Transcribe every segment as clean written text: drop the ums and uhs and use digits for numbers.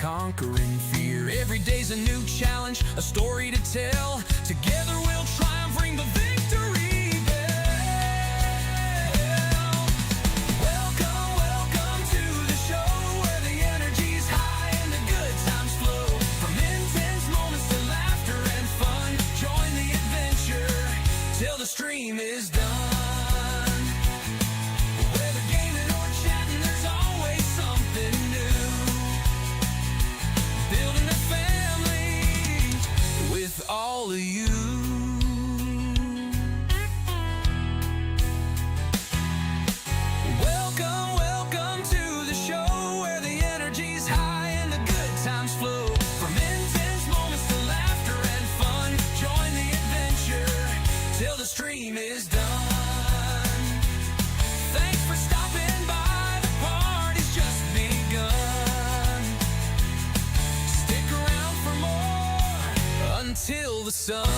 conquering fear. Every day's a new challenge, a story to tell. Together we'll triumph, ring the victory bell. Welcome, welcome to the show, where the energy's high and the good times flow. From intense moments to laughter and fun, join the adventure till the stream is done. Whether gaming or chatting, there's always something new. Building a family with all of you. Welcome, welcome to the show, where the energy's high and the good times flow. From intense moments to laughter and fun, join the adventure till the stream is done. Thanks for stopping by, the party's just begun. Stick around for more until the sun.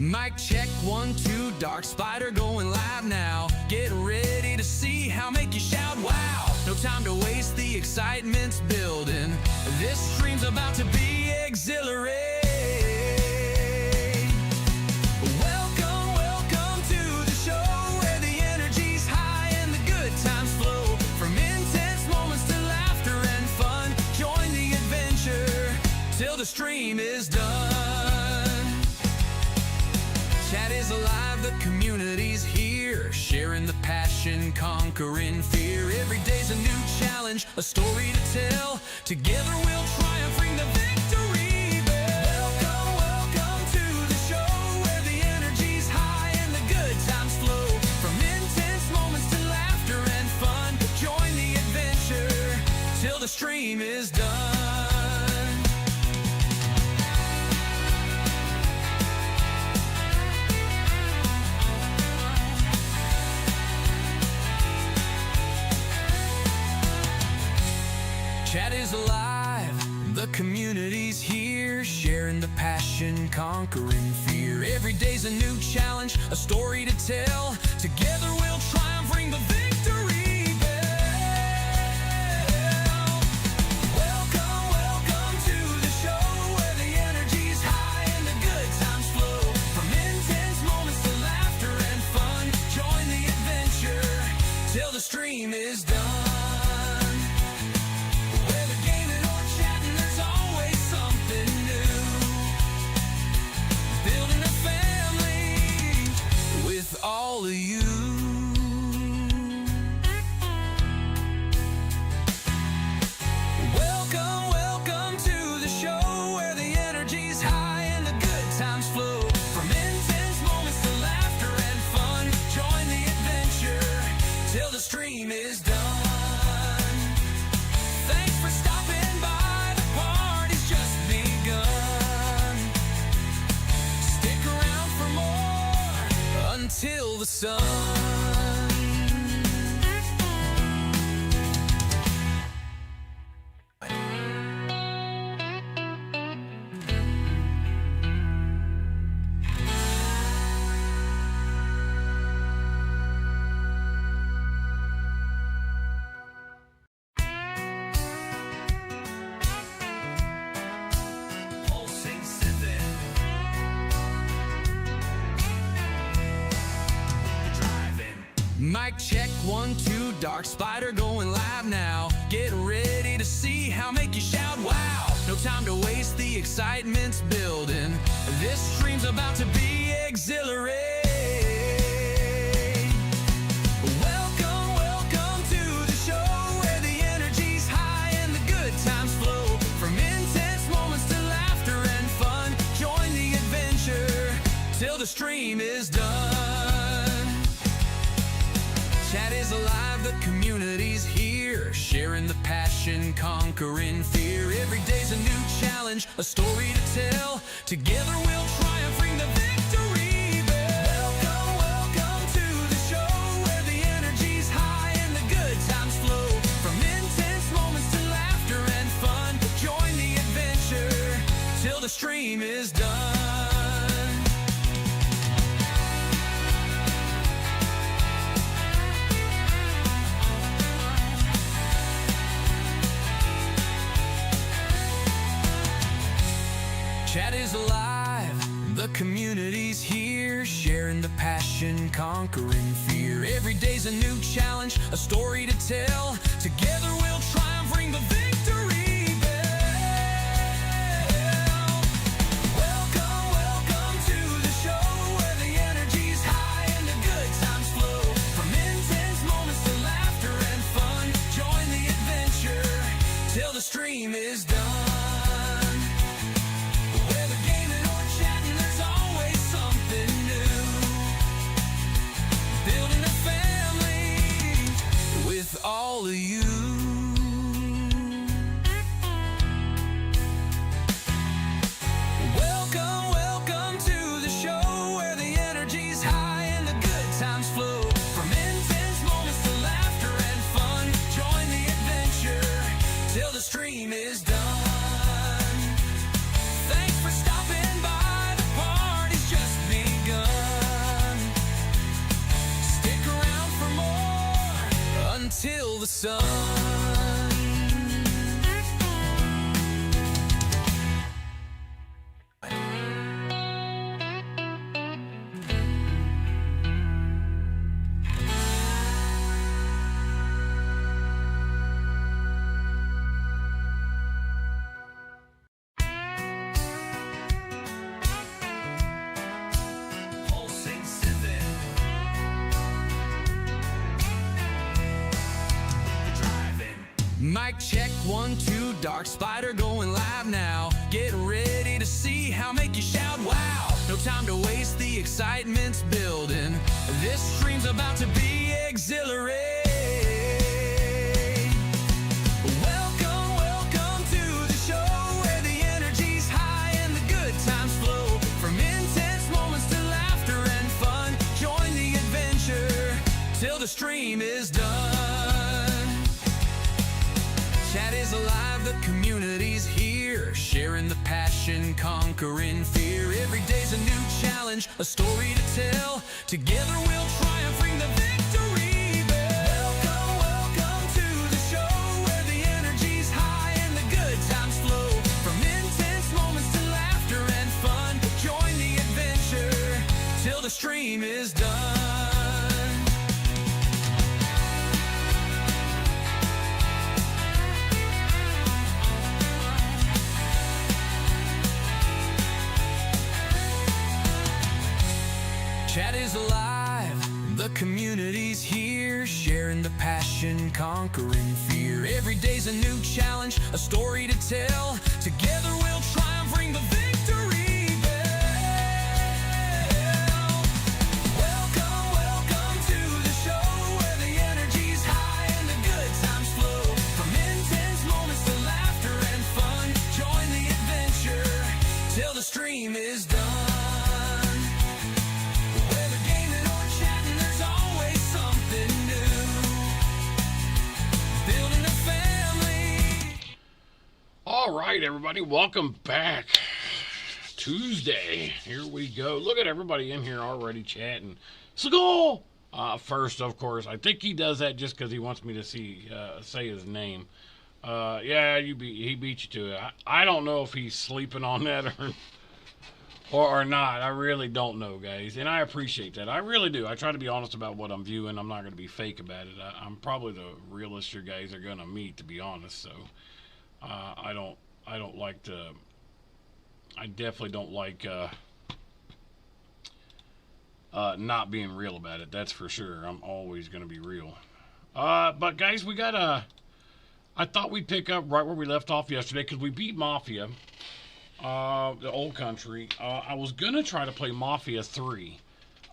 Mic check, 1, 2, dark spider going live now. Get ready to see how make you shout wow. No time to waste, the excitement's building. This stream's about to be exhilarating. Welcome, welcome to the show, where the energy's high and the good times flow. From intense moments to laughter and fun, join the adventure till the stream is done. Chat is alive, the community's here, sharing the passion, conquering fear. Every day's a new challenge, a story to tell. Together we'll triumph, ring the victory bell. Welcome, welcome to the show, where the energy's high and the good times flow. From intense moments to laughter and fun, join the adventure till the stream is done. Chat is alive, the community's here, sharing the passion, conquering fear. Every day's a new challenge, a story to tell. Together we'll triumph, ring the victory bell. Welcome, welcome to the show, where the energy's high and the good times flow. From intense moments to laughter and fun, join the adventure till the stream is done. All of you. Welcome, welcome to the show, where the energy's high and the good times flow. From intense moments to laughter and fun, join the adventure till the stream is done. Thanks for stopping by, the party's just begun. Stick around for more until the sun. Mic check, 1, 2, dark spider going live now. Get ready to see how make you shout wow. No time to waste, the excitement's building. This stream's about to be exhilarating. Welcome, welcome to the show, where the energy's high and the good times flow. From intense moments to laughter and fun, join the adventure till the stream is done. Chat is alive, the community's here, sharing the passion, conquering fear. Every challenge, a story to tell. Together we'll triumph, ring the victory bell. Welcome, welcome to the show where the energy's high and the good times flow. From intense moments to laughter and fun, join the adventure till the stream is done. Chat is alive, the community's here, sharing the passion, conquering fear. Every day's a new challenge, a story to tell. Together we'll triumph, ring the victory bell. Welcome, welcome to the show where the energy's high and the good times flow. From intense moments to laughter and fun, join the adventure till the stream is done. All of you. Welcome, welcome to the show where the energy's high and the good times flow. From intense moments to laughter and fun, join the adventure till the stream is done. Thanks for stopping by, the party's just begun. Stick around for more until the sun. Mic check, 1, 2, Dark Spider going live now. Get ready to see how make you shout wow. No time to waste, the excitement's building. This stream's about to be exhilarating. Welcome, welcome to the show where the energy's high and the good times flow. From intense moments to laughter and fun, join the adventure till the stream is done. Chat is alive, the community's here, sharing the passion, conquering fear. Every day's a new challenge, a story to tell. Together we'll triumph, ring the victory bell. Welcome, welcome to the show where the energy's high and the good times flow. From intense moments to laughter and fun, join the adventure till the stream is done. Chat is alive, the community's here, sharing the passion, conquering fear. Every day's a new challenge, a story to tell. Together we'll triumph, ring the victory bell. Welcome, welcome to the show where the energy's high and the good times flow. From intense moments to laughter and fun, join the adventure till the stream is done. All right, everybody, welcome back. Tuesday, here we go. Look at everybody in here already chatting. Seagull! First, of course, I think he does that just because he wants me to say his name. Yeah, he beat you to it. I don't know if he's sleeping on that or not. I really don't know, guys, and I appreciate that. I really do. I try to be honest about what I'm viewing. I'm not going to be fake about it. I'm probably the realest you guys are going to meet, to be honest, so... I don't like to. I definitely don't like not being real about it. That's for sure. I'm always going to be real. But guys, we got I thought we'd pick up right where we left off yesterday because we beat Mafia, the old country. I was gonna try to play Mafia 3,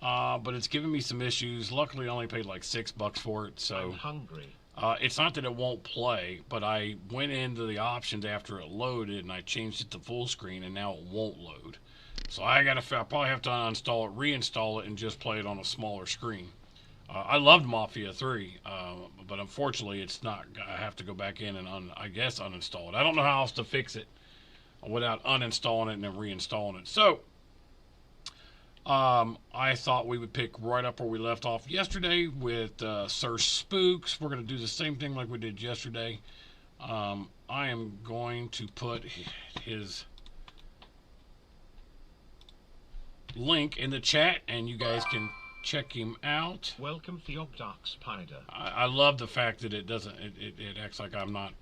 but it's giving me some issues. Luckily, I only paid like $6 for it, so. I'm hungry. It's not that it won't play, but I went into the options after it loaded and I changed it to full screen, and now it won't load. So I probably have to uninstall it, reinstall it, and just play it on a smaller screen. I loved Mafia 3, but unfortunately it's not. I have to go back in and I guess uninstall it. I don't know how else to fix it without uninstalling it and then reinstalling it. So I thought we would pick right up where we left off yesterday with Sir Spooks. We're going to do the same thing like we did yesterday. I am going to put his link in the chat, and you guys can check him out. Welcome, Theogdox Spider. I love the fact that it doesn't. It acts like I'm not.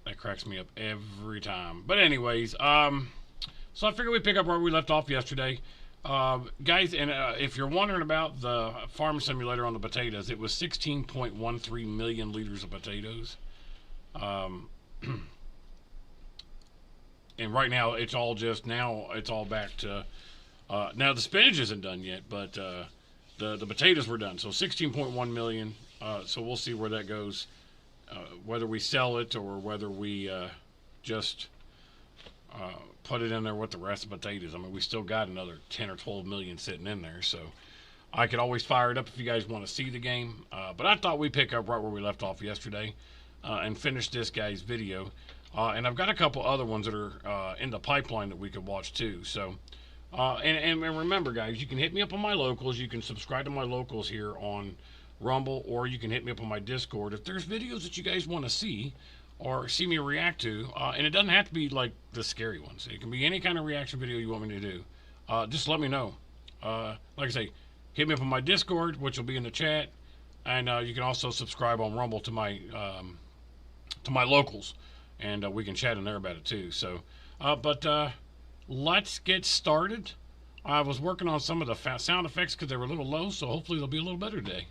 That cracks me up every time. But anyways, so I figured we'd pick up where we left off yesterday. Guys, and if you're wondering about the farm simulator on the potatoes, it was 16.13 million liters of potatoes. And right now, it's all back to, now the spinach isn't done yet, but the potatoes were done. So 16.1 million, so we'll see where that goes, whether we sell it or whether we just put it in there with the rest of the potatoes. I mean, we still got another 10 or 12 million sitting in there, so I could always fire it up if you guys want to see the game. But I thought we'd pick up right where we left off yesterday and finish this guy's video. And I've got a couple other ones that are in the pipeline that we could watch too. So, and remember, guys, you can hit me up on my locals. You can subscribe to my locals here on Rumble, or you can hit me up on my Discord if there's videos that you guys want to see or see me react to. And it doesn't have to be like the scary ones. It can be any kind of reaction video you want me to do. Just let me know. Like I say, hit me up on my Discord, which will be in the chat, and you can also subscribe on Rumble to my locals. And we can chat in there about it too. So, but let's get started. I was working on some of the sound effects because they were a little low, so hopefully they'll be a little better today.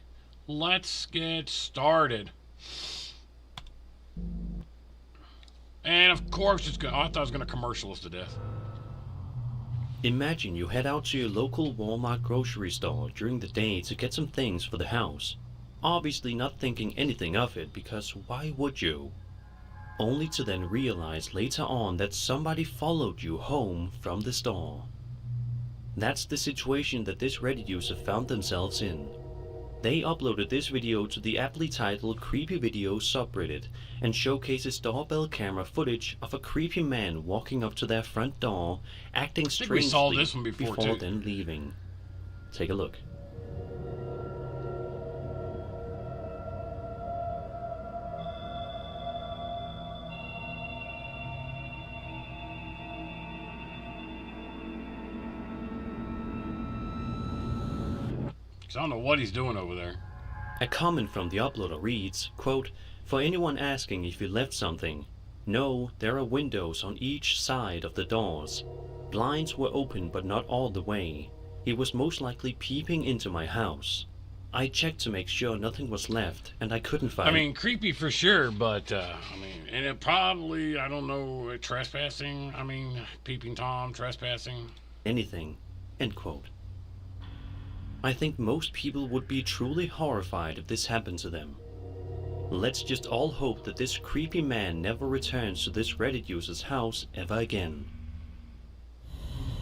Let's get started. And of course, I thought I was going to commercial us to death. Imagine you head out to your local Walmart grocery store during the day to get some things for the house. Obviously not thinking anything of it, because why would you? Only to then realize later on that somebody followed you home from the store. That's the situation that this Reddit user found themselves in. They uploaded this video to the aptly titled Creepy Video subreddit and showcases doorbell camera footage of a creepy man walking up to their front door, acting strangely we saw this one before then leaving. Take a look. I don't know what he's doing over there. A comment from the uploader reads, quote, "For anyone asking if you left something, no, there are windows on each side of the doors. Blinds were open but not all the way. He was most likely peeping into my house. I checked to make sure nothing was left, and I couldn't find..." I mean, creepy for sure, but, and it probably, I don't know, trespassing, peeping Tom, trespassing. Anything, end quote. I think most people would be truly horrified if this happened to them. Let's just all hope that this creepy man never returns to this Reddit user's house ever again.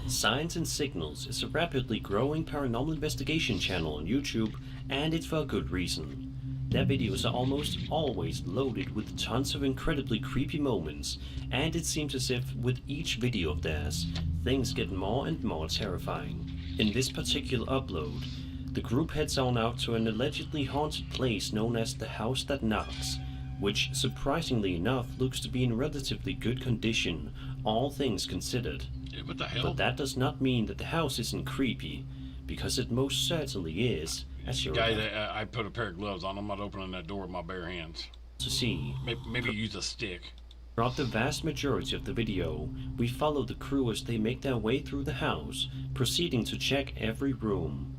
Signs and Signals is a rapidly growing paranormal investigation channel on YouTube, and it's for a good reason. Their videos are almost always loaded with tons of incredibly creepy moments, and it seems as if with each video of theirs, things get more and more terrifying. In this particular upload, the group heads on out to an allegedly haunted place known as the House That Knocks, which surprisingly enough looks to be in relatively good condition, all things considered. Yeah, what the hell? But that does not mean that the house isn't creepy, because it most certainly is, as you're Guys, I put a pair of gloves on. I'm not opening that door with my bare hands. to see. Maybe use a stick. Throughout the vast majority of the video, we follow the crew as they make their way through the house, proceeding to check every room.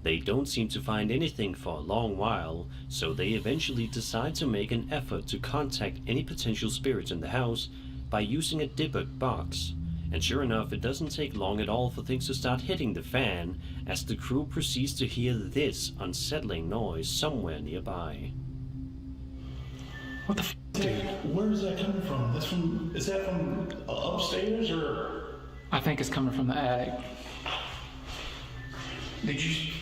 They don't seem to find anything for a long while, so they eventually decide to make an effort to contact any potential spirits in the house by using a debug box. And sure enough, it doesn't take long at all for things to start hitting the fan as the crew proceeds to hear this unsettling noise somewhere nearby. What the dude? Where is that coming from? Is that from upstairs or? I think it's coming from the attic. Did you?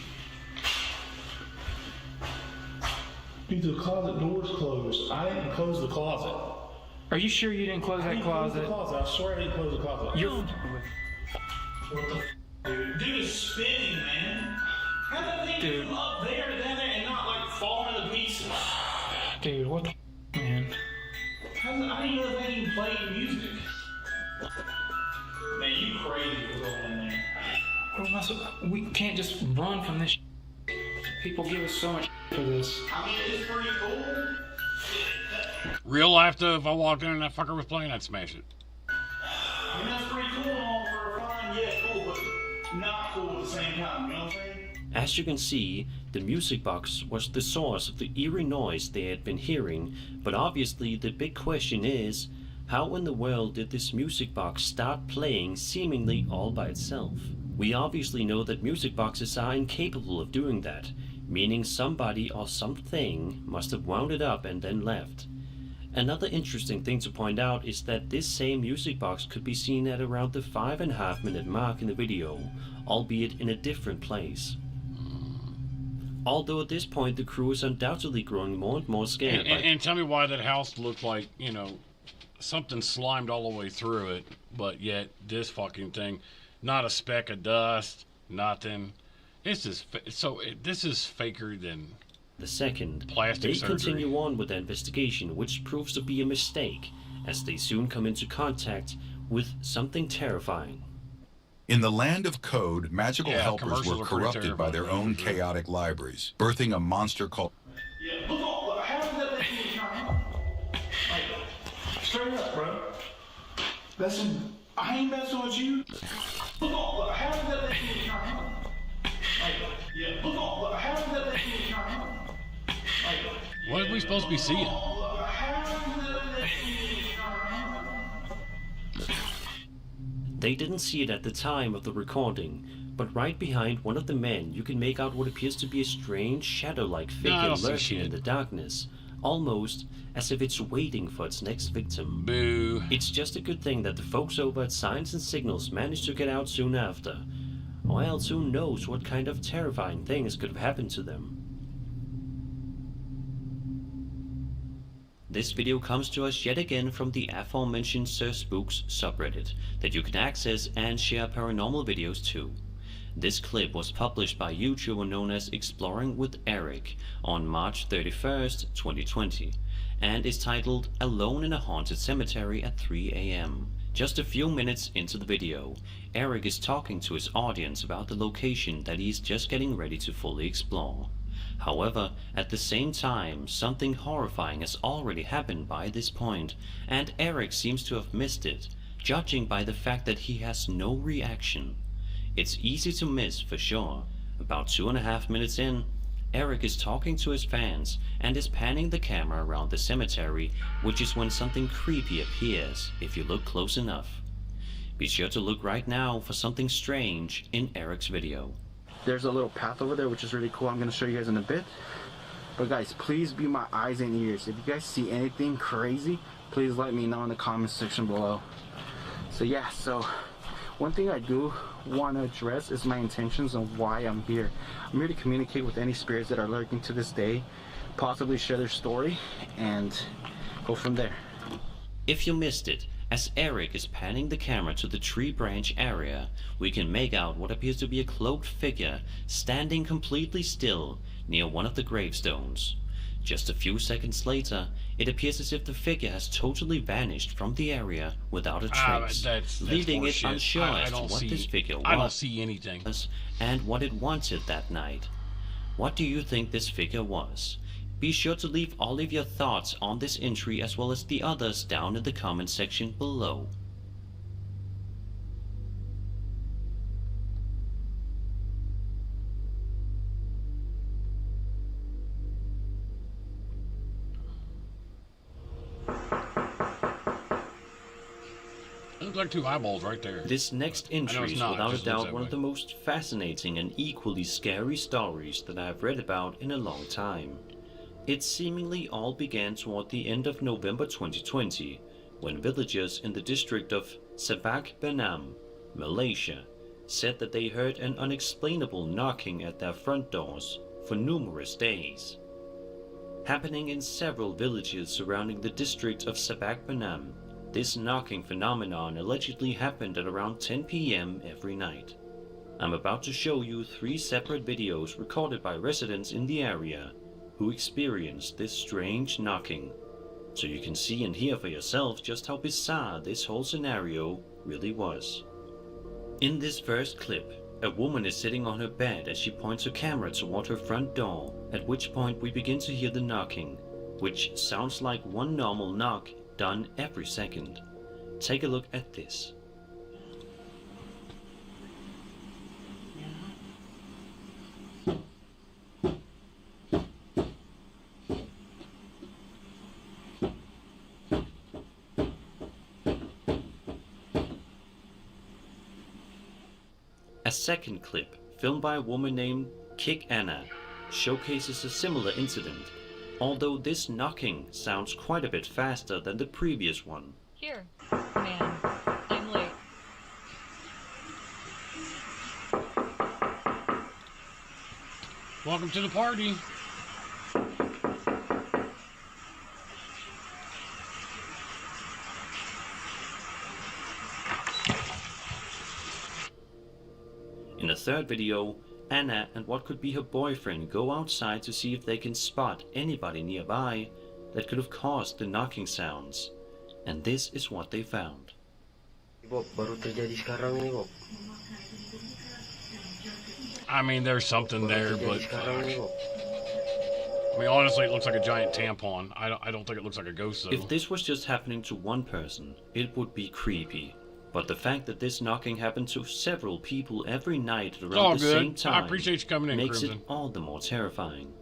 Dude, the closet door's closed. I didn't close the closet. Are you sure you didn't close that closet? I swear I didn't close the closet. You're... What the dude? Dude is spinning, man. How did that thing Dude. come up there and down there and not like fall into pieces? Dude, what the man? I didn't know that thing even played music. Man, you crazy for going in there. What am I we can't just run from this. People give us so much for this. I mean, it's pretty cool. Real life, though, if I walked in and that fucker was playing, I'd smash it. I mean, that's pretty cool and all for fun. Yeah, cool, but not cool at the same time. You know what I'm saying? As you can see, the music box was the source of the eerie noise they had been hearing, but obviously the big question is, how in the world did this music box start playing seemingly all by itself? We obviously know that music boxes are incapable of doing that, meaning somebody or something must have wound it up and then left. Another interesting thing to point out is that this same music box could be seen at around the 5.5 minute mark in the video, albeit in a different place. Although at this point the crew is undoubtedly growing more and more scared. And tell me why that house looked like, you know, something slimed all the way through it, but yet this fucking thing, not a speck of dust, nothing. This is faker than The second, plastic they surgery. continue on with their investigation, which proves to be a mistake, as they soon come into contact with something terrifying. In the land of code, magical Yeah, helpers commercials were are pretty corrupted by their own terrifying. chaotic libraries, birthing a monster called... Yeah, look on. How did that thing even turn on? Like, straight up, bro. I ain't messing with you. Look on. How did that thing even turn on? Like, yeah, look on. How did that thing even turn on? Like, What are we supposed to be seeing? how did that thing even turn on? They didn't see it at the time of the recording, but right behind one of the men you can make out what appears to be a strange shadow-like I figure don't see lurking in shit. the darkness, almost as if it's waiting for its next victim. Boo. It's just a good thing that the folks over at Signs and Signals managed to get out soon after, or else who knows what kind of terrifying things could have happened to them. This video comes to us yet again from the aforementioned Sir Spooks subreddit that you can access and share paranormal videos to. This clip was published by YouTuber known as Exploring with Eric on March 31st, 2020, and is titled Alone in a Haunted Cemetery at 3 a.m. Just a few minutes into the video, Eric is talking to his audience about the location that he's just getting ready to fully explore. However, at the same time, something horrifying has already happened by this point, and Eric seems to have missed it, judging by the fact that he has no reaction. It's easy to miss for sure. About 2.5 minutes in, Eric is talking to his fans and is panning the camera around the cemetery, which is when something creepy appears if you look close enough. Be sure to look right now for something strange in Eric's video. There's a little path over there, which is really cool. I'm going to show you guys in a bit. But guys, please be my eyes and ears. If you guys see anything crazy, please let me know in the comment section below. So yeah, so one thing I do want to address is my intentions of why I'm here. I'm here to communicate with any spirits that are lurking to this day, possibly share their story, and go from there. If you missed it, as Eric is panning the camera to the tree branch area, we can make out what appears to be a cloaked figure standing completely still near one of the gravestones. Just a few seconds later, it appears as if the figure has totally vanished from the area without a trace, That's leaving it horseshit. unsure I as to don't what see, this figure I don't was see anything. and what it wanted that night. What do you think this figure was? Be sure to leave all of your thoughts on this entry as well as the others down in the comment section below. Looks like two eyeballs right there. This next entry is not, without a just looks doubt that one way. of the most fascinating and equally scary stories that I have read about in a long time. It seemingly all began toward the end of November 2020, when villagers in the district of Sabak Benam, Malaysia, said that they heard an unexplainable knocking at their front doors for numerous days. Happening in several villages surrounding the district of Sabak Benam, this knocking phenomenon allegedly happened at around 10 p.m. every night. I'm about to show you 3 separate videos recorded by residents in the area who experienced this strange knocking, so you can see and hear for yourself just how bizarre this whole scenario really was. In this first clip, a woman is sitting on her bed as she points her camera toward her front door, at which point we begin to hear the knocking, which sounds like one normal knock done every second. Take a look at this. A second clip, filmed by a woman named Kick Anna, showcases a similar incident, although this knocking sounds quite a bit faster than the previous one. Here, man, I'm late. Welcome to the party. In a third video, Anna and what could be her boyfriend go outside to see if they can spot anybody nearby that could have caused the knocking sounds. And this is what they found. I mean, there's something there, but I mean, honestly, it looks like a giant tampon. I don't think it looks like a ghost, though. If this was just happening to one person, it would be creepy. But the fact that this knocking happened to several people every night at around the same time I appreciate you coming in, makes Crimson. it all the more terrifying.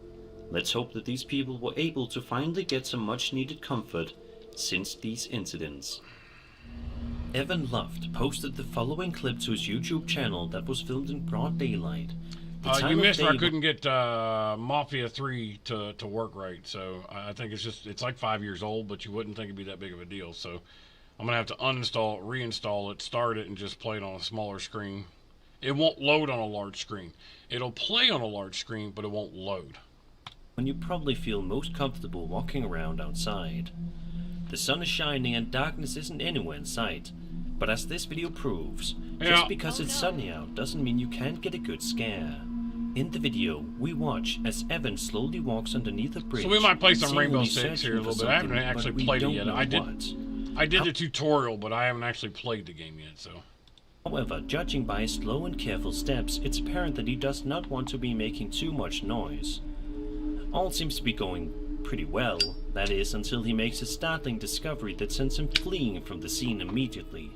Let's hope that these people were able to finally get some much needed comfort since these incidents. Evan Luft posted the following clip to his YouTube channel that was filmed in broad daylight. You missed where I couldn't get Mafia 3 to work right, so I think it's like 5 years old, but you wouldn't think it'd be that big of a deal, so I'm going to have to uninstall it, reinstall it, start it, and just play it on a smaller screen. It won't load on a large screen. It'll play on a large screen, but it won't load. When you probably feel most comfortable walking around outside. The sun is shining and darkness isn't anywhere in sight. But as this video proves, just because it's sunny out doesn't mean you can't get a good scare. In the video, we watch as Evan slowly walks underneath a bridge. So we might play some Rainbow seemingly Six here a searching little for bit. I haven't something, actually but we played it don't yet. know I did the tutorial, but I haven't actually played the game yet, so. However, judging by his slow and careful steps, it's apparent that he does not want to be making too much noise. All seems to be going pretty well, that is, until he makes a startling discovery that sends him fleeing from the scene immediately.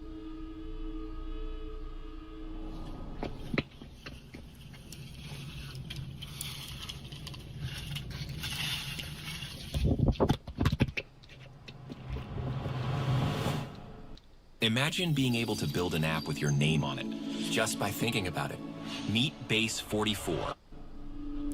Imagine being able to build an app with your name on it, just by thinking about it. Meet Base 44.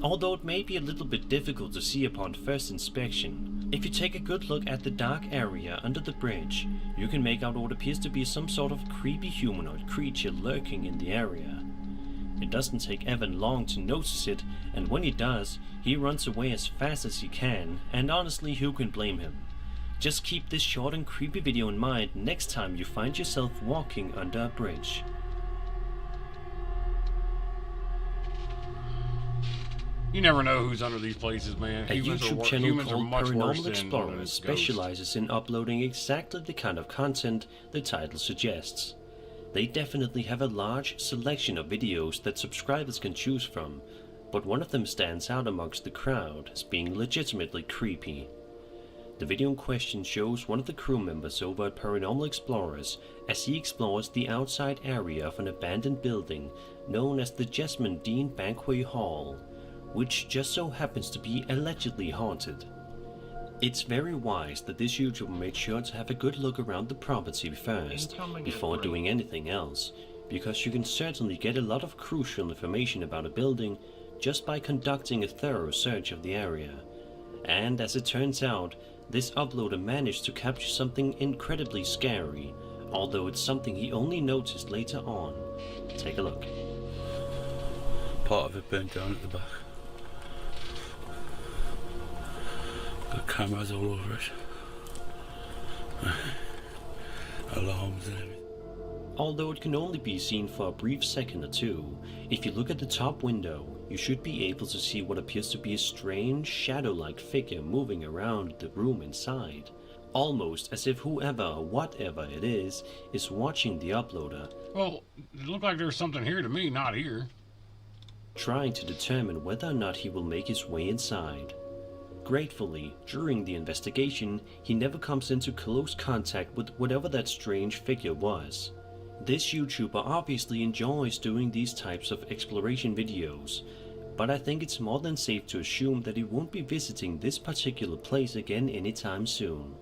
Although it may be a little bit difficult to see upon first inspection, if you take a good look at the dark area under the bridge, you can make out what appears to be some sort of creepy humanoid creature lurking in the area. It doesn't take Evan long to notice it, and when he does, he runs away as fast as he can, and honestly, who can blame him? Just keep this short and creepy video in mind next time you find yourself walking under a bridge. You never know who's under these places, man. A YouTube channel humans are called much worse Paranormal than Explorers ghosts. specializes in uploading exactly the kind of content the title suggests. They definitely have a large selection of videos that subscribers can choose from, but one of them stands out amongst the crowd as being legitimately creepy. The video in question shows one of the crew members over at Paranormal Explorers as he explores the outside area of an abandoned building known as the Jessamine Dean Banquet Hall, which just so happens to be allegedly haunted. It's very wise that this YouTuber made sure to have a good look around the property first, before doing anything else, because you can certainly get a lot of crucial information about a building just by conducting a thorough search of the area. And as it turns out, this uploader managed to capture something incredibly scary, although it's something he only noticed later on. Take a look. Part of it burnt down at the back. Got cameras all over it. Alarms and everything. Although it can only be seen for a brief second or two, if you look at the top window, you should be able to see what appears to be a strange, shadow-like figure moving around the room inside, almost as if whoever or whatever it is watching the uploader. Well, it looked like there's something here to me, not here. Trying to determine whether or not he will make his way inside. Gratefully, during the investigation, he never comes into close contact with whatever that strange figure was. This YouTuber obviously enjoys doing these types of exploration videos, but I think it's more than safe to assume that he won't be visiting this particular place again anytime soon.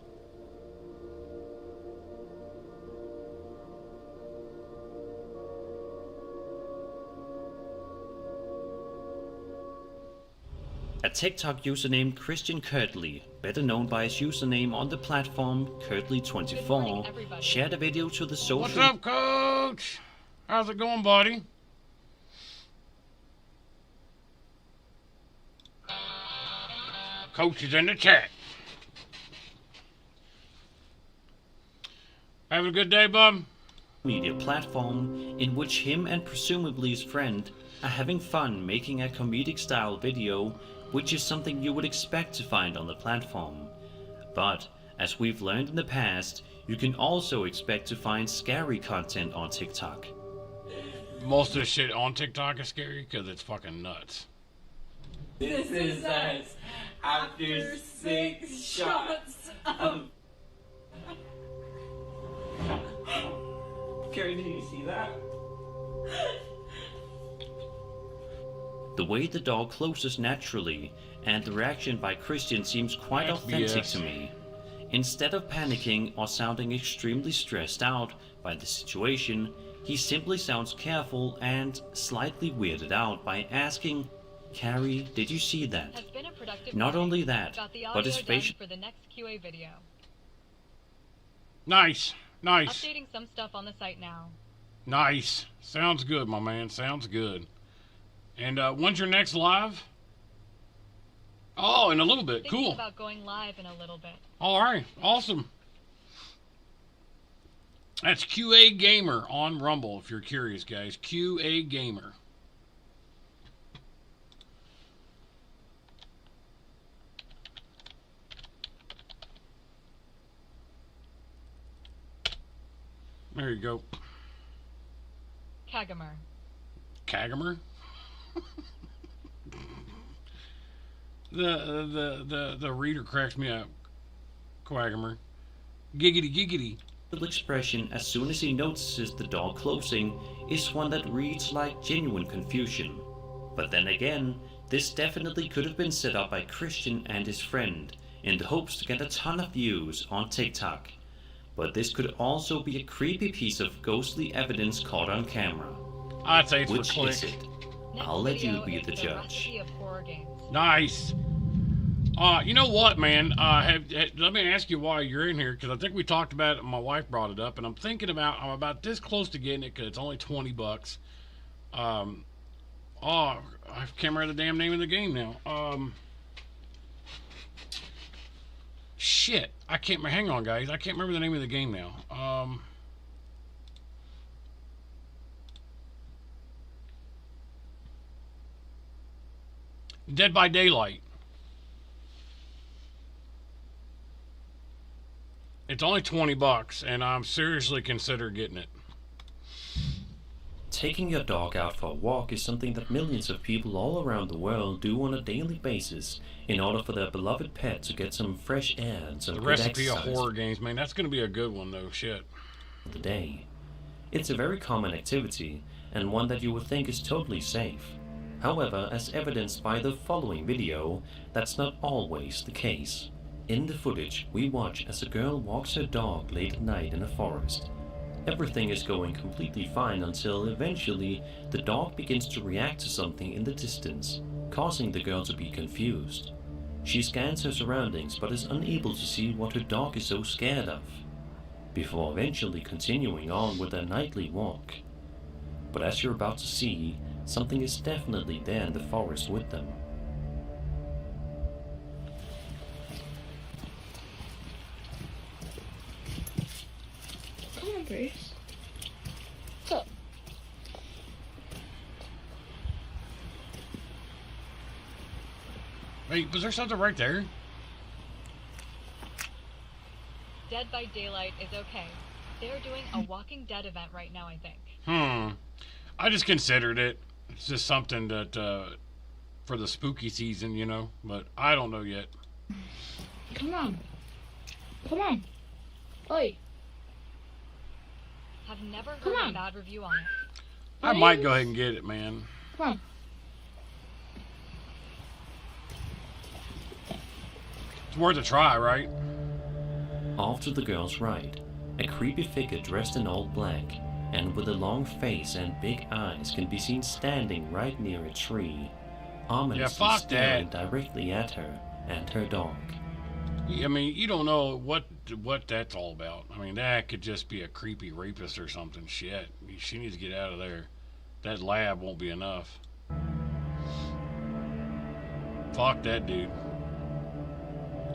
A TikTok user named Christian Kirtley, better known by his username on the platform Kirtley24, shared a video to the social... What's up, Coach? How's it going, buddy? Coach is in the chat. Having a good day, bub? Media platform in which him and presumably his friend are having fun making a comedic style video, which is something you would expect to find on the platform. But, as we've learned in the past, you can also expect to find scary content on TikTok. Most of the shit on TikTok is scary because it's fucking nuts. This is us after 6 shots of... Carrie, did you see that? The way the dog closes naturally, and the reaction by Christian seems quite authentic to me. Instead of panicking or sounding extremely stressed out by the situation, he simply sounds careful and slightly weirded out by asking, "Carrie, did you see that?" Not only that, but his facial... for the next QA video. Nice, nice. Updating some stuff on the site now. Nice. Sounds good, my man. Sounds good. And when's your next live? Oh, in a little bit. Thinking Cool. about going live in a little bit. All right. Awesome. That's QA Gamer on Rumble, if you're curious, guys. QA Gamer. There you go. Kagamer. Kagamer? The reader cracks me up. Quagamer. Giggity giggity. The expression as soon as he notices the dog closing is one that reads like genuine confusion. But then again, this definitely could have been set up by Christian and his friend in the hopes to get a ton of views on TikTok. But this could also be a creepy piece of ghostly evidence caught on camera. I'd say it's Which for is click. it? I'll let you be the judge. Nice. You know what, man? Let me ask you why you're in here, because I think we talked about it. My wife brought it up, and I'm about this close to getting it because it's only $20. I can't remember the damn name of the game now. Shit, I can't. Hang on, guys. I can't remember the name of the game now. Dead by Daylight. It's only $20, and I'm seriously consider getting it. Taking your dog out for a walk is something that millions of people all around the world do on a daily basis in order for their beloved pet to get some fresh air and some The good recipe of exercise horror games, man. That's going to be a good one, though. Shit. for the day. It's a very common activity and one that you would think is totally safe. However, as evidenced by the following video, that's not always the case. In the footage, we watch as a girl walks her dog late at night in a forest. Everything is going completely fine until eventually the dog begins to react to something in the distance, causing the girl to be confused. She scans her surroundings but is unable to see what her dog is so scared of, before eventually continuing on with their nightly walk. But as you're about to see, something is definitely there in the forest with them. Come on, Bruce. What's up? Wait, was there something right there? Dead by Daylight is okay. They're doing a Walking Dead event right now, I think. I just considered it. It's just something that, for the spooky season, you know, but I don't know yet. Come on. Come on. Oi. Have never Come heard on. a bad review on it. I might go ahead and get it, man. Come on. It's worth a try, right? Off to the girl's right, a creepy figure dressed in all black and with a long face and big eyes can be seen standing right near a tree, ominously staring directly at her and her dog. I mean, you don't know what that's all about. I mean, that could just be a creepy rapist or something. Shit, she needs to get out of there. That lab won't be enough. Fuck that dude.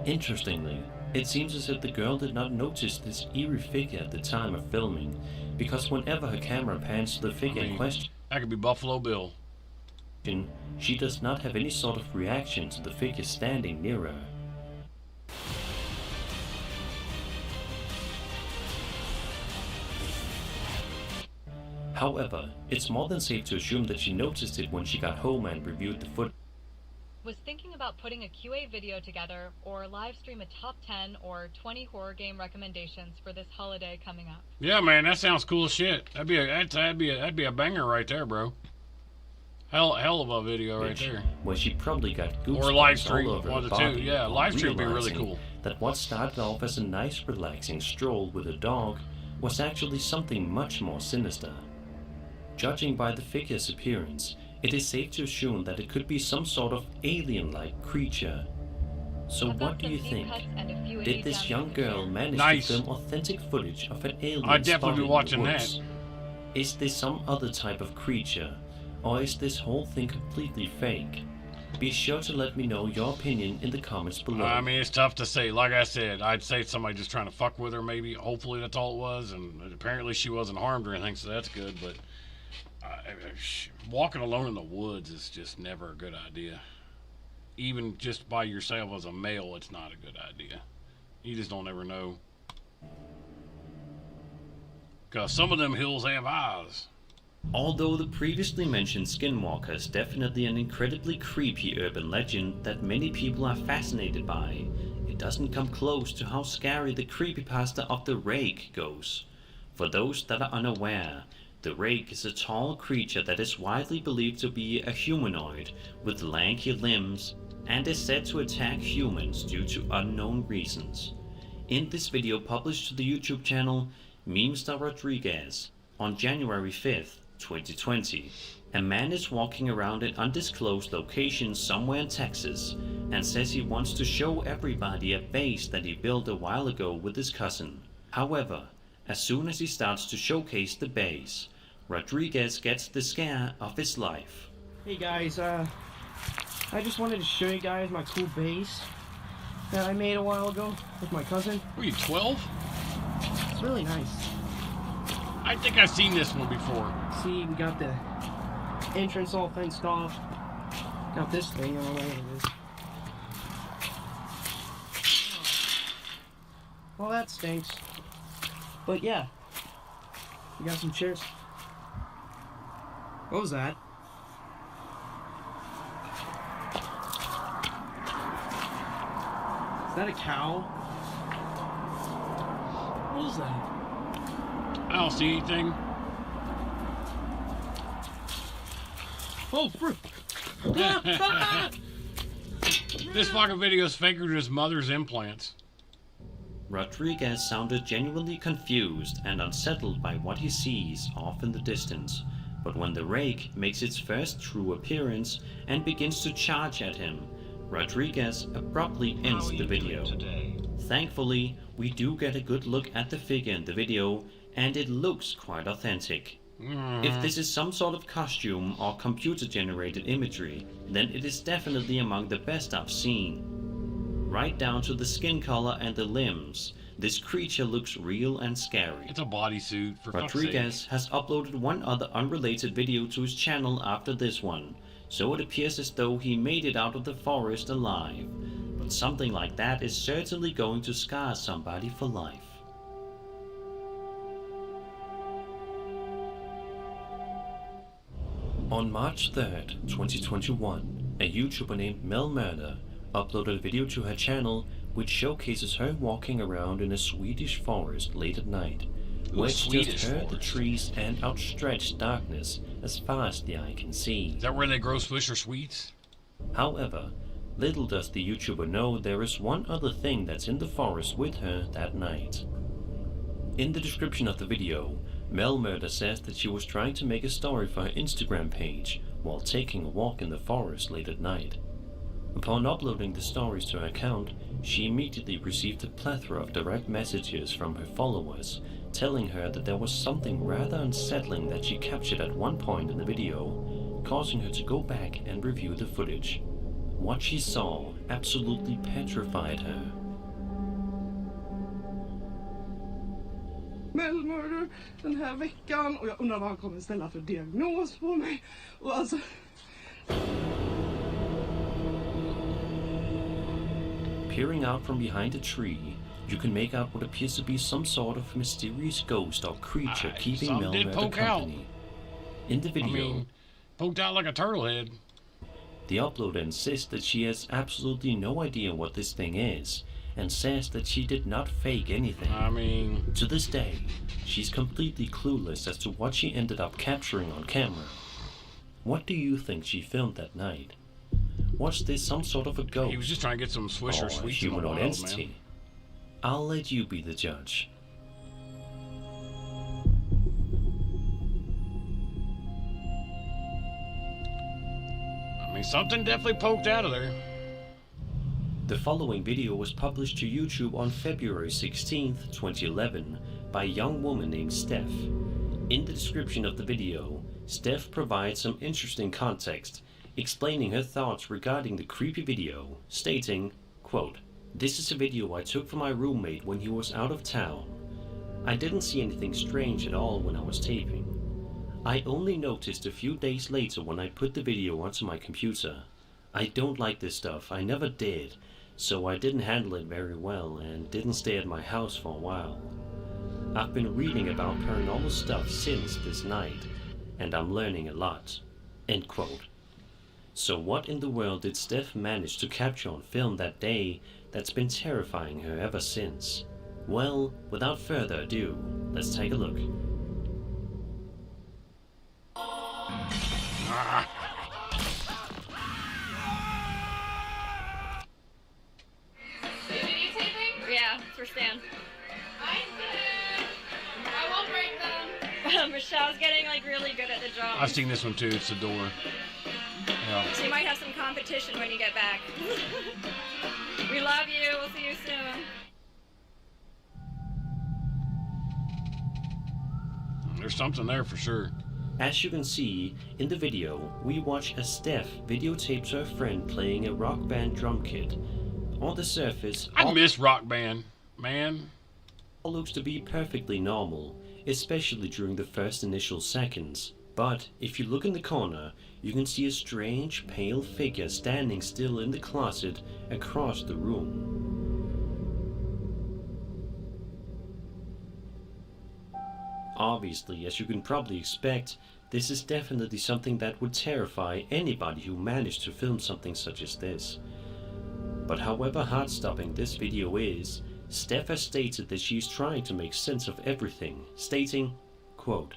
Interestingly, it seems as if the girl did not notice this eerie figure at the time of filming, because whenever her camera pans to the figure in question, that could be Buffalo Bill. She does not have any sort of reaction to the figure standing near her. However, it's more than safe to assume that she noticed it when she got home and reviewed the footage. Was thinking about putting a QA video together or live stream a top 10 or 20 horror game recommendations for this holiday coming up. Yeah, man, that sounds cool as shit. That'd be a banger right there, bro. Hell of a video right there. Where she probably got goosebumps or live stream, all over one her of the two. body, Yeah, live stream would be really realizing cool. That what started off as a nice, relaxing stroll with a dog was actually something much more sinister. Judging by the figure's appearance, it is safe to assume that it could be some sort of alien-like creature. So what do you think? Did this young girl manage to film authentic footage of an alien? I'd definitely be watching that. Is this some other type of creature? Or is this whole thing completely fake? Be sure to let me know your opinion in the comments below. I mean, it's tough to say. Like I said, I'd say somebody just trying to fuck with her, maybe. Hopefully that's all it was. And apparently she wasn't harmed or anything, so that's good. But walking alone in the woods is just never a good idea. Even just by yourself as a male, it's not a good idea. You just don't ever know. Because some of them hills have eyes. Although the previously mentioned skinwalker is definitely an incredibly creepy urban legend that many people are fascinated by, it doesn't come close to how scary the creepypasta of the rake goes. For those that are unaware, the rake is a tall creature that is widely believed to be a humanoid with lanky limbs and is said to attack humans due to unknown reasons. In this video published to the YouTube channel Memestar Rodriguez on January 5th, 2020, a man is walking around an undisclosed location somewhere in Texas and says he wants to show everybody a base that he built a while ago with his cousin. However, as soon as he starts to showcase the base, Rodriguez gets the scare of his life. Hey guys, I just wanted to show you guys my cool base that I made a while ago with my cousin. Were you 12? It's really nice. I think I've seen this one before. See, we got the entrance all fenced off. Got this thing, I don't know what it is. Well, that stinks. But yeah, we got some chairs. What was that? Is that a cow? What is that? I don't see anything. Oh, fruit! This fucking video is faker than his mother's implants. Rodriguez sounded genuinely confused and unsettled by what he sees off in the distance, but when the rake makes its first true appearance and begins to charge at him, Rodriguez abruptly ends the video. Thankfully, we do get a good look at the figure in the video, and it looks quite authentic. If this is some sort of costume or computer-generated imagery, then it is definitely among the best I've seen. Right down to the skin color and the limbs, this creature looks real and scary. It's a bodysuit, for fuck's sake. Rodriguez has uploaded one other unrelated video to his channel after this one, so it appears as though he made it out of the forest alive. But something like that is certainly going to scar somebody for life. On March 3rd, 2021, a YouTuber named Mel Murder uploaded a video to her channel which showcases her walking around in a Swedish forest late at night, where it's just her, the trees, and outstretched darkness as far as the eye can see. Is that where they grow Swisher Sweets? However, little does the YouTuber know there is one other thing that's in the forest with her that night. In the description of the video, Mel Murder says that she was trying to make a story for her Instagram page while taking a walk in the forest late at night. Upon uploading the stories to her account, she immediately received a plethora of direct messages from her followers, telling her that there was something rather unsettling that she captured at one point in the video, causing her to go back and review the footage. What she saw absolutely petrified her. Mel Murder den här veckan och jag undrar vad han kommer ställa för diagnos på mig. Och alltså... Peering out from behind a tree, you can make out what appears to be some sort of mysterious ghost or creature keeping Mel Murder company. In the video, poked out like a turtle head. The uploader insists that she has absolutely no idea what this thing is, and says that she did not fake anything. To this day, she's completely clueless as to what she ended up capturing on camera. What do you think she filmed that night? Was this some sort of a ghost? He was just trying to get some Swisher Sweets. A humanoid entity? I'll let you be the judge. I mean, something definitely poked out of there. The following video was published to YouTube on February 16th, 2011 by a young woman named Steph. In the description of the video, Steph provides some interesting context, explaining her thoughts regarding the creepy video, stating, quote, "This is a video I took for my roommate when he was out of town. I didn't see anything strange at all when I was taping. I only noticed a few days later when I put the video onto my computer. I don't like this stuff, I never did, so I didn't handle it very well and didn't stay at my house for a while. I've been reading about paranormal stuff since this night, and I'm learning a lot." End quote. So what in the world did Steph manage to capture on film that day that's been terrifying her ever since? Well, without further ado, let's take a look. Yeah, for Stan. I won't break them. Michelle's getting like really good at the job. I've seen this one too. It's the door. Yeah. So you might have some competition when you get back. We love you. We'll see you soon. There's something there for sure. As you can see, in the video, we watch as Steph videotapes her friend playing a rock band drum kit. On the surface, I miss Rock Band, man. All looks to be perfectly normal, especially during the first initial seconds. But if you look in the corner, you can see a strange, pale figure standing still in the closet across the room. Obviously, as you can probably expect, this is definitely something that would terrify anybody who managed to film something such as this. But however heart-stopping this video is, Steph has stated that she is trying to make sense of everything, stating, quote,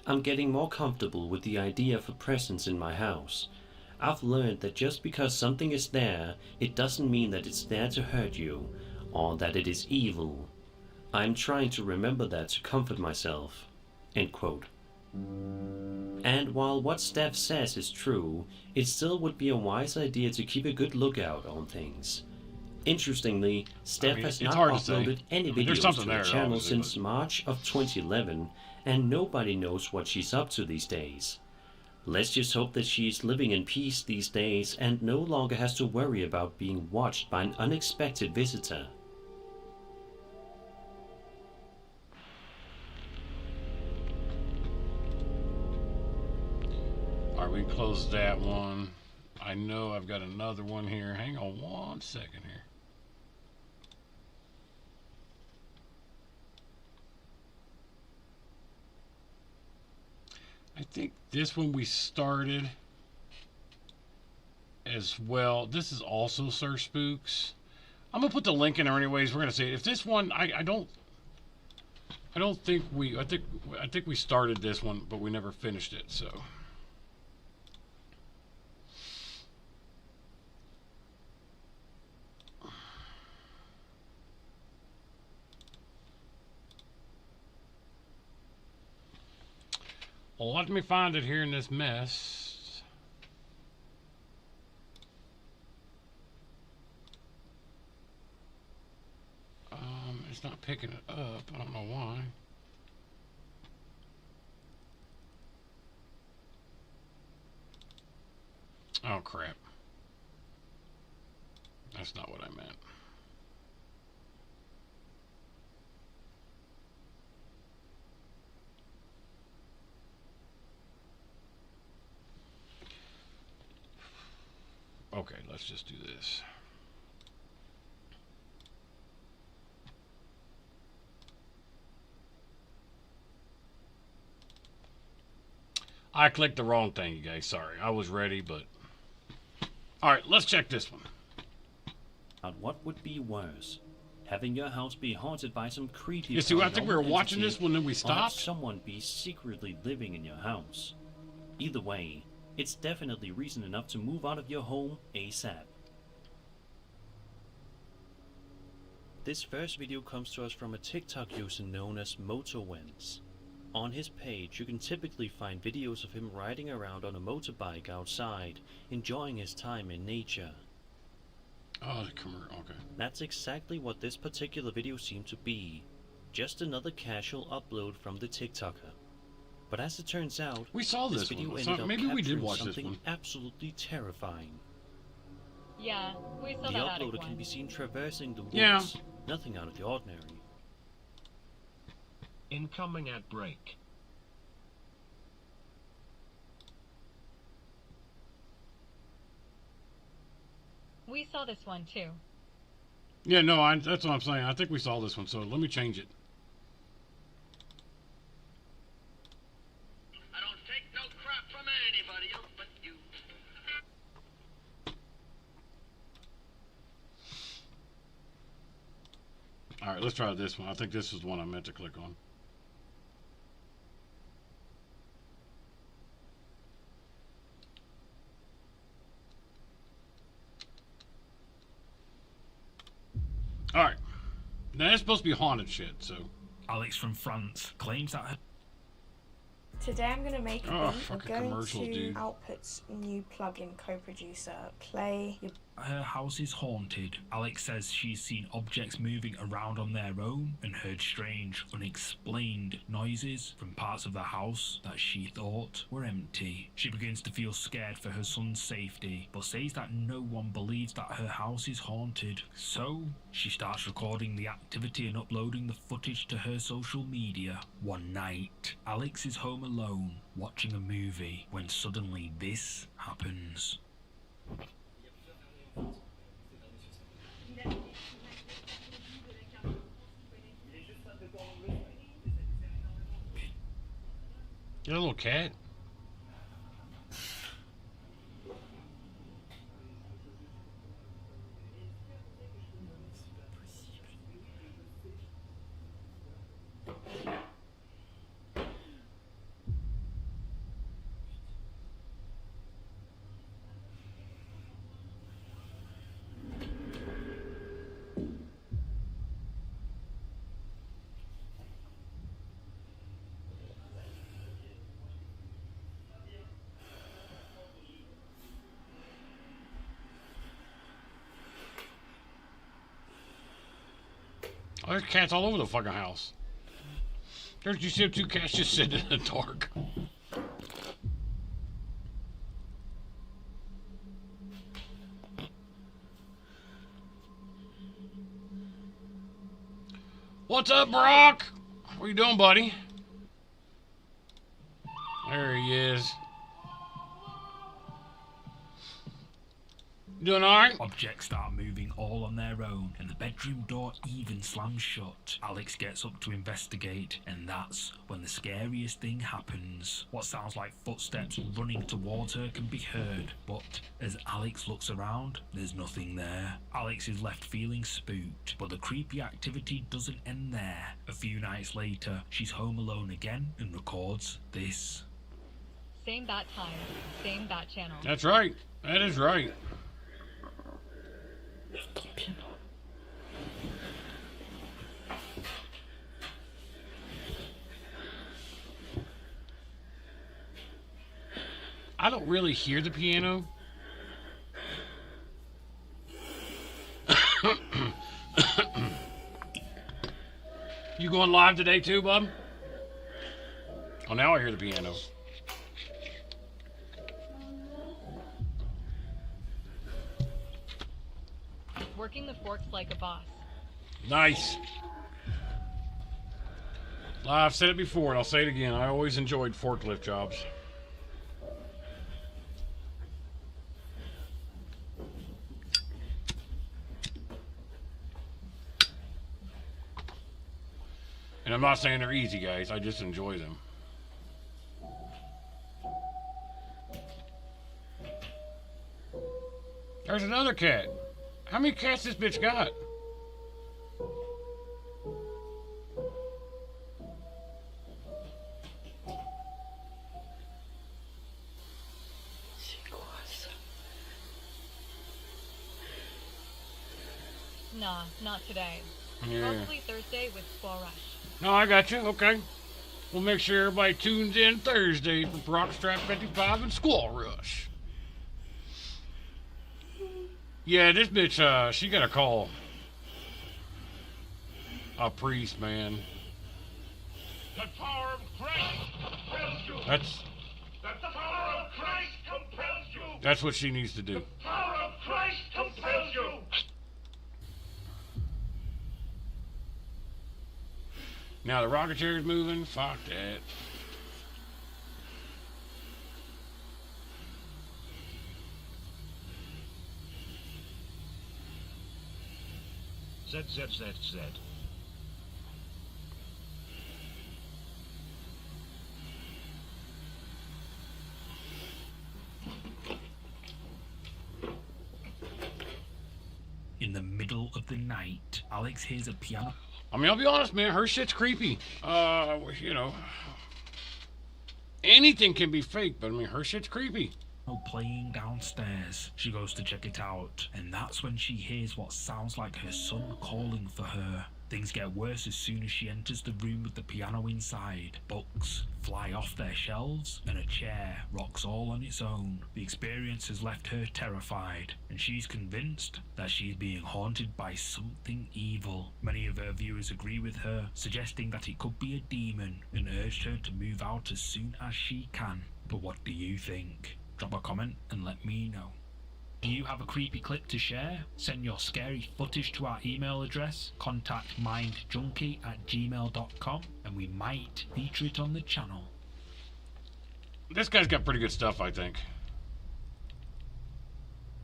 "I'm getting more comfortable with the idea of a presence in my house. I've learned that just because something is there, it doesn't mean that it's there to hurt you, or that it is evil. I'm trying to remember that to comfort myself." End quote. And while what Steph says is true, it still would be a wise idea to keep a good lookout on things. Interestingly, Steph has it's not hard to say. uploaded any There's videos something to her there, channel obviously, since March of 2011, and nobody knows what she's up to these days. Let's just hope that she's living in peace these days and no longer has to worry about being watched by an unexpected visitor. Alright, we closed that one. I know I've got another one here. Hang on 1 second here. I think this one we started as well. This is also Sir Spooks. I'm gonna put the link in there anyways. We're gonna see it. If this one, I don't think we. I think we started this one, but we never finished it. So. Well, let me find it here in this mess. It's not picking it up. I don't know why. Oh, crap. That's not what I meant. Okay, let's just do this. I clicked the wrong thing, you guys. Sorry. I was ready, but... Alright, let's check this one. And what would be worse? Having your house be haunted by some creepy... You see, I think we were watching this when then we stopped. Or someone be secretly living in your house. Either way, it's definitely reason enough to move out of your home ASAP. This first video comes to us from a TikTok user known as MotorWens. On his page, you can typically find videos of him riding around on a motorbike outside, enjoying his time in nature. Oh, okay. That's exactly what this particular video seemed to be. Just another casual upload from the TikToker. But as it turns out, we saw this video one. ended up Maybe we did capturing watch this something one. absolutely terrifying. Yeah, we saw The that attic uploader can one. be seen traversing the woods. Yeah. Nothing out of the ordinary. Incoming at break. We saw this one too. Yeah, no, that's what I'm saying. I think we saw this one, so let me change it. I don't take no crap from anybody else but you. Alright, let's try this one. I think this is the one I meant to click on. Alright. Now, it's supposed to be haunted shit, so... Alex from France claims that her... Today I'm going to make a Oh, beat. We're fucking going commercials, to dude. Output's new plugin co-producer. Play your... Her house is haunted. Alex says she's seen objects moving around on their own and heard strange, unexplained noises from parts of the house that she thought were empty. She begins to feel scared for her son's safety, but says that no one believes that her house is haunted. So, she starts recording the activity and uploading the footage to her social media. One night, Alex is home alone, watching a movie, when suddenly this happens. Get a little cat. Oh, there's cats all over the fucking house. You see 2 cats just sitting in the dark. What's up, Brock? What you doing, buddy? There he is. Doing alright? Objects start moving all on their own, and the bedroom door even slams shut. Alex gets up to investigate, and that's when the scariest thing happens. What sounds like footsteps running towards her can be heard, but as Alex looks around, there's nothing there. Alex is left feeling spooked, but the creepy activity doesn't end there. A few nights later, she's home alone again and records this. Same bat time, same bat channel. That's right. That is right. I don't really hear the piano. You going live today too, bub? Oh, now I hear the piano. Working the forks like a boss. Nice. I've said it before and I'll say it again. I always enjoyed forklift jobs. And I'm not saying they're easy, guys. I just enjoy them. There's another cat. How many cats this bitch got? Nah, not today. Yeah. Probably Thursday with Squall Rush. No, I got you. Okay. We'll make sure everybody tunes in Thursday for Rockstrap 55 and Squall Rush. Yeah, this bitch, she got a call. A priest, man. The power of Christ compels you. That's The power of Christ compels you. that's what she needs to do. The power of Christ compels you. Now the rocket chair's moving. Fuck that. ZZZZ. In the middle of the night, Alex hears a piano. I mean, I'll be honest, man. Her shit's creepy. You know, anything can be fake, but I mean, her shit's creepy. Playing downstairs. She goes to check it out, and that's when she hears what sounds like her son calling for her. Things get worse as soon as she enters the room with the piano inside. Books fly off their shelves, and a chair rocks all on its own. The experience has left her terrified, and she's convinced that she's being haunted by something evil. Many of her viewers agree with her, suggesting that it could be a demon, and urged her to move out as soon as she can. But what do you think? Drop a comment and let me know. Do you have a creepy clip to share? Send your scary footage to our email address, contactmindjunkie@gmail.com, and we might feature it on the channel. This guy's got pretty good stuff, I think.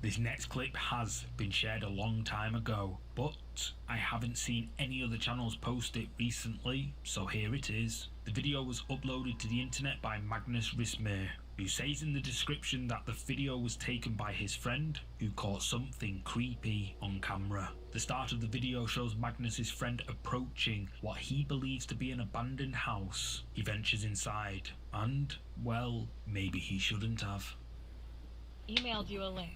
This next clip has been shared a long time ago, but I haven't seen any other channels post it recently, so here it is. The video was uploaded to the internet by Magnus Rismer, who says in the description that the video was taken by his friend who caught something creepy on camera. The start of the video shows Magnus's friend approaching what he believes to be an abandoned house. He ventures inside and, well, maybe he shouldn't have. Emailed you a link.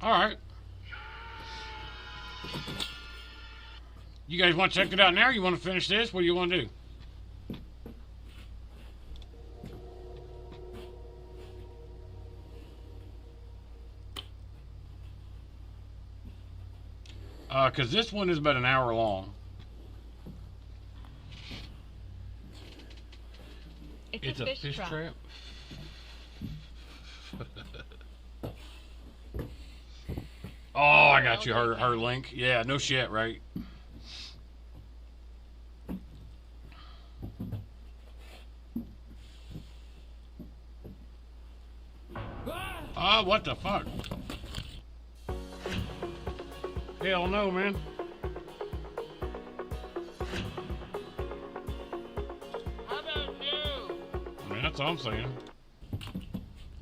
Alright. You guys want to check it out now, or you want to finish this? What do you want to do? Because this one is about an hour long. It's a fish trap. Oh, I got you her link. Yeah, no shit, right? Ah, what the fuck? Hell no, man. How about you? I mean, that's all I'm saying.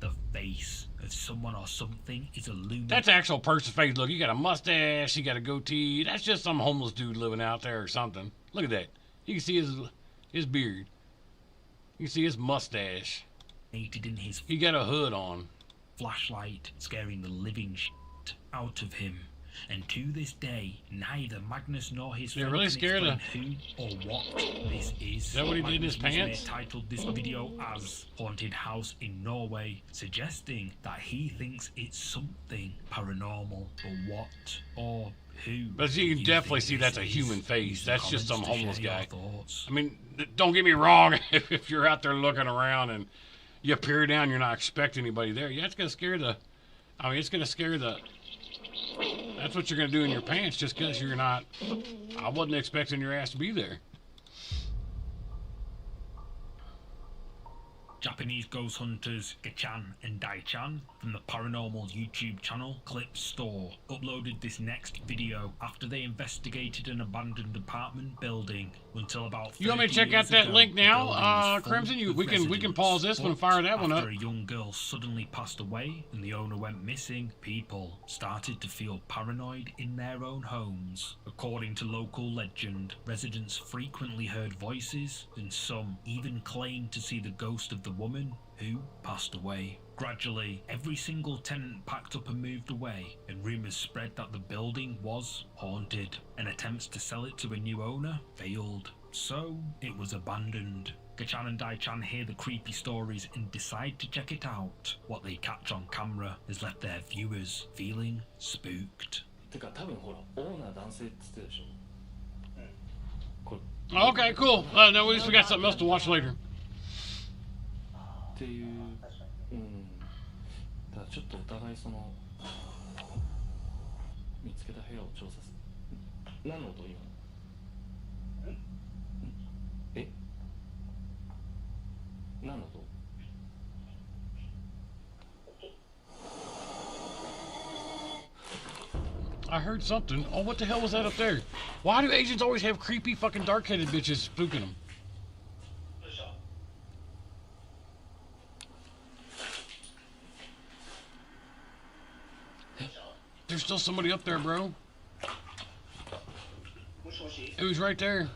The face of someone or something is illuminated. That's actual person's face. Look, you got a mustache, you got a goatee. That's just some homeless dude living out there or something. Look at that. You can see his beard. You can see his mustache. In his He got a hood on. Flashlight scaring the living shit out of him. And to this day, neither Magnus nor his They're friend really can scared explain who or what this is. Is that what he did in his Magnus pants? titled this video as Haunted House in Norway, suggesting that he thinks it's something paranormal, but what or who? But you can you definitely think see this that's a is? human face. That's just some Comments to homeless share your guy. thoughts. I mean, don't get me wrong. If you're out there looking around and you peer down, you're not expecting anybody there. Yeah, it's gonna scare the. I mean, it's gonna scare the. That's what you're gonna do in your pants, just because you're not. I wasn't expecting your ass to be there. Japanese ghost hunters Gachan and Dai-chan from the paranormal YouTube channel Clip Store uploaded this next video after they investigated an abandoned apartment building until about. You want me to check out that link now, Crimson? We can pause this one and fire that one up. After a young girl suddenly passed away and the owner went missing, people started to feel paranoid in their own homes. According to local legend, residents frequently heard voices and some even claimed to see the ghost of the woman who passed away. Gradually, every single tenant packed up and moved away, and rumours spread that the building was haunted, and attempts to sell it to a new owner failed. So, it was abandoned. Gachan and Dai-chan hear the creepy stories and decide to check it out. What they catch on camera has left their viewers feeling spooked. Okay, cool. No, at least we got something else to watch later. っていう、だからちょっとお互いその見つけた部屋を調査する。何の音今？え？何の音？ I heard something. Oh, what the hell was that up there? Why do Asians always have creepy fucking dark-headed bitches spooking them? There's still somebody up there, bro. It was right there.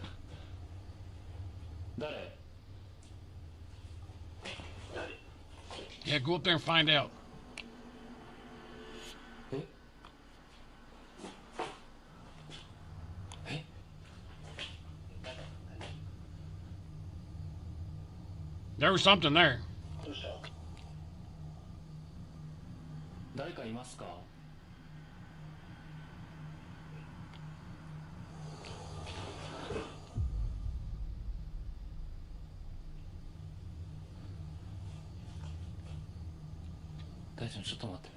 Yeah, go up there and find out. There was something there. 誰かいますか？大ちゃんちょっと待ってね。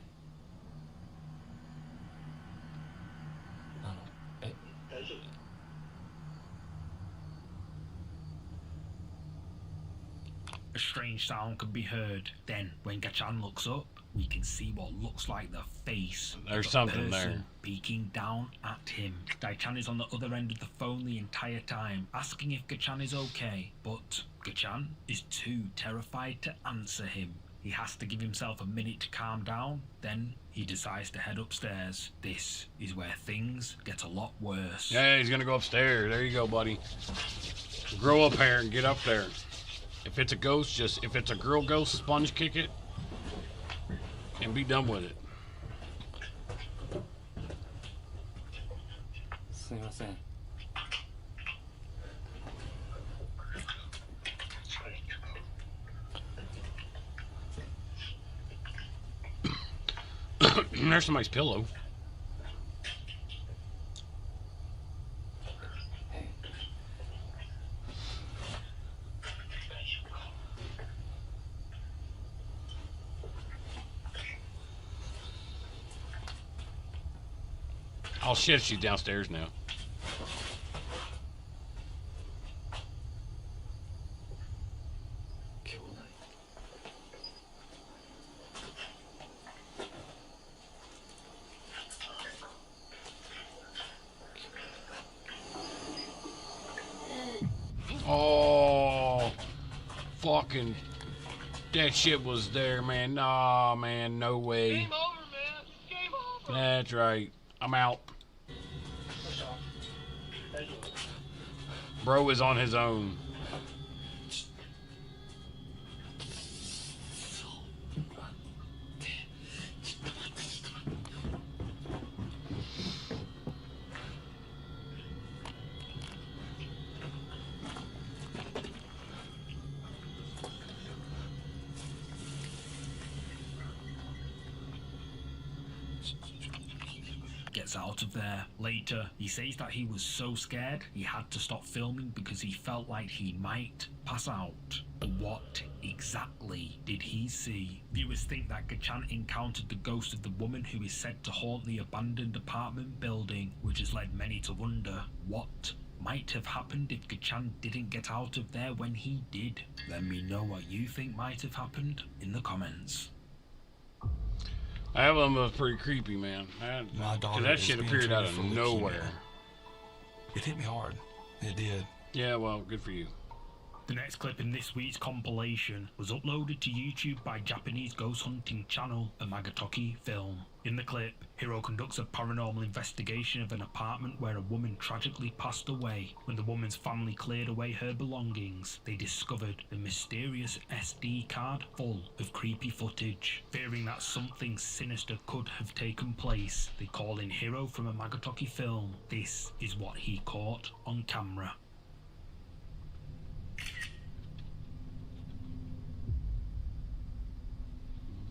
大丈夫？ A strange sound could be heard. Then, when Gachan looks up, we can see what looks like the face There's of a something person there. peeking down at him. Dai-chan is on the other end of the phone the entire time, asking if Gachan is okay, but Gachan is too terrified to answer him. He has to give himself a minute to calm down, then he decides to head upstairs. This is where things get a lot worse. Yeah, he's gonna go upstairs. There you go, buddy. Grow up here and get up there. If it's a ghost, if it's a girl ghost, sponge kick it and be done with it. すみません。 There's somebody's pillow. Oh shit, she's downstairs now. Oh, fucking, that shit was there, man. Nah, man, no way. Game over, man. Game over. That's right. I'm out. Bro is on his own. Gets out of there. Later, he says that he was so scared he had to stop filming because he felt like he might pass out. But what exactly did he see? Viewers think that Gachan encountered the ghost of the woman who is said to haunt the abandoned apartment building, which has led many to wonder what might have happened if Gachan didn't get out of there when he did. Let me know what you think might have happened in the comments. That one was pretty creepy, man. My daughter That is shit being appeared out treated of for nowhere. leukemia. It hit me hard. It did. Yeah, well, good for you. The next clip in this week's compilation was uploaded to YouTube by Japanese ghost hunting channel Amagatoki Film. In the clip, Hiro conducts a paranormal investigation of an apartment where a woman tragically passed away. When the woman's family cleared away her belongings, they discovered a mysterious SD card full of creepy footage. Fearing that something sinister could have taken place, they call in Hiro from Amagatoki Film. This is what he caught on camera.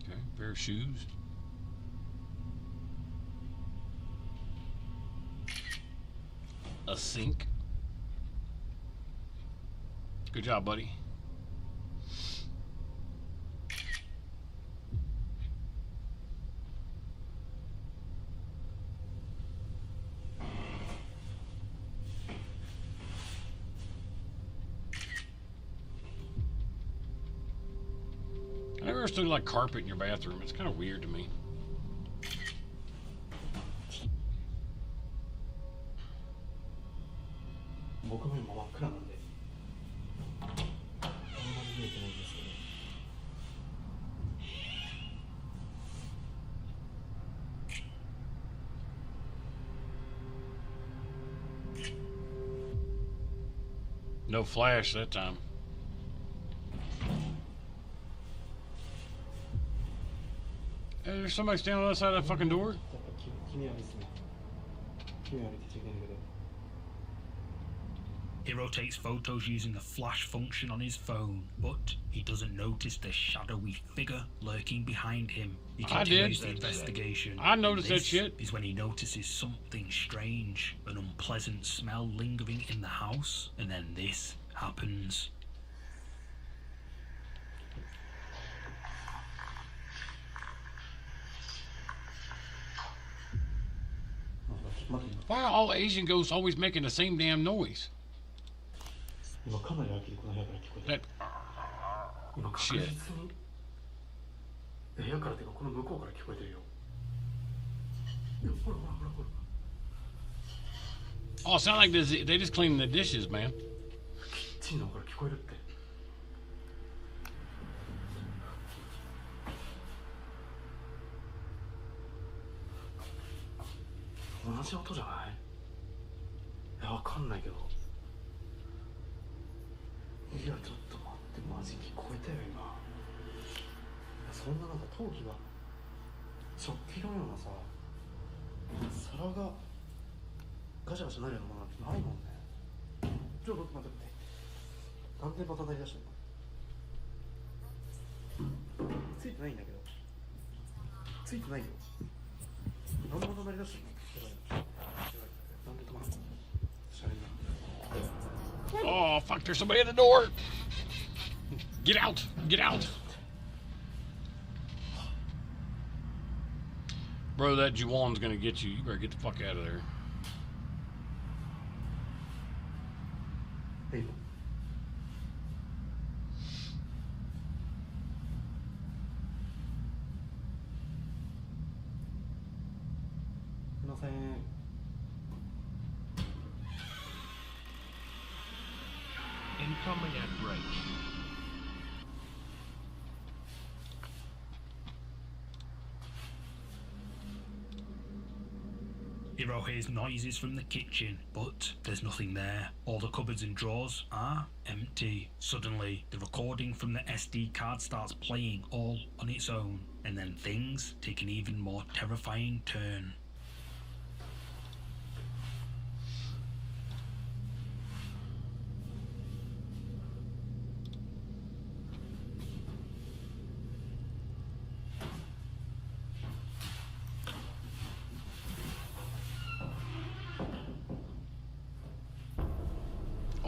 Okay, pair of shoes. A sink. Good job, buddy. I never understood like carpet in your bathroom. It's kind of weird to me. No flash that time. Hey, there's somebody standing on the other side of that fucking door? Hiro takes photos using the flash function on his phone, but he doesn't notice the shadowy figure lurking behind him. He continues the investigation. I noticed that This shit. is when he notices something strange, an unpleasant smell lingering in the house, and then this happens. Why are all Asian ghosts always making the same damn noise? That shit. Oh, it sound like they just cleaning the dishes, man. Oh, fuck, there's somebody at the door. Get out, get out. Bro, that Juwan's gonna get you. You better get the fuck out of there. Incoming at break. Hiro hears noises from the kitchen, but there's nothing there. All the cupboards and drawers are empty. Suddenly, the recording from the SD card starts playing all on its own, and then things take an even more terrifying turn.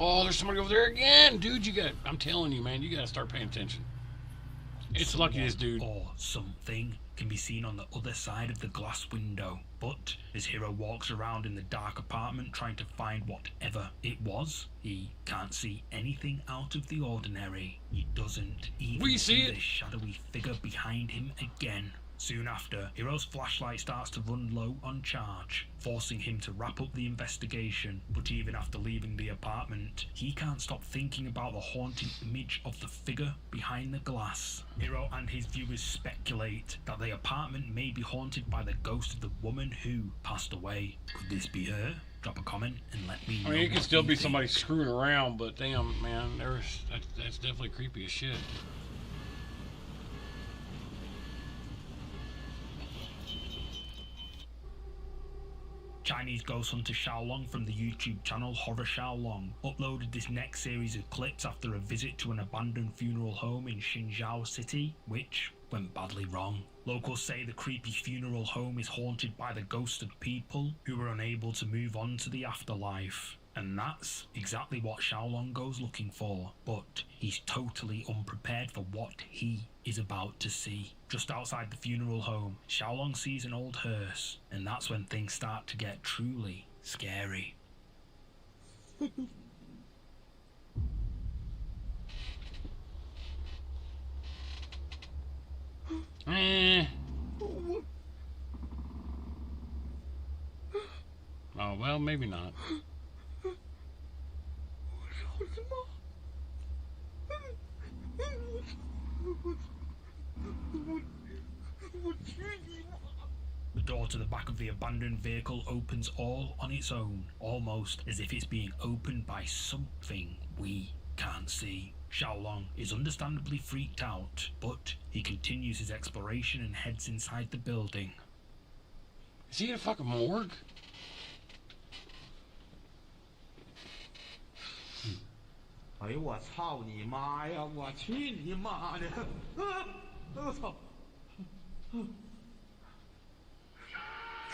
Oh, there's somebody over there again. Dude, I'm telling you, man, you gotta start paying attention. It's lucky this dude. Or something can be seen on the other side of the glass window. But as Hiro walks around in the dark apartment trying to find whatever it was, he can't see anything out of the ordinary. He doesn't even see the shadowy figure behind him again. Soon after, Hiro's flashlight starts to run low on charge, forcing him to wrap up the investigation. But even after leaving the apartment, he can't stop thinking about the haunting image of the figure behind the glass. Hiro and his viewers speculate that the apartment may be haunted by the ghost of the woman who passed away. Could this be her? Drop a comment and let me know. I mean, it could still be somebody screwing around, but damn, man, that's definitely creepy as shit. Chinese ghost hunter Xiaolong from the YouTube channel Horror Xiaolong uploaded this next series of clips after a visit to an abandoned funeral home in Xinjiao City, which went badly wrong. Locals say the creepy funeral home is haunted by the ghosts of people who were unable to move on to the afterlife. And that's exactly what Xiaolong goes looking for, but he's totally unprepared for what he is about to see. Just outside the funeral home, Xiaolong sees an old hearse, and that's when things start to get truly scary. Oh, well, maybe not. The door to the back of the abandoned vehicle opens all on its own, almost as if it's being opened by something we can't see. Xiaolong is understandably freaked out, but he continues his exploration and heads inside the building. Is he in a fucking morgue? Eh呦我操你妈呀！我去你妈的！我操！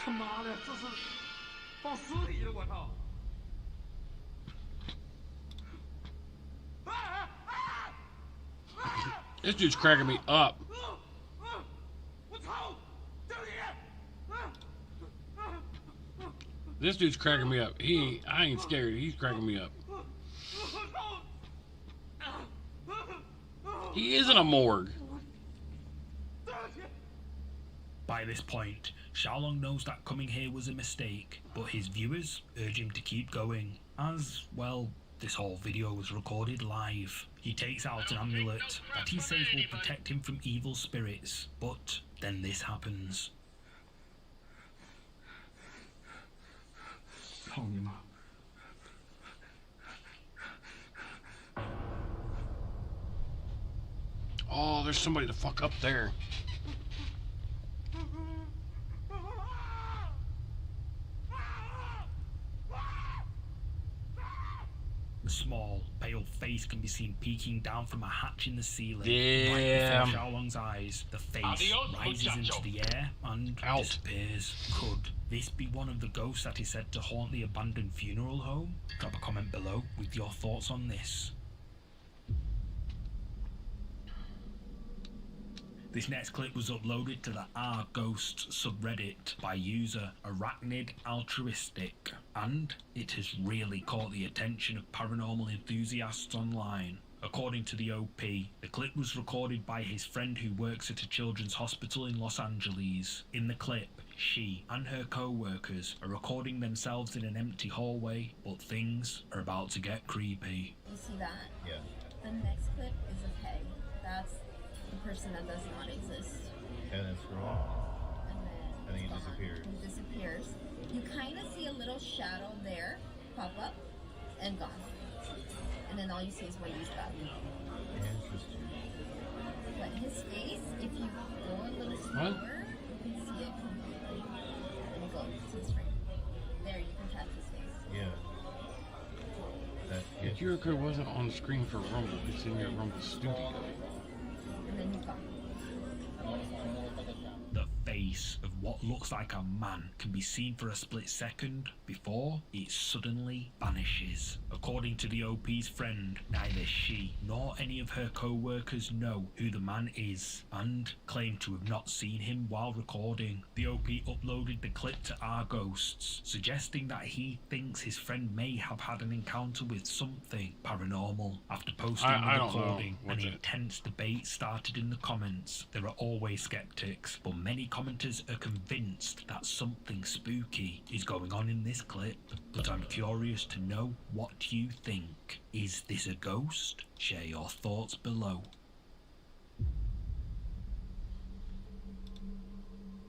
他妈的，这是放尸体了！我操！ This dude's cracking me up. This dude's cracking me up. I ain't scared. He's cracking me up. He is in a morgue. By this point, Xiaolong knows that coming here was a mistake, but his viewers urge him to keep going, as, well, this whole video was recorded live. He takes out an amulet that he says will protect him from evil spirits, but then this happens. Oh, there's somebody the fuck up there. A small, pale face can be seen peeking down from a hatch in the ceiling. Damn. Right before Xiaolong's eyes, the face rises into the air and disappears. Could this be one of the ghosts that is said to haunt the abandoned funeral home? Drop a comment below with your thoughts on this. This next clip was uploaded to the R Ghosts subreddit by user Arachnid Altruistic, and it has really caught the attention of paranormal enthusiasts online. According to the OP, the clip was recorded by his friend who works at a children's hospital in Los Angeles. In the clip, she and her co-workers are recording themselves in an empty hallway, but things are about to get creepy. You see that? Yeah. The next clip is okay. That's the person that does not exist. And then scroll up. And then he gone. disappears. He disappears. You kind of see a little shadow there pop up and gone. And then all you see is what he's got. Interesting. But his face, if you go a little slower, you can see it completely. And you go to the screen. There, you can catch his face. Yeah. The QR code wasn't on screen for Rumble. It's in your Rumble Studio. And then he's gone. The face of what looks like a man can be seen for a split second before it suddenly vanishes. According to the OP's friend, neither she nor any of her co-workers know who the man is and claim to have not seen him while recording. The OP uploaded the clip to Our Ghosts, suggesting that he thinks his friend may have had an encounter with something paranormal. After posting the recording, an intense debate started in the comments. There are always skeptics, but many commenters are convinced that something spooky is going on in this clip. But I'm curious to know what you think. Is this a ghost? Share your thoughts below.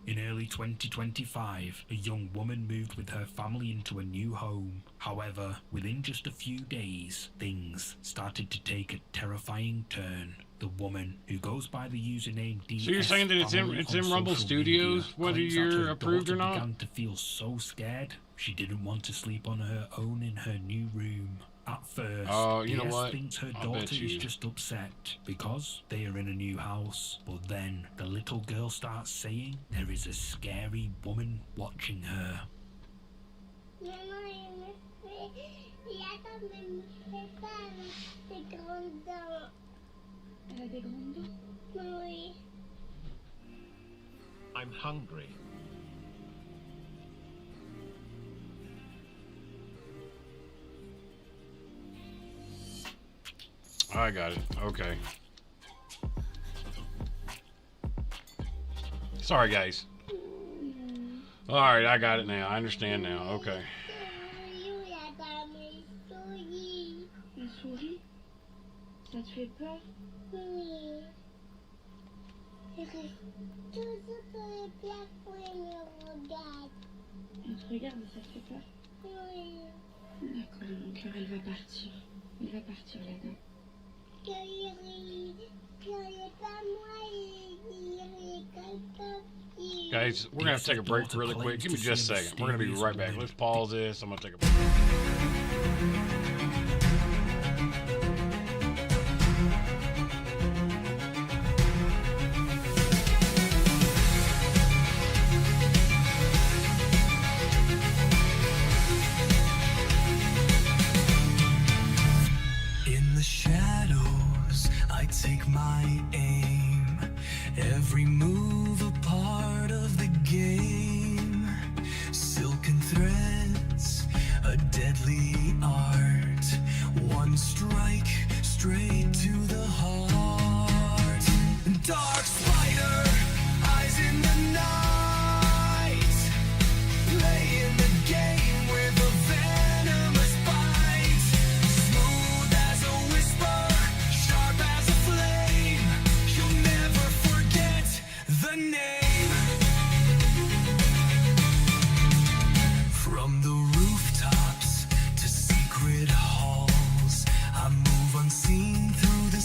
In early 2025, a young woman moved with her family into a new home. However, within just a few days, things started to take a terrifying turn. The woman, who goes by the username DS, So you're saying that it's in Rumble Studios, whether you're approved or not? Began to feel so scared, she didn't want to sleep on her own in her new room. At first, you know DS what? thinks her I'll bet daughter is you. just upset because they are in a new house. But then the little girl starts saying there is a scary woman watching her. I'm hungry. I got it. Okay. Sorry, guys. Alright, I got it now. I understand now. Okay. La souris? Ça te fait peur? Oui. Elle reste toujours sur les plafonds et me regarde. Elle te regarde et ça te fait peur? Oui. D'accord, mon cœur, elle va partir. Elle va partir là-dedans. Guys, we're gonna have to take a break really quick. Give me just a second. We're gonna be right back. Let's pause this. I'm gonna take a break. In the shadows, I take my aim. Every move a part of the game. Silken threads, a deadly art. One strike straight to the heart. Dark spider, eyes in the night. Playing the game with a venomous bite. Smooth as a whisper, sharp as a flame. You'll never forget the name. From the rooftops to secret halls, I move unseen through the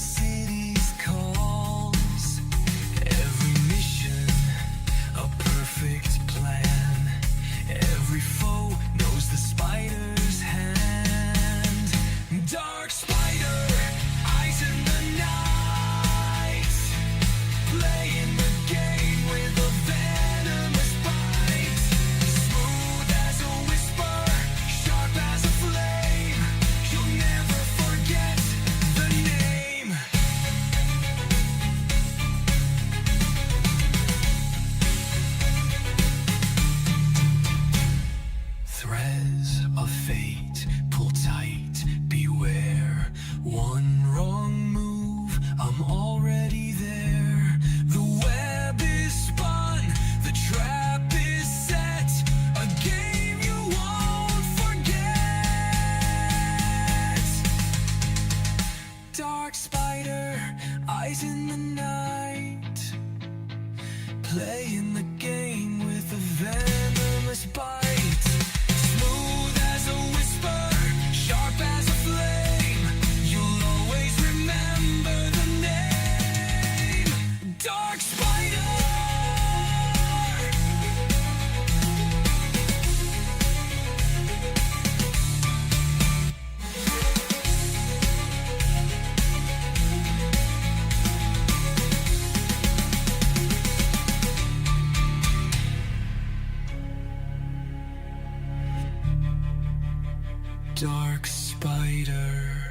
Dark spider.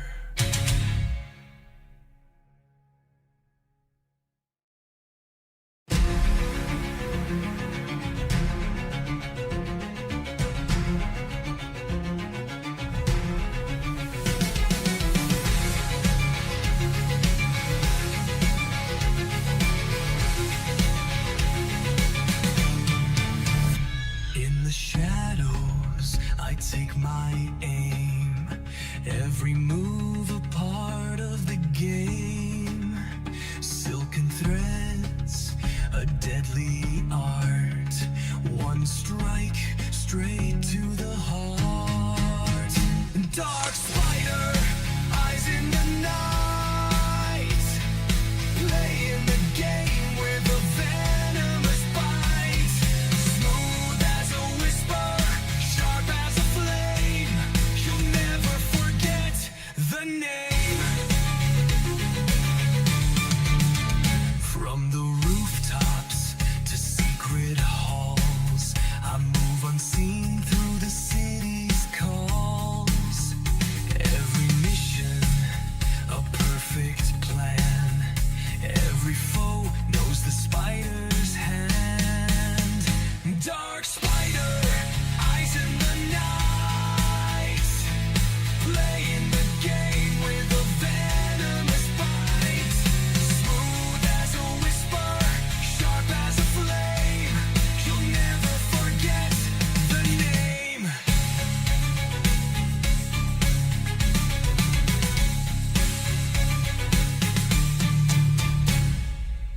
In the shadows, I take my aim. Every move a part of the game. Silken threads, a deadly art. One strike straight to the heart. Dark spider, eyes in the night. Playing the game with a venomous bite. Smooth as a whisper, sharp as a flame. You'll never forget the name. From the rooftops to secret halls, I move unseen through the city's calls. Every mission, a perfect plan. Every foe knows the spider's hand. Dark spider, eyes in the night. Playing the game with a venomous bite. Smooth as a whisper, sharp as a flame. You'll never forget the name.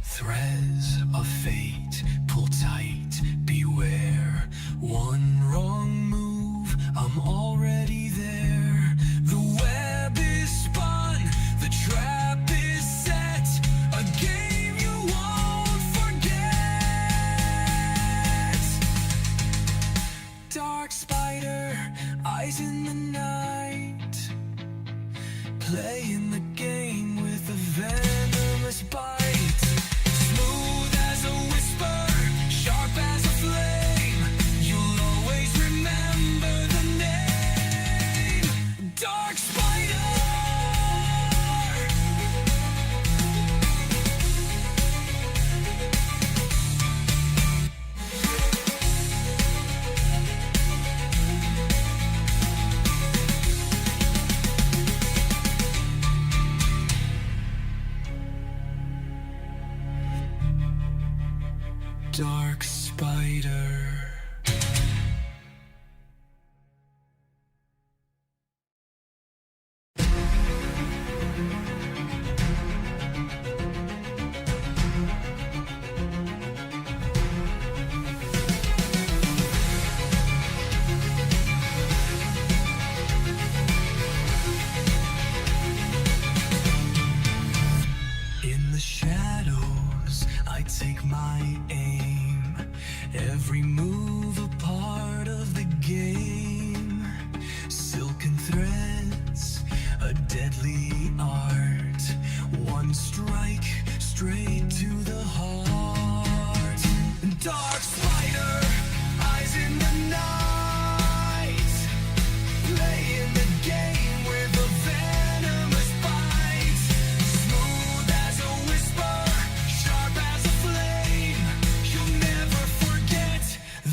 Threads of fate, pull tight, beware. One wrong move, I'm already there. The web is spun, the trap is set. A game you won't forget. Dark spider, eyes in the night. Playing the game with a venomous bite. Smooth as a whisper, sharp as a flame. You'll always remember the name. Dark spider. Dark spider. In the shadows, I take my aim. Every move a part of the game. Silken threads, a deadly art. One strike straight to the heart. Dark spider, eyes in the night. Playing the game with a venomous bite. Smooth as a whisper, sharp as a flame. You'll never forget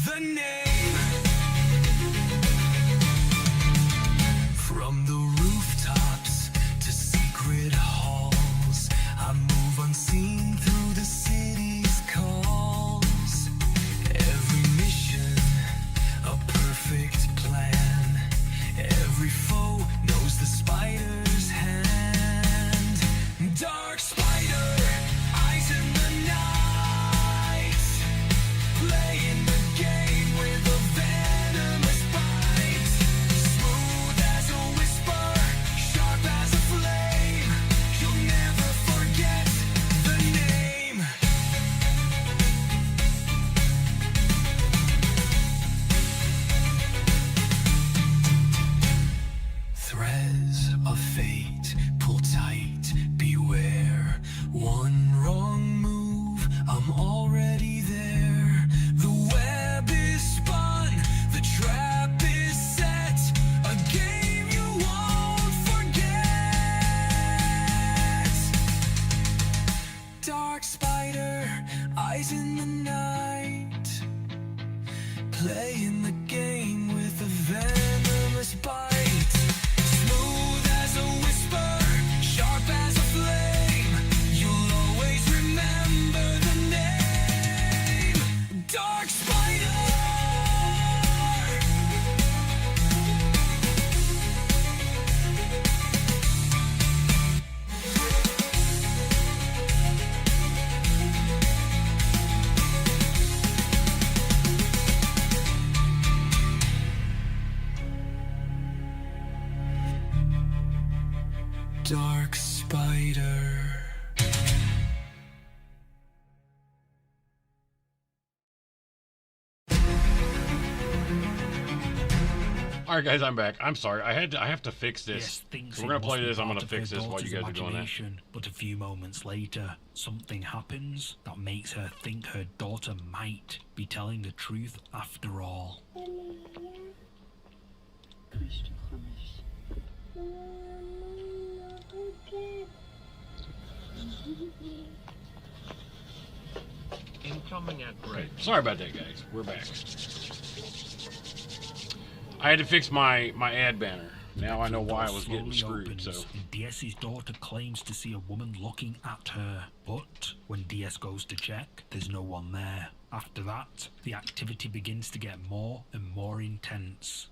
the name. From the rooftops to secret halls, I move unseen through the city's calls. Every mission, a perfect plan. Every foe knows the spider's hand. Dark spider, eyes in the night. Playing the game with a venomous bite. Smooth as a whisper, sharp as a flame. You'll never forget the name. Threads of fate. dark spider. All right, guys, I'm back. I'm sorry. I have to fix this. Yes, thinks So we're it gonna play must be this. I'm part gonna of her fix this while you daughter's guys are doing that. imagination. But a few moments later, something happens that makes her think her daughter might be telling the truth after all. Incoming at break. Sorry about that, guys. We're back. I had to fix my ad banner. Now I know why I was getting screwed. So DS's daughter claims to see a woman looking at her, but when DS goes to check, there's no one there. After that, the activity begins to get more and more intense.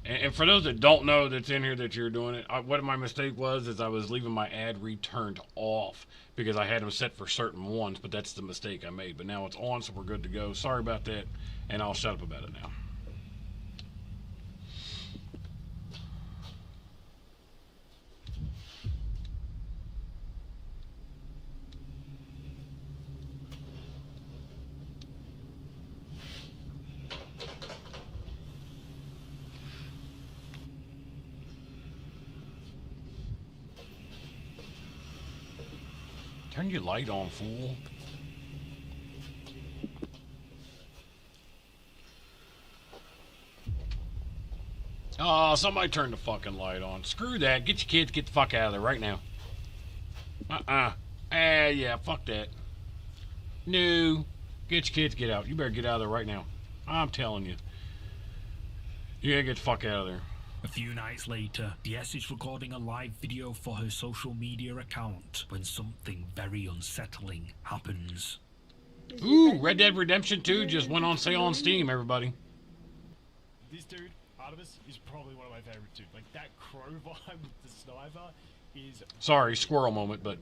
And for those that don't know that's in here that you're doing it, what my mistake was is I was leaving my ad returned off because I had them set for certain ones, but that's the mistake I made. But now it's on, so we're good to go. Sorry about that, and I'll shut up about it now. Turn your light on, fool. Oh, somebody turn the fucking light on. Screw that. Get your kids, get the fuck out of there right now. Yeah, fuck that. No. Get your kids, get out. You better get out of there right now. I'm telling you. You gotta get the fuck out of there. A few nights later, DS is recording a live video for her social media account when something very unsettling happens. Ooh, Red Dead Redemption 2 just went on sale on Steam, everybody. This dude, Artemis, is probably one of my favorite too. Like, that crow vibe with the sniper is... Sorry, squirrel moment, but...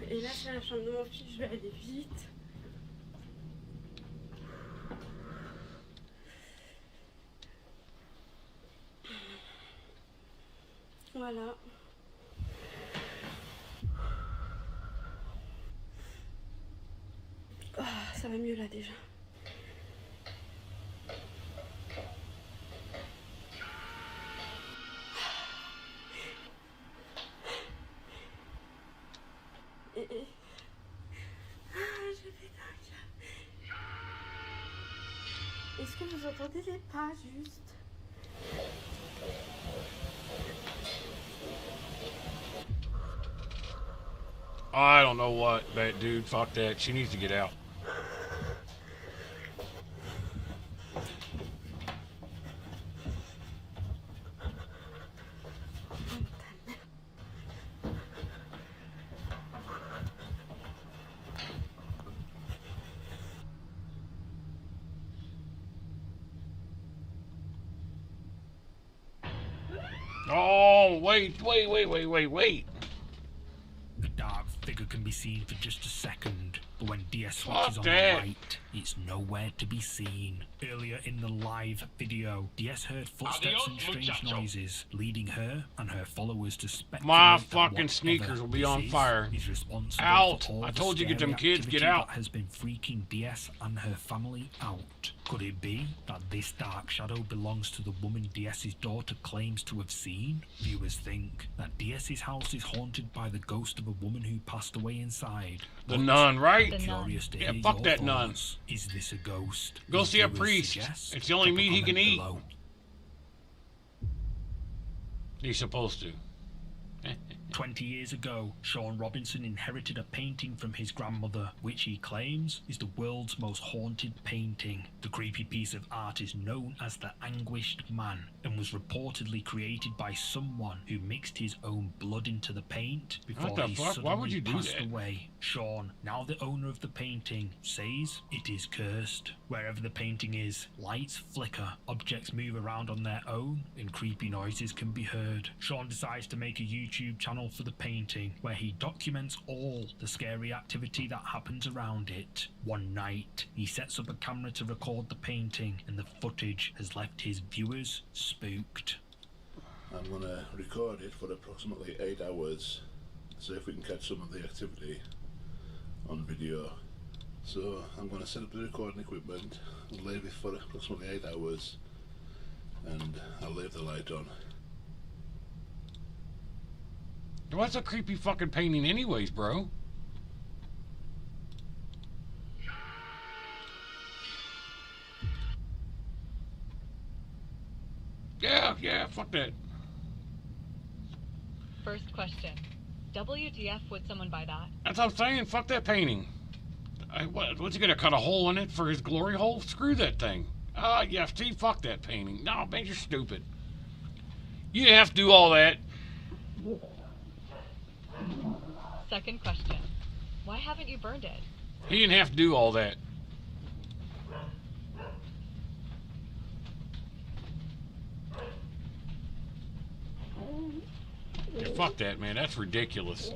Et là, c'est la chambre de mon fils, je vais aller vite. Voilà. Oh, ça va mieux là déjà. Je vais dingue. Est-ce que vous entendez les pas juste? I don't know what, but dude, fuck that. She needs to get out. Oh, wait. The dark figure can be seen for just a second, but when DS switches Fuck on that. the light, it's nowhere to be seen. Earlier in the live video, DS heard footsteps and strange noises, leading her and her followers to speculate My that fucking whatever sneakers will be this on fire. is responsible Out! for all I the told you, get scary them kids, get activity out. that has been freaking DS and her family out. Could it be that this dark shadow belongs to the woman DS's daughter claims to have seen? Viewers think that DS's house is haunted by the ghost of a woman who passed away inside. The But nun, right? curious to Yeah, hear fuck your that nun. thoughts. Is this a ghost? Go As see a viewers priest. suggest, It's the only drop a meat he can comment eat. below. He's supposed to. 20 years ago, Sean Robinson inherited a painting from his grandmother, which he claims is the world's most haunted painting. The creepy piece of art is known as the Anguished Man and was reportedly created by someone who mixed his own blood into the paint before What the he fuck? suddenly Why would you do passed that? away. Sean, now the owner of the painting, says it is cursed. Wherever the painting is, lights flicker, objects move around on their own, and creepy noises can be heard. Sean decides to make a YouTube channel channel for the painting, where he documents all the scary activity that happens around it. One night, he sets up a camera to record the painting, and the footage has left his viewers spooked. I'm going to record it for approximately 8 hours, see if we can catch some of the activity on video. So I'm going to set up the recording equipment, leave it for approximately 8 hours, and I'll leave the light on. What's a creepy fucking painting anyways, bro? Yeah, fuck that. First question. WTF would someone buy that? That's what I'm saying, fuck that painting. What's he gonna cut a hole in it for his glory hole? Screw that thing. Yeah, see, fuck that painting. No, man, you're stupid. You didn't have to do all that. Second question. Why haven't you burned it? He didn't have to do all that. Yeah, fuck that, man. That's ridiculous.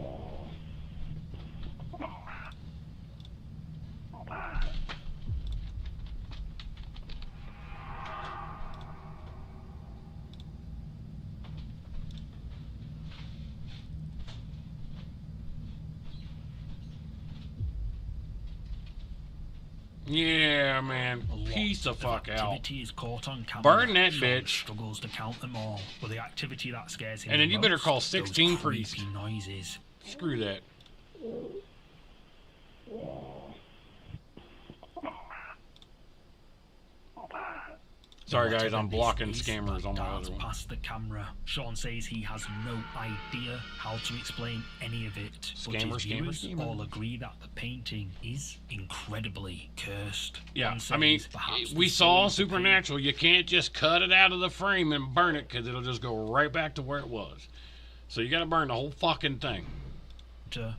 Yeah, man. Piece of fuck out. Activity is caught on camera. Burn that Sean bitch. Struggles to count them all, but the activity that scares him. And then the you better most, call those 16 creepy priests. noises. Screw that. Sorry guys, I'm blocking scammers on my other one. Past the camera. Sean says he has no idea how to explain any of it. Scammer, viewers scammer. all agree that the painting is incredibly cursed. Yeah, One I mean, says perhaps we the saw soul of the Supernatural. You can't just cut it out of the frame and burn it because it'll just go right back to where it was. So you got to burn the whole fucking thing.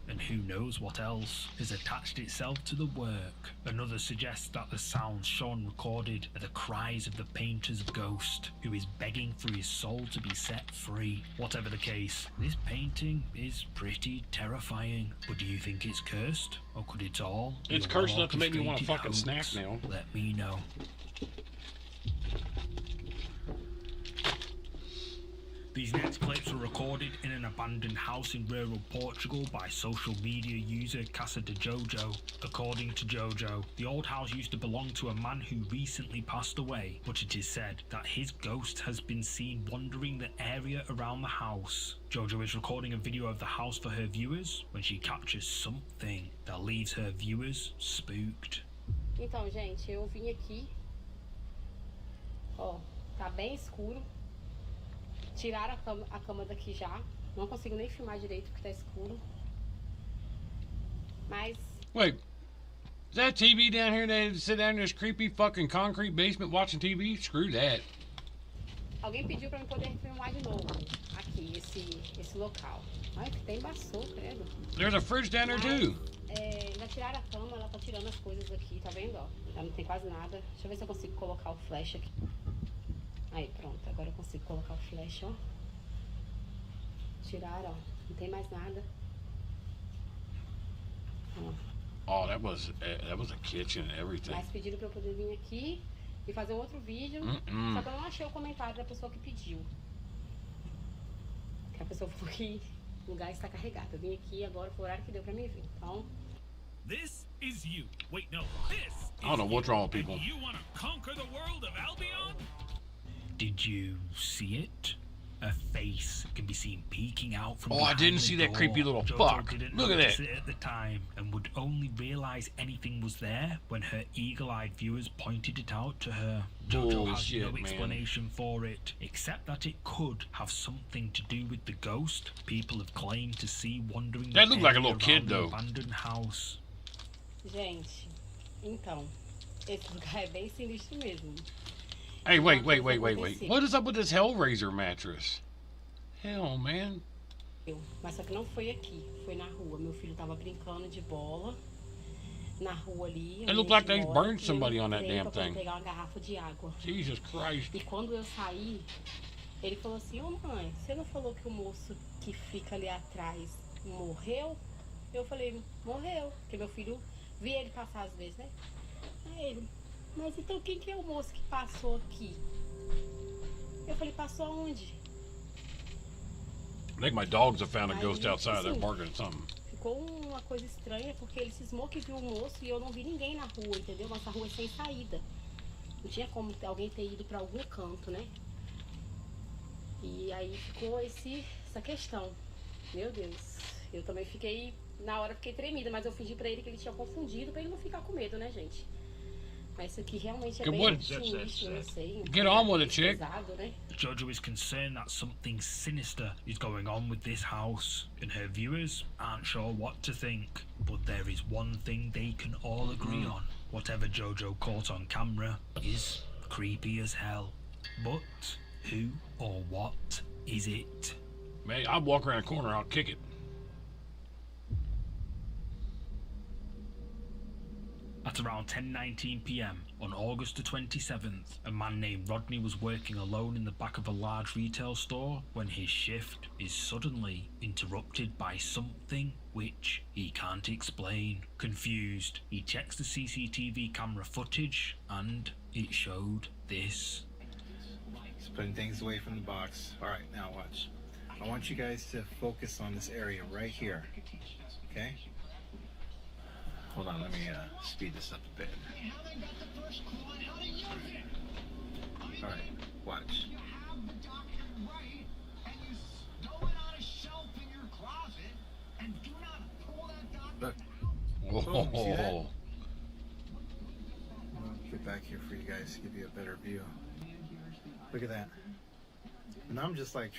And who knows what else has attached itself to the work. Another suggests that the sounds Sean recorded are the cries of the painter's ghost, who is begging for his soul to be set free. Whatever the case, this painting is pretty terrifying. But do you think it's cursed? Or could it all be It's a cursed enough to make me want to well-orchestrated fucking hoax? snack now. Let me know. These next clips were recorded in an abandoned house in rural Portugal by social media user Casa de Jojo. According to Jojo, the old house used to belong to a man who recently passed away, but it is said that his ghost has been seen wandering the area around the house. Jojo is recording a video of the house for her viewers when she captures something that leaves her viewers spooked. Então, gente, eu vim aqui. Ó, tá bem escuro. Tiraram a cama daqui já. Não consigo nem filmar direito porque tá escuro. Mas... Wait, is that TV down here? They sit down in this creepy fucking concrete basement watching TV? Screw that. Alguém pediu pra eu poder filmar de novo. Aqui, esse local. Ai, que tem embaçou, credo. There's a fridge down there too. Já tiraram a cama, ela tá tirando as coisas aqui, tá vendo? Ó, já não tem quase nada. Deixa eu ver se eu consigo colocar o flash aqui. Aí, pronto, agora eu consigo colocar o flash, ó. Tiraram, ó. Não tem mais nada. Ó. Oh, that was a kitchen and everything. Mas pediram pra eu poder vir aqui e fazer um outro vídeo. Só que eu não achei o comentário da pessoa que pediu. Que a pessoa falou que o lugar está carregado. Eu vim aqui agora, foi o horário que deu pra mim vir. Então... This is you. Wait, no. This I don't know what's wrong with people. You want to conquer the world of Albion? Did you see it? A face can be seen peeking out from Oh, I didn't see that creepy little fuck. Look at that. At the time, and would only realize anything was there when her eagle-eyed viewers pointed it out to her. Jojo has no explanation for it, except that it could have something to do with the ghost people have claimed to see wandering. That looked like a little kid, though. Abandoned house. Gente, então, esse lugar é bem sinistro mesmo. Hey, wait. What is up with this Hellraiser mattress? Hell, man. Mas só que não foi aqui, foi na rua. Meu filho tava brincando de bola na rua ali. It looked like they burned somebody on that damn thing. Pegar uma garrafa de água. Jesus Christ. E quando eu saí, Ele falou assim, ô mãe, você não falou que o moço que fica ali atrás morreu? Eu falei, morreu, porque meu filho via ele passar às vezes, né? Aí ele, mas então quem que é o moço que passou aqui? Eu falei, passou aonde? I think my dogs have found a Aí, ghost outside. They're assim, barking at something. ficou uma coisa estranha, porque ele cismou que viu o moço e eu não vi ninguém na rua, entendeu? Nossa rua é sem saída. Não tinha como alguém ter ido pra algum canto, né? E aí ficou essa questão. Meu Deus, eu também fiquei, na hora fiquei tremida, mas eu fingi pra ele que ele tinha confundido, pra ele não ficar com medo, né, gente? Mas isso aqui realmente é Good bem one. sinistro, não sei. Get on with it, chick. Pesado, né? Jojo is concerned that something sinister is going on with this house, and her viewers aren't sure what to think. But there is one thing they can all agree on. Whatever Jojo caught on camera is creepy as hell. But who or what is it? Man, I'll walk around the corner, I'll kick it. At around 10:19 p.m. on August the 27th, a man named Rodney was working alone in the back of a large retail store when his shift is suddenly interrupted by something which he can't explain. Confused, he checks the CCTV camera footage and it showed this. Just putting things away from the box. All right, now watch. I want you guys to focus on this area right here. Okay? Hold on, let me speed this up a bit. All right, watch. Look. Boom, see that? I'll get back here for you guys to give you a better view. Look at that. And I'm just like...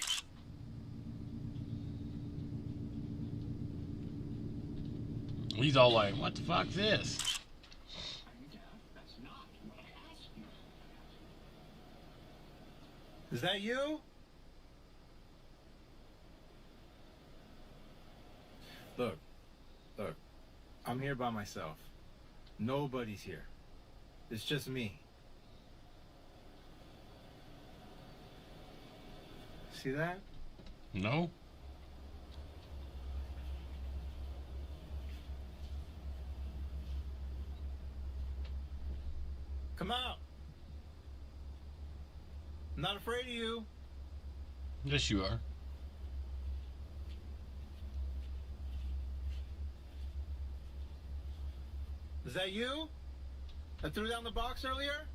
He's all like, what the fuck's this? Is that you? Look, I'm here by myself. Nobody's here. It's just me. See that? No. Come out. I'm not afraid of you. Yes, you are. Is that you? I threw down the box earlier?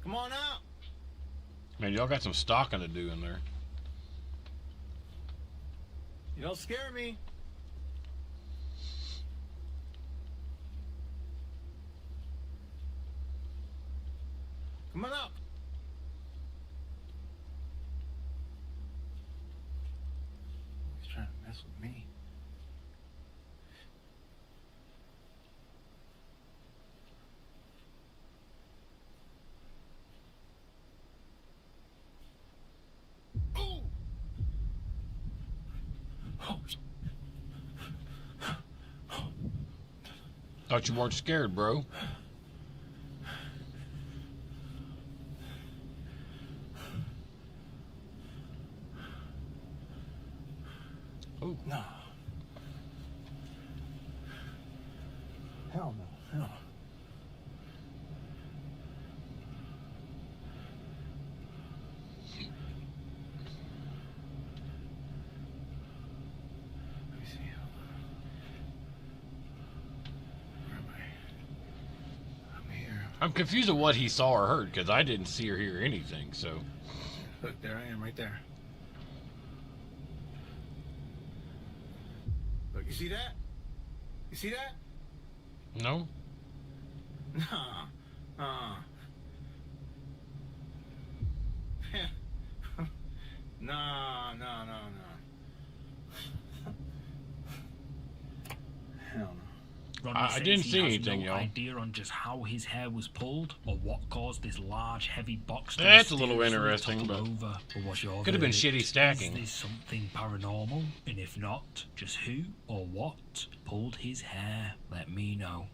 Come on out. Man, y'all got some stalking to do in there. You don't scare me. Come on out. He's trying to mess with me. Thought you weren't scared, bro. Oh. No. Hell no. No. Let me see. Hold on. Where am I? I'm here. I'm confused at what he saw or heard because I didn't see or hear anything, so. Look, there I am right there. Look, you see that? You see that? No? No. No, no, no. Hell no. Rodney I says didn't he see has anything, no y'all. idea on just how his hair was pulled or what caused this large, heavy box to That's a little mysteriously interesting, topple but over. But what's your could have been verdict? shitty stacking. Is this something paranormal? And if not, just who or what pulled his hair? Let me know.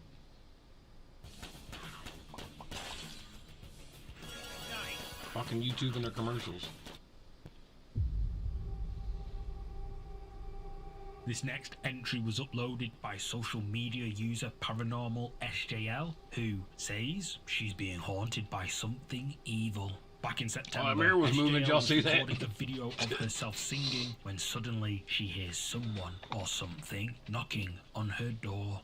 Fucking YouTube and their commercials. This next entry was uploaded by social media user Paranormal SJL, who says she's being haunted by something evil. Back in September, mirror was moving. Did y'all see that? recorded a video of herself singing when suddenly she hears someone or something knocking on her door.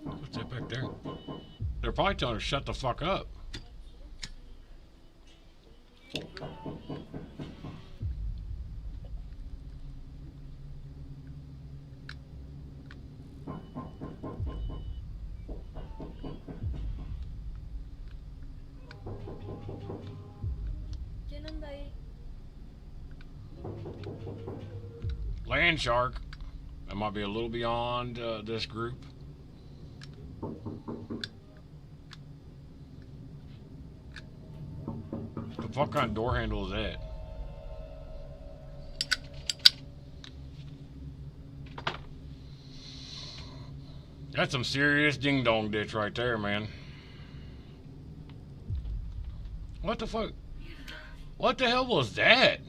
What's that back there? They're probably telling her to shut the fuck up. Land shark. That might be a little beyond this group. The fuck kind of door handle is that? That's some serious ding dong ditch right there, man. What the fuck? What the hell was that?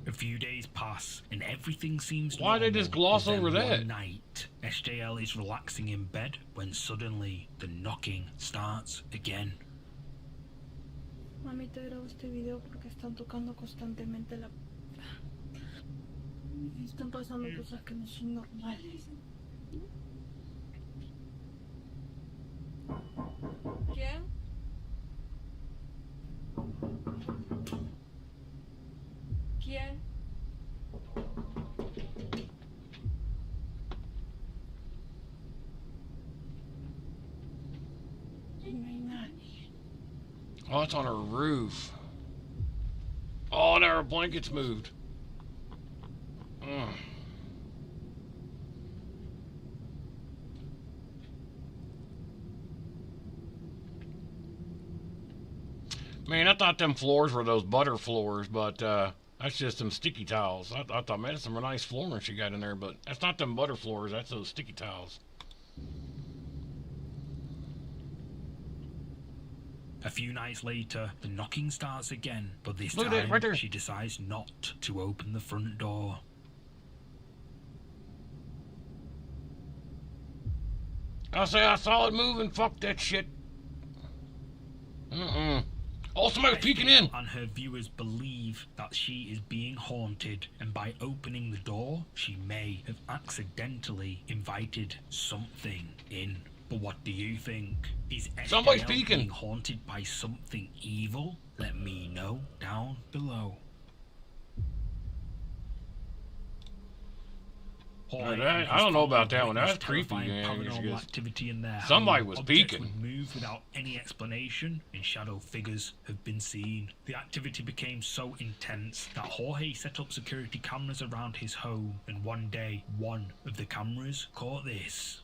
A few days pass and everything seems Why normal. they just gloss But then over that? One night, SJL is relaxing in bed when suddenly the knocking starts again. Mami, te grabo este video porque están tocando constantemente la... Están pasando cosas que no son normales. ¿Quién? ¿Quién? No hay nadie. Oh, it's on her roof. Oh, now her blanket's moved. Ugh. Man, I thought them floors were those butter floors, but that's just some sticky tiles. I thought, man, that's some nice flooring she got in there, but that's not them butter floors. That's those sticky tiles. A few nights later, the knocking starts again, but this Look at that, time right there. she decides not to open the front door. I say I saw it moving. Fuck that shit. Oh, somebody was peeking in. And her viewers believe that she is being haunted, and by opening the door, she may have accidentally invited something in. But what do you think? Is Somebody's SJL peeking. being haunted by something evil? Let me know down below. I don't know about that one. That's creepy, man. Paranormal activity in their Somebody home. was Objects peeking. would move without any explanation, and shadow figures have been seen. The activity became so intense that Jorge set up security cameras around his home, and one day, one of the cameras caught this.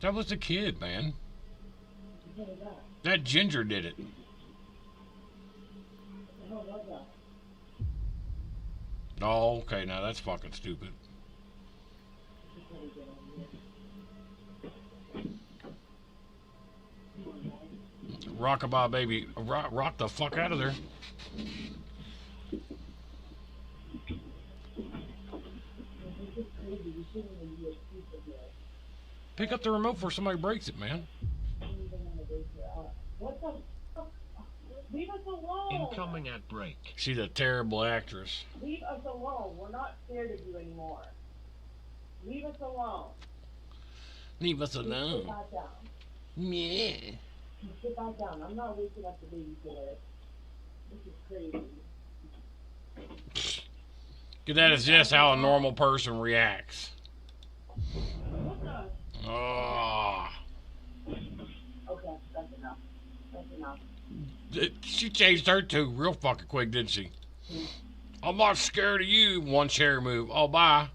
That was the kid, man. That ginger did it. Oh, okay, now that's fucking stupid. Rockabye, baby. Rock the fuck out of there. Pick up the remote before somebody breaks it, man. What the fuck? Leave us alone! Incoming at break. She's a terrible actress. Leave us alone. We're not scared of you anymore. Leave us alone. Leave us alone. Sit back down. Yeah. Sit back down. I'm not waking up the babysitter. This is crazy. Cause that is just how a normal person reacts. Oh. Okay, that's enough. That's enough. She changed her tune real fucking quick, didn't she? I'm not scared of you. One chair move. Oh, bye.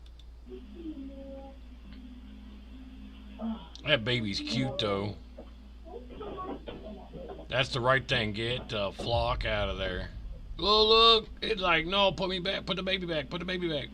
That baby's cute, though. That's the right thing. Get the flock out of there. Look. It's like, no, put me back. Put the baby back. Put the baby back.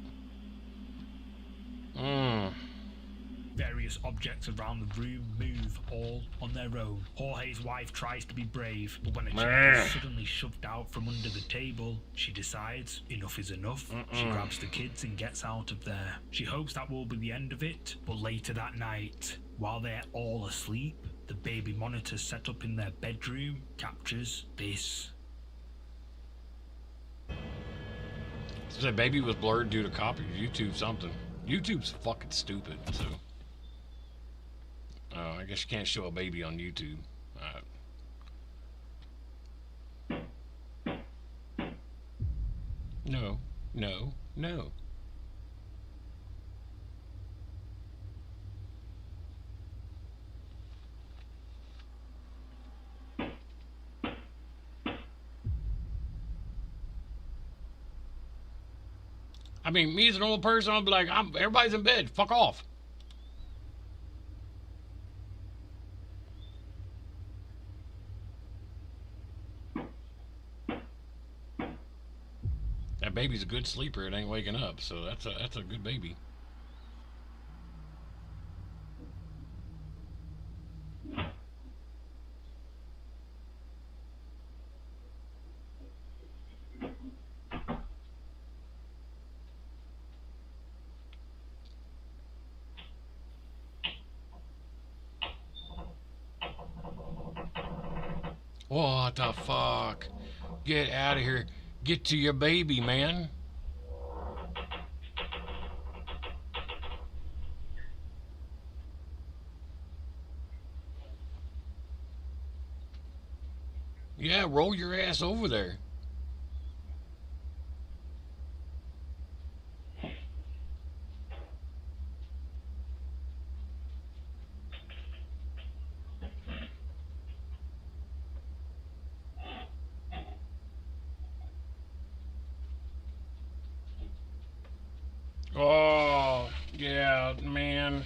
Various objects around the room move all on their own. Jorge's wife tries to be brave, but when a chair is suddenly shoved out from under the table, she decides enough is enough. She grabs the kids and gets out of there. She hopes that will be the end of it, but later that night, while they're all asleep, the baby monitor set up in their bedroom captures this. So the baby was blurred due to copy YouTube something. YouTube's fucking stupid, so. I guess you can't show a baby on YouTube. No. I mean, me as a normal person, I'll be like, everybody's in bed. Fuck off. That baby's a good sleeper. It ain't waking up, so that's a good baby. What the fuck? Get out of here. Get to your baby, man. Yeah, roll your ass over there. Oh, yeah, man.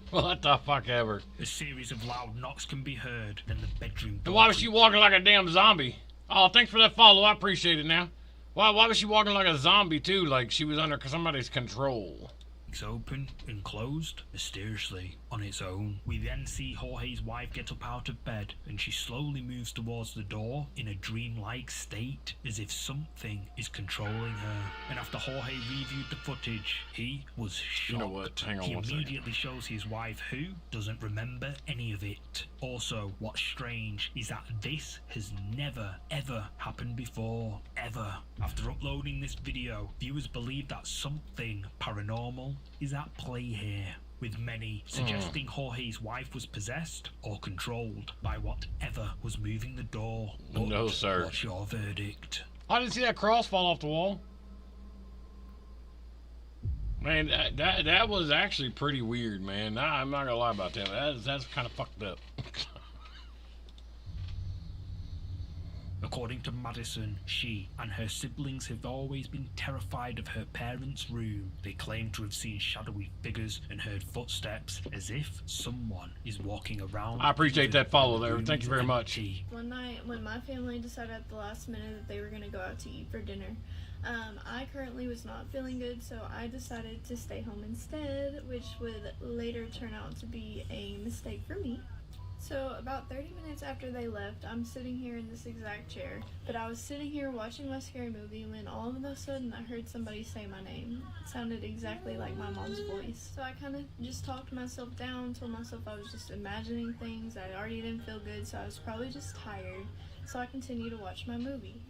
What the fuck ever. A series of loud knocks can be heard, and the bedroom door. And why was she walking like a damn zombie? Oh, thanks for that follow. I appreciate it now. Why was she walking like a zombie, too? Like she was under somebody's control. It's open and closed mysteriously on its own. We then see Jorge's wife get up out of bed, and she slowly moves towards the door in a dreamlike state, as if something is controlling her. And after Jorge reviewed the footage, he was shocked. You know what? Hang on he one second. immediately shows his wife, who doesn't remember any of it. Also, what's strange is that this has never, ever happened before. Ever. After uploading this video, viewers believe that something paranormal is at play here, with many suggesting Jorge's wife was possessed or controlled by whatever was moving the door. But no, sir. What's your verdict? I didn't see that cross fall off the wall. Man, that was actually pretty weird, man. Nah, I'm not gonna lie about that. That's kind of fucked up. According to Madison, she and her siblings have always been terrified of her parents' room. They claim to have seen shadowy figures and heard footsteps, as if someone is walking around. I appreciate that follow there. Thank you very much. One night when my family decided at the last minute that they were going to go out to eat for dinner, I currently was not feeling good, so I decided to stay home instead, which would later turn out to be a mistake for me. So about 30 minutes after they left, I'm sitting here in this exact chair, but I was sitting here watching my scary movie when all of a sudden I heard somebody say my name. It sounded exactly like my mom's voice. So I kind of just talked myself down, told myself I was just imagining things, I already didn't feel good, so I was probably just tired. So I continued to watch my movie.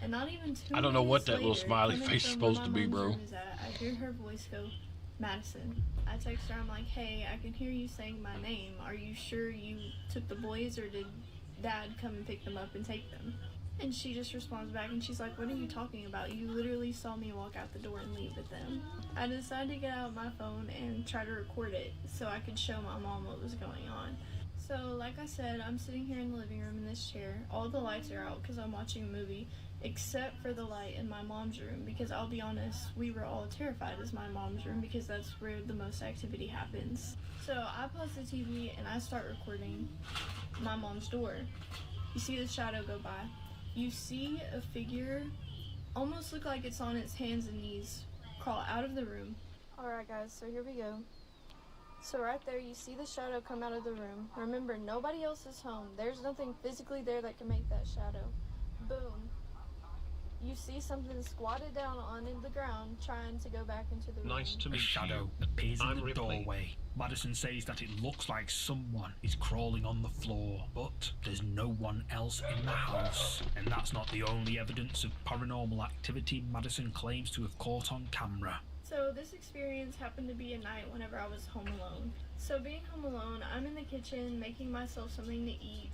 And not even 2 I don't know what minutes that little later, smiley coming face is from supposed where to my be, mom's bro. room is at, I hear her voice go, "Madison, I text her, I'm like, hey, I can hear you saying my name. Are you sure you took the boys, or did Dad come and pick them up and take them? And she just responds back and she's like, what are you talking about? You literally saw me walk out the door and leave with them. I decided to get out my phone and try to record it so I could show my mom what was going on. So like I said, I'm sitting here in the living room in this chair. All the lights are out because I'm watching a movie, except for the light in my mom's room, because I'll be honest, we were all terrified as my mom's room because that's where the most activity happens. So I pause the TV and I start recording my mom's door. You see the shadow go by. You see a figure almost look like it's on its hands and knees crawl out of the room. Alright guys, so here we go. So right there you see the shadow come out of the room. Remember, nobody else is home. There's nothing physically there that can make that shadow. Boom. You see something squatted down onto the ground trying to go back into the room. Nice to A meet shadow you. appears in I'm the Ripley. doorway. Madison says that it looks like someone is crawling on the floor, but there's no one else in the house. And that's not the only evidence of paranormal activity Madison claims to have caught on camera. So this experience happened to be a night whenever I was home alone. So being home alone, I'm in the kitchen making myself something to eat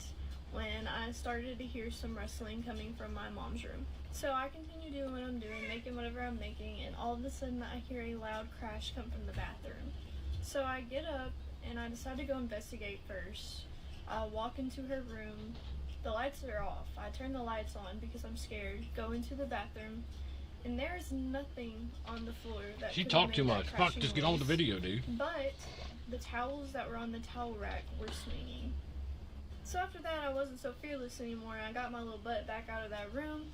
when I started to hear some rustling coming from my mom's room. So I continue doing what I'm doing, making whatever I'm making, and all of a sudden I hear a loud crash come from the bathroom. So I get up and I decide to go investigate first. I walk into her room. The lights are off. I turn the lights on because I'm scared. Go into the bathroom, and there's nothing on the floor that She could talked have too made much. that Fuck, crashing just get on with the noise. video, dude. But the towels that were on the towel rack were swinging. So after that, I wasn't so fearless anymore. I got my little butt back out of that room.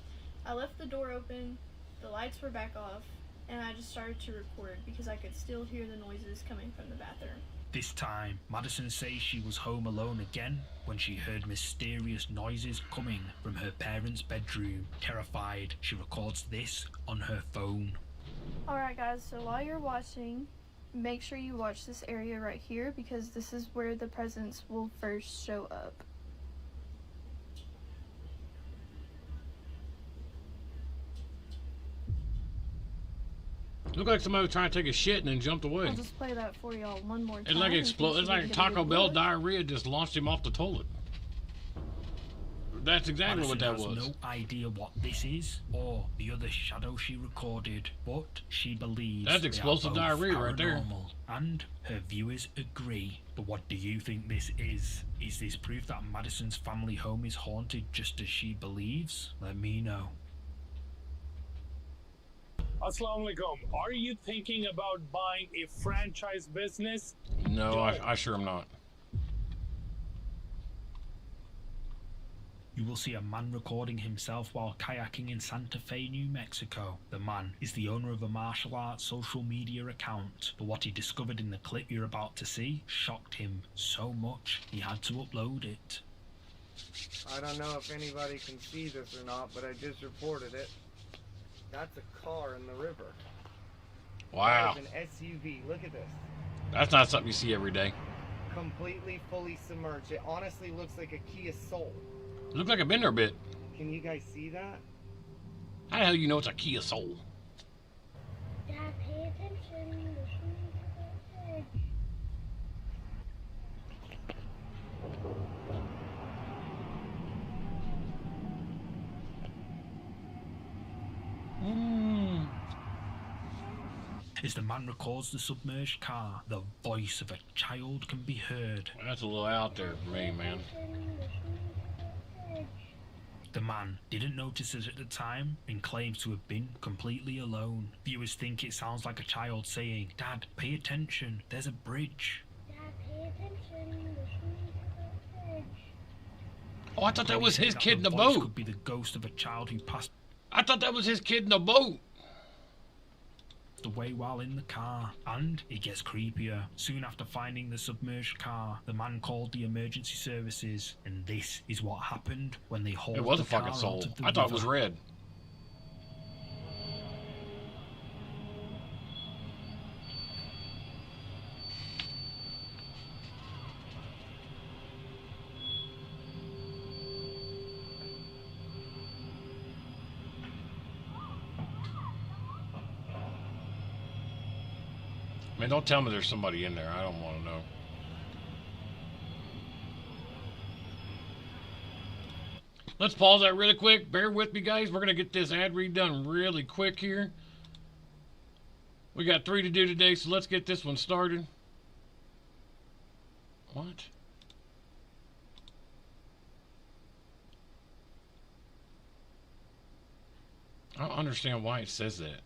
I left the door open, the lights were back off, and I just started to record because I could still hear the noises coming from the bathroom. This time, Madison says she was home alone again when she heard mysterious noises coming from her parents' bedroom. Terrified, she records this on her phone. Alright guys, so while you're watching, make sure you watch this area right here because this is where the presence will first show up. Looked like somebody was trying to take a shit and then jumped away. I'll just play that for y'all one more time. It's like in case explode. you It's like didn't get a Taco good Bell look. diarrhea just launched him off the toilet. That's exactly what that Madison was. has no idea what this is or the other shadow she recorded, but she believes That's they are explosive both diarrhea right there. paranormal, and her viewers agree. But what do you think this is? Is this proof that Madison's family home is haunted just as she believes? Let me know. Assalamu alaikum. Are you thinking about buying a franchise business? No, I sure am not. You will see a man recording himself while kayaking in Santa Fe, New Mexico. The man is the owner of a martial arts social media account, but what he discovered in the clip you're about to see shocked him so much he had to upload it. I don't know if anybody can see this or not, but I just reported it. That's a car in the river. Wow. That is an SUV. Look at this. That's not something you see every day. Completely fully submerged. It honestly looks like a Kia Soul. Looked like I've been there a bit. Can you guys see that? How the hell you know it's a Kia Soul? Dad, pay attention. As the man records the submerged car, the voice of a child can be heard. That's a little out there for me, man. The man didn't notice it at the time and claims to have been completely alone. Viewers think it sounds like a child saying, "Dad, pay attention, there's a bridge." Dad, pay attention. Oh, I thought that was his That kid in the voice boat. could be the ghost of a child who passed I thought that was his kid in the boat. away while in the car. And it gets creepier. Soon after finding the submerged car, the man called the emergency services, and this is what happened when they hauled It was the a fucking car soul. out of the I thought it was river. red. Man, don't tell me there's somebody in there. I don't want to know. Let's pause that really quick. Bear with me, guys. We're going to get this ad read done really quick here. We got 3 to do today, so let's get this one started. What? I don't understand why it says that.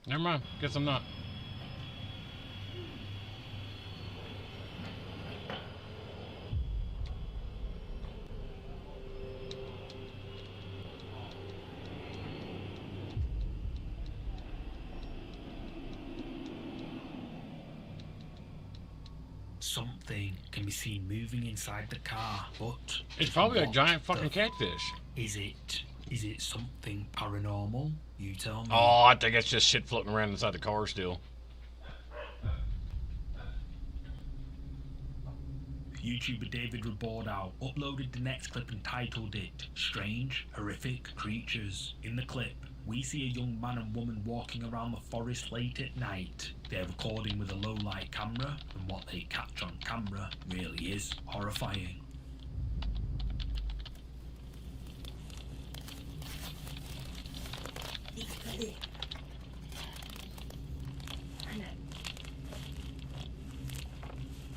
Never mind. Guess I'm not. Something can be seen moving inside the car, but it's probably a what giant fucking the catfish. Is it something paranormal? You tell me. Oh, I think it's just shit floating around inside the car still. YouTuber David Rebordow uploaded the next clip and titled it Strange, Horrific Creatures. In the clip, we see a young man and woman walking around the forest late at night. They're recording with a low light camera, and what they catch on camera really is horrifying.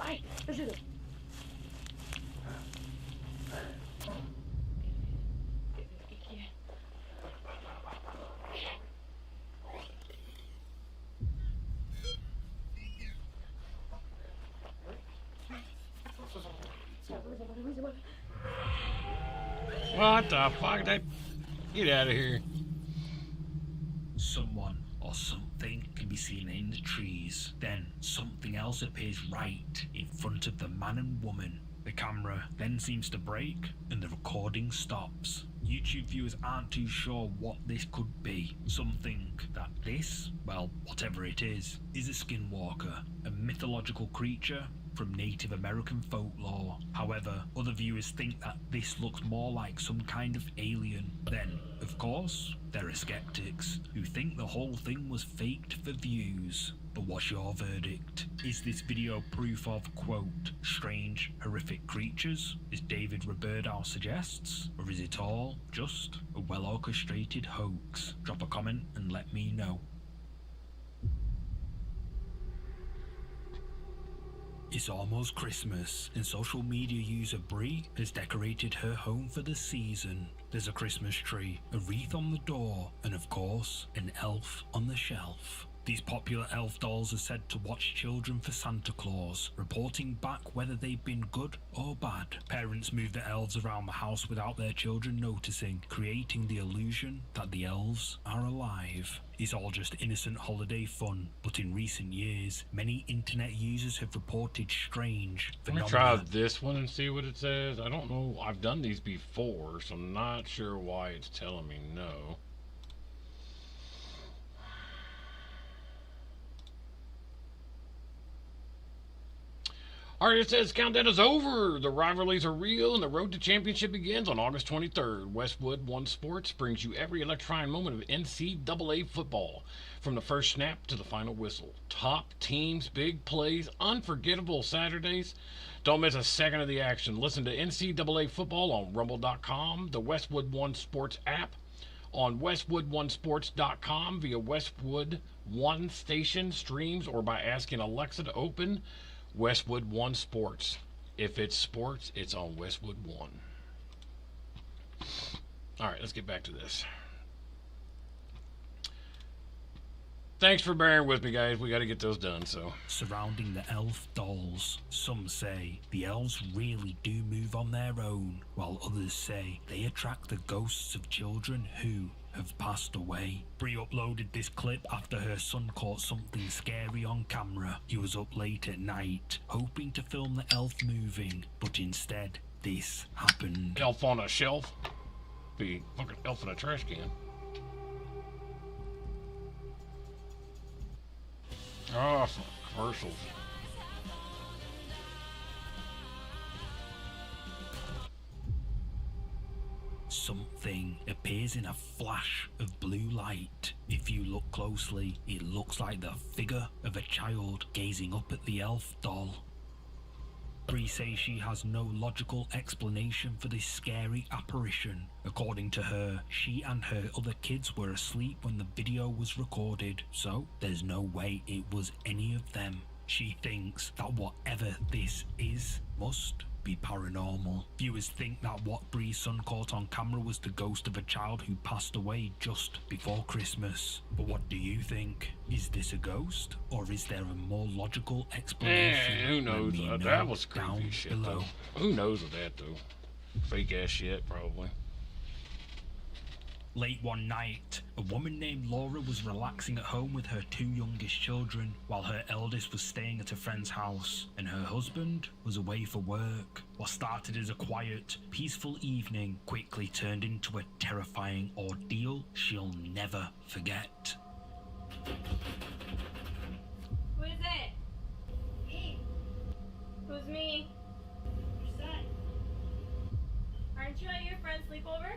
Ai, ajuda. What the fuck? Get out of here. Someone or something can be seen in the trees. Then something else appears right in front of the man and woman. The camera then seems to break and the recording stops. YouTube viewers aren't too sure what this could be. Some think that this, well, whatever it is a skinwalker, a mythological creature from Native American folklore. However, other viewers think that this looks more like some kind of alien. Then, of course, there are skeptics who think the whole thing was faked for views. But what's your verdict? Is this video proof of, quote, strange, horrific creatures, as David Rebordow suggests? Or is it all just a well-orchestrated hoax? Drop a comment and let me know. It's almost Christmas, and social media user Brie has decorated her home for the season. There's a Christmas tree, a wreath on the door, and of course, an elf on the shelf. These popular elf dolls are said to watch children for Santa Claus, reporting back whether they've been good or bad. Parents move the elves around the house without their children noticing, creating the illusion that the elves are alive. It's all just innocent holiday fun, but in recent years, many internet users have reported strange phenomena. Let me try this one and see what it says. I don't know. I've done these before, so I'm not sure why it's telling me no. Alright, it says countdown is over. The rivalries are real and the road to championship begins on August 23rd. Westwood One Sports brings you every electrifying moment of NCAA football, from the first snap to the final whistle. Top teams, big plays, unforgettable Saturdays. Don't miss a second of the action. Listen to NCAA football on rumble.com, the Westwood One Sports app, on westwoodonesports.com, via Westwood One station, streams, or by asking Alexa to open Westwood One Sports. If it's sports, it's on Westwood One. Alright, let's get back to this. Thanks for bearing with me, guys. We got to get those done, so. Surrounding the elf dolls, some say the elves really do move on their own, while others say they attract the ghosts of children who have passed away. Brie uploaded this clip after her son caught something scary on camera. He was up late at night, hoping to film the elf moving, but instead, this happened. Elf on a shelf? Be fucking elf in a trash can. Oh, some commercials. Something appears in a flash of blue light. If you look closely, it looks like the figure of a child gazing up at the elf doll. Bree says she has no logical explanation for this scary apparition. According to her, she and her other kids were asleep when the video was recorded, so there's no way it was any of them. She thinks that whatever this is must be paranormal. Viewers think that what Bree's son caught on camera was the ghost of a child who passed away just before Christmas. But what do you think? Is this a ghost, or is there a more logical explanation? Who knows? That was down creepy shit, below. though. Who knows with that, though? Fake ass shit, probably. Late one night, a woman named Laura was relaxing at home with her two youngest children, while her eldest was staying at a friend's house, and her husband was away for work. What started as a quiet, peaceful evening quickly turned into a terrifying ordeal she'll never forget. Who is it? Me. Who's me? Your son. Aren't you at your friend's sleepover?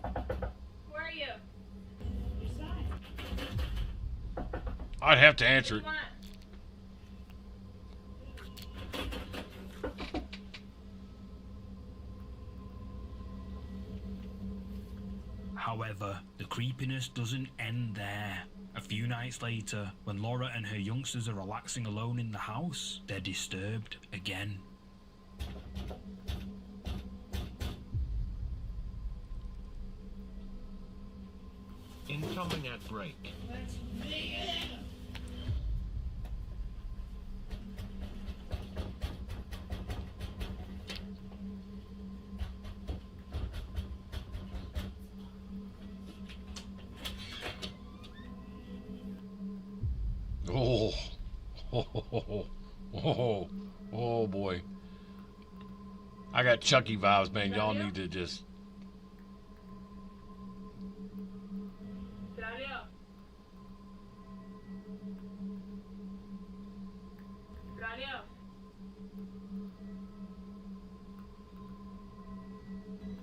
Who are you? Your son. I'd have to answer it. What do you want? However, the creepiness doesn't end there. A few nights later, when Laura and her youngsters are relaxing alone in the house, they're disturbed again. Incoming at break. Oh. Oh boy. I got Chucky vibes, man. Y'all need to just... Claudio. Claudio.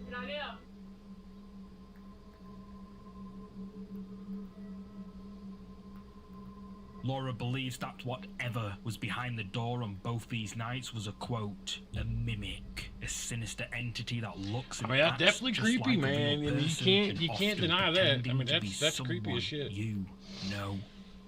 Claudio. Laura believes that whatever was behind the door on both these nights was a quote, a mimic, a sinister entity that looks and I mean, that's acts definitely just creepy, like a real man. I mean, person you and can't often deny that. I pretending mean, to be that's creepy someone as shit. You know.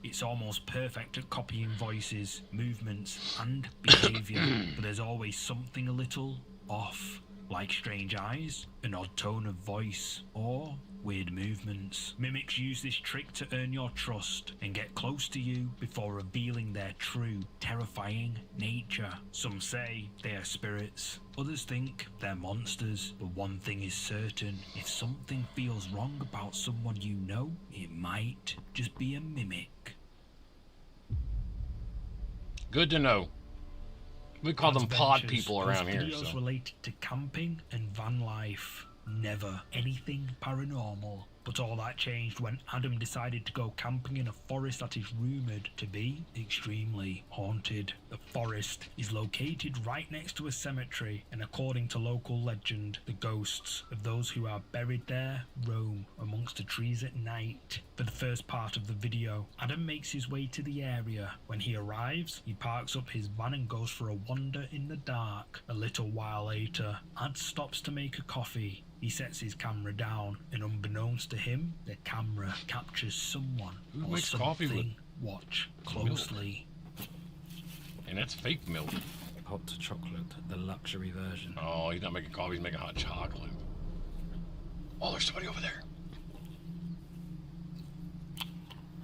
It's almost perfect at copying voices, movements, and behavior, but there's always something a little off, like strange eyes, an odd tone of voice, or weird movements. Mimics use this trick to earn your trust and get close to you before revealing their true, terrifying nature. Some say they are spirits, others think they're monsters, but one thing is certain: if something feels wrong about someone you know, it might just be a mimic. Good to know. We call them pod Adventures people around post here. videos So. related to camping and van life. Never anything paranormal. But all that changed when Adam decided to go camping in a forest that is rumoured to be extremely haunted. The forest is located right next to a cemetery, and according to local legend, the ghosts of those who are buried there roam amongst the trees at night. For the first part of the video, Adam makes his way to the area. When he arrives, he parks up his van and goes for a wander in the dark. A little while later, Ad stops to make a coffee. He sets his camera down, and unbeknownst to him, the camera captures someone Who or makes something. coffee with Watch closely. And that's fake milk. Hot chocolate, the luxury version. Oh, he's not making coffee, he's making hot chocolate. Oh, there's somebody over there.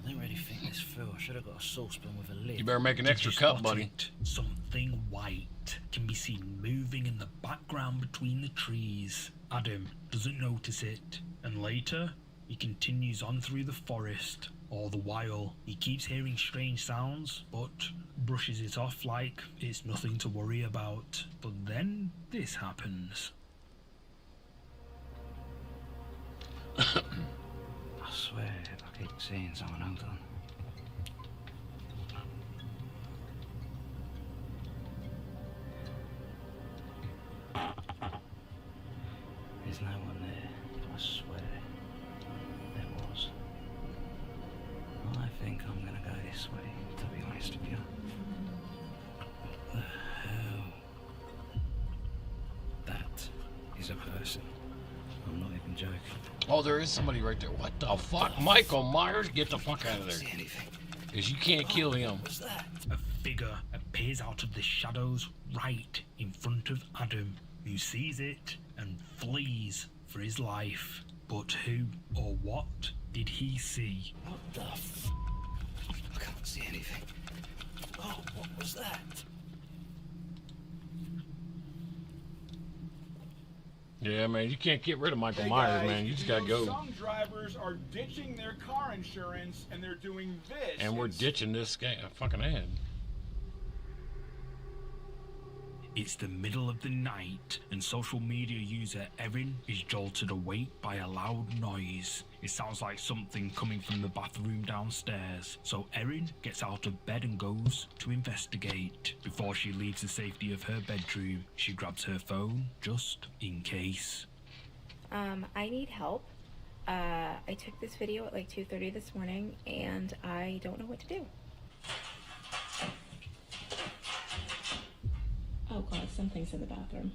I didn't really think this through. I should have got a saucepan with a lid. You better make an extra Did you cup, spot buddy. it? Something white can be seen moving in the background between the trees. Adam doesn't notice it, and later he continues on through the forest. All the while, he keeps hearing strange sounds, but brushes it off like it's nothing to worry about. But then this happens. I swear I keep seeing someone. Hold on. There's no one there, I swear. There was. I think I'm gonna go this way, to be honest with you. What the hell? That is a person. I'm not even joking. Oh, there is somebody right there. What the fuck? Michael Myers, get the fuck out of there. Because you can't kill him. What's that? A figure appears out of the shadows right in front of Adam, who sees it and flees for his life. But who or what did he see? What the I can't see anything. Oh, what was that? Yeah, man, you can't get rid of Michael Hey Myers, guys, man. You just know, gotta go. Some drivers are ditching their car insurance and they're doing this. And we're ditching this guy, fucking ad. It's the middle of the night, and social media user Erin is jolted awake by a loud noise. It sounds like something coming from the bathroom downstairs, so Erin gets out of bed and goes to investigate. Before she leaves the safety of her bedroom, she grabs her phone, just in case. I need help. I took this video at like 2:30 this morning, and I don't know what to do. Oh god, something's in the bathroom.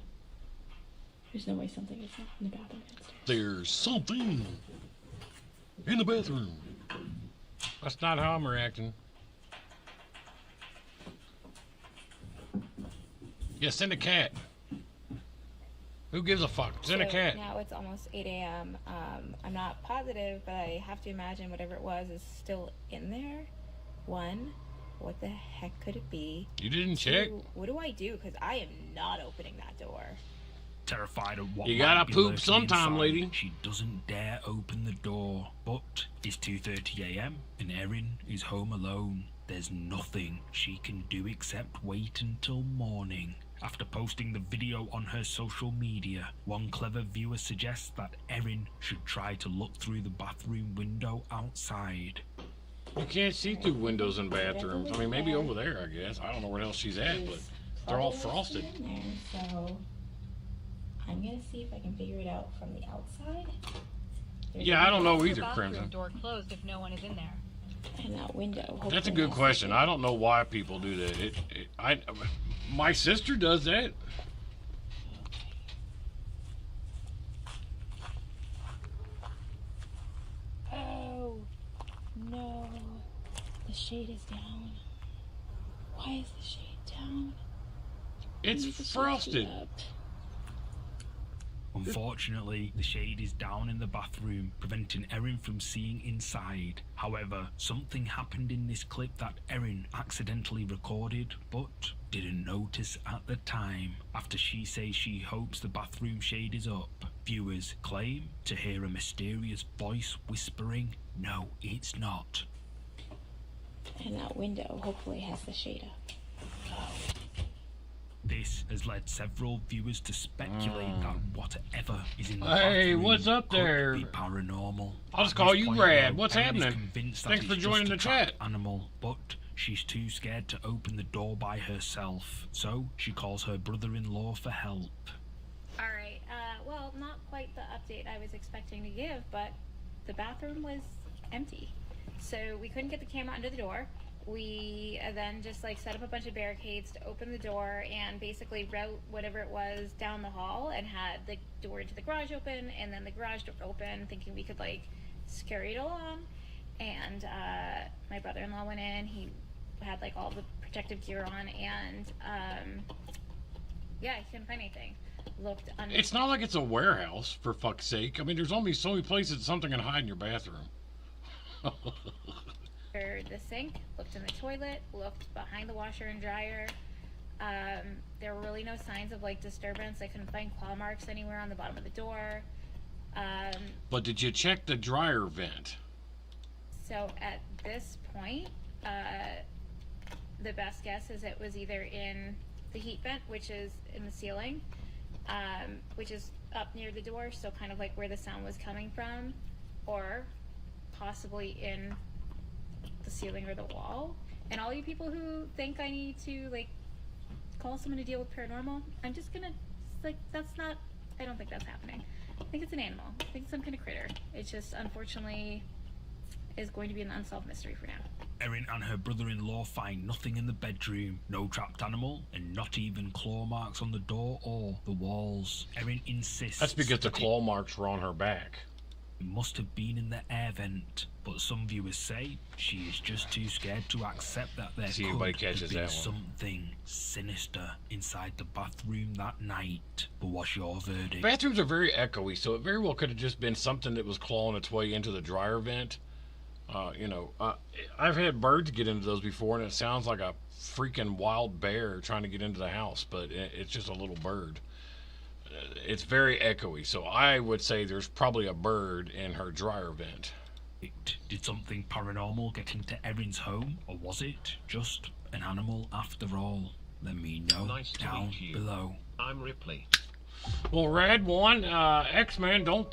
There's no way something is not in the bathroom downstairs. There's something in the bathroom. That's not how I'm reacting. Yeah, send a cat. Who gives a fuck? Send a cat. Now it's almost 8 a.m. I'm not positive, but I have to imagine whatever it was is still in there. One, what the heck could it be? You didn't Two, check? what do I do? Because I am not opening that door. Terrified of what You might gotta be poop lurking sometime, inside, lady. She doesn't dare open the door. But it's 2:30 a.m. and Erin is home alone. There's nothing she can do except wait until morning. After posting the video on her social media, one clever viewer suggests that Erin should try to look through the bathroom window outside. You can't see through windows in bathrooms. I mean, maybe over there, I guess. I don't know where else she's at, but they're all frosted. In there, so I'm gonna see if I can figure it out from the outside. Yeah, I don't know either, Bathroom Crimson. door closed if no one is in there. And that window. That's a good question. I don't know why people do that. My sister does that. Oh no, the shade is down. Why is the shade down? It's frosted. Unfortunately, the shade is down in the bathroom, preventing Erin from seeing inside. However, something happened in this clip that Erin accidentally recorded, but didn't notice at the time. After she says she hopes the bathroom shade is up, viewers claim to hear a mysterious voice whispering, "No, it's not." And that window hopefully has the shade up. This has led several viewers to speculate that whatever is in the Hey, bathroom what's up could there? be paranormal. I'll just At call this you point, Brad. though, What's Erin is happening? convinced that Thanks it's for joining just the a trapped chat. animal, but she's too scared to open the door by herself, so she calls her brother-in-law for help. Alright, well, not quite the update I was expecting to give, but the bathroom was empty. So we couldn't get the camera under the door. We then just like set up a bunch of barricades to open the door and basically route whatever it was down the hall and had the door into the garage open and then the garage door open, thinking we could like scurry it along. And my brother-in-law went in, he had like all the protective gear on, and yeah, he couldn't find anything. Looked under. It's not like it's a warehouse, for fuck's sake. I mean, there's only so many places something can hide in your bathroom. The sink, looked in the toilet, looked behind the washer and dryer. There were really no signs of like disturbance. I couldn't find claw marks anywhere on the bottom of the door. But did you check the dryer vent? So at this point, the best guess is it was either in the heat vent, which is in the ceiling, which is up near the door, so kind of like where the sound was coming from, or possibly in the ceiling or the wall. And all you people who think I need to like call someone to deal with paranormal, I'm just gonna like, that's not I don't think that's happening. I think it's an animal. I think it's some kind of critter. It's just, unfortunately, is going to be an unsolved mystery for now. Erin and her brother-in-law find nothing in the bedroom, no trapped animal, and not even claw marks on the door or the walls. Erin insists That's because the claw marks were on her back. It must have been in the air vent, but some viewers say she is just too scared to accept that there See, could everybody have catches been that one. something sinister inside the bathroom that night. But what's your verdict? Bathrooms are very echoey, so it very well could have just been something that was clawing its way into the dryer vent. I've had birds get into those before, and it sounds like a freaking wild bear trying to get into the house, but it's just a little bird. It's very echoey, so I would say there's probably a bird in her dryer vent. Did something paranormal get into Erin's home, or was it just an animal after all? Let me know Nice to down meet you. below. I'm Ripley. Well, Rad One, X-Man, don't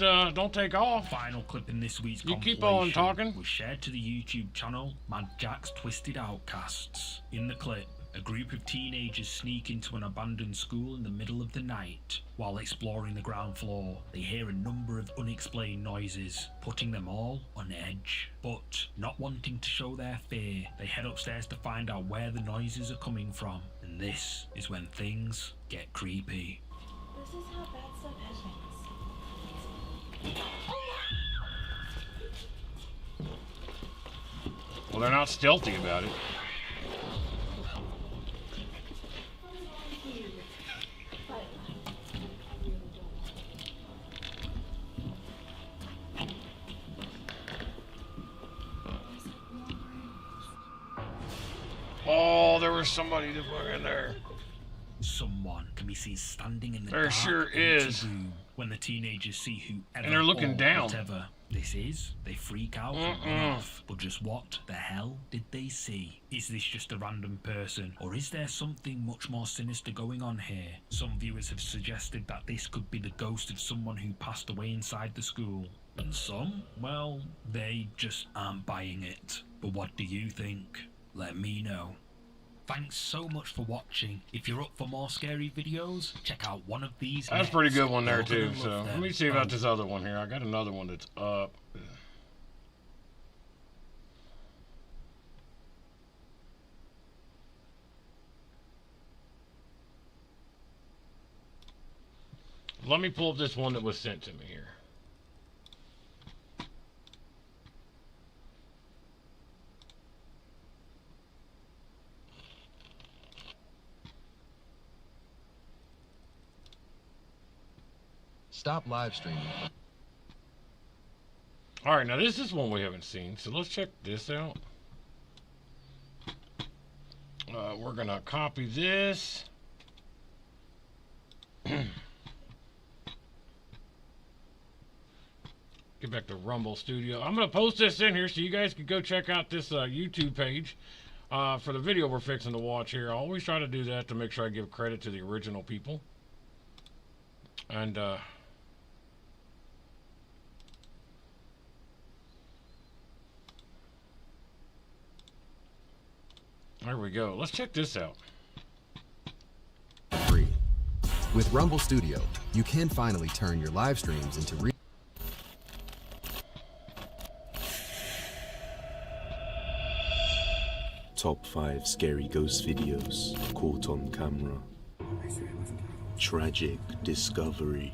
take off. Final clip in this week's You keep on compilation talking. was shared to the YouTube channel Mad Jack's Twisted Outcasts. In the clip, a group of teenagers sneak into an abandoned school in the middle of the night. While exploring the ground floor, they hear a number of unexplained noises, putting them all on edge. But not wanting to show their fear, they head upstairs to find out where the noises are coming from. And this is when things get creepy. This is how bad stuff happens. Well, they're not stealthy about it. Oh, there was somebody that went in there. Someone can be seen standing in the There dark sure empty is. room. When the teenagers see whoever And they're looking or down. whatever this is, they freak out and run off. But just what the hell did they see? Is this just a random person, or is there something much more sinister going on here? Some viewers have suggested that this could be the ghost of someone who passed away inside the school. And some, well, they just aren't buying it. But what do you think? Let me know. Thanks so much for watching. If you're up for more scary videos, check out one of these. That's a pretty good one there You're too. gonna So love let them. me see about this other one here. I got another one that's up. Let me pull up this one that was sent to me here. Stop live streaming. All right, now this is one we haven't seen, so let's check this out. We're gonna copy this. Get back to Rumble Studio. I'm gonna post this in here so you guys can go check out this YouTube page for the video we're fixing to watch here. I always try to do that to make sure I give credit to the original people. And there we go. Let's check this out. Free. With Rumble Studio, you can finally turn your live streams into real. Top 5 scary ghost videos caught on camera. Tragic discovery.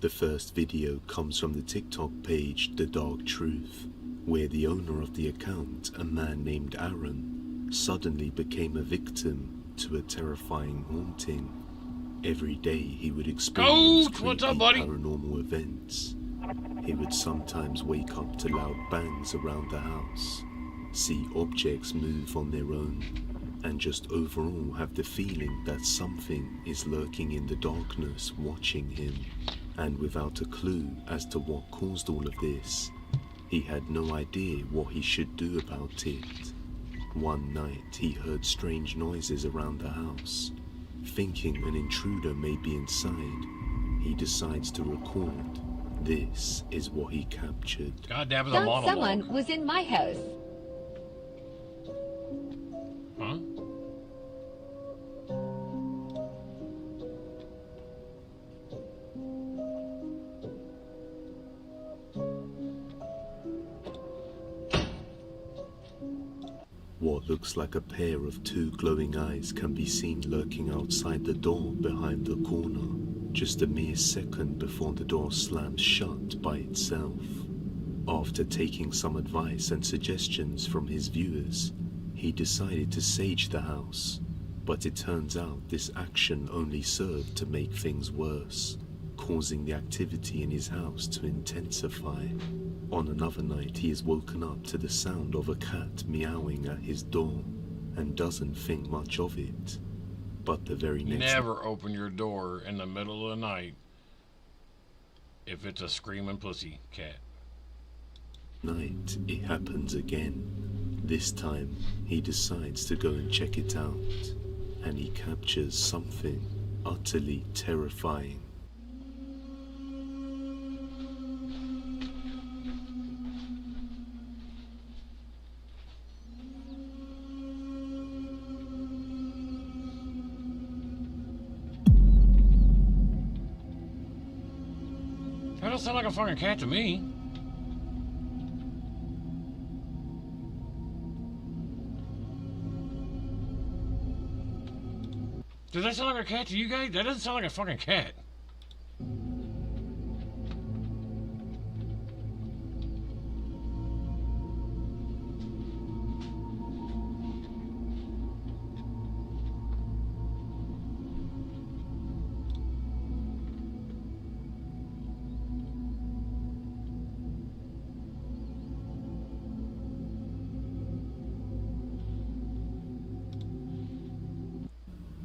The first video comes from the TikTok page The Dark Truth, where the owner of the account, a man named Aaron, suddenly became a victim to a terrifying haunting. Every day he would experience what's up, creepy buddy? paranormal events. He would sometimes wake up to loud bangs around the house, see objects move on their own, and just overall have the feeling that something is lurking in the darkness watching him. And without a clue as to what caused all of this, he had no idea what he should do about it. One night he heard strange noises around the house. Thinking an intruder may be inside, he decides to record. This is what he captured. God damn it, I'm on a Someone was in my house. Huh? looks like a pair of two glowing eyes can be seen lurking outside the door behind the corner, just a mere second before the door slams shut by itself. After taking some advice and suggestions from his viewers, he decided to sage the house, but it turns out this action only served to make things worse, causing the activity in his house to intensify. On another night, he is woken up to the sound of a cat meowing at his door and doesn't think much of it. But the very next Never open your door in the middle of the night if it's a screaming pussy cat. night, it happens again. This time, he decides to go and check it out, and he captures something utterly terrifying. That don't sound like a fucking cat to me. Does that sound like a cat to you guys? That doesn't sound like a fucking cat.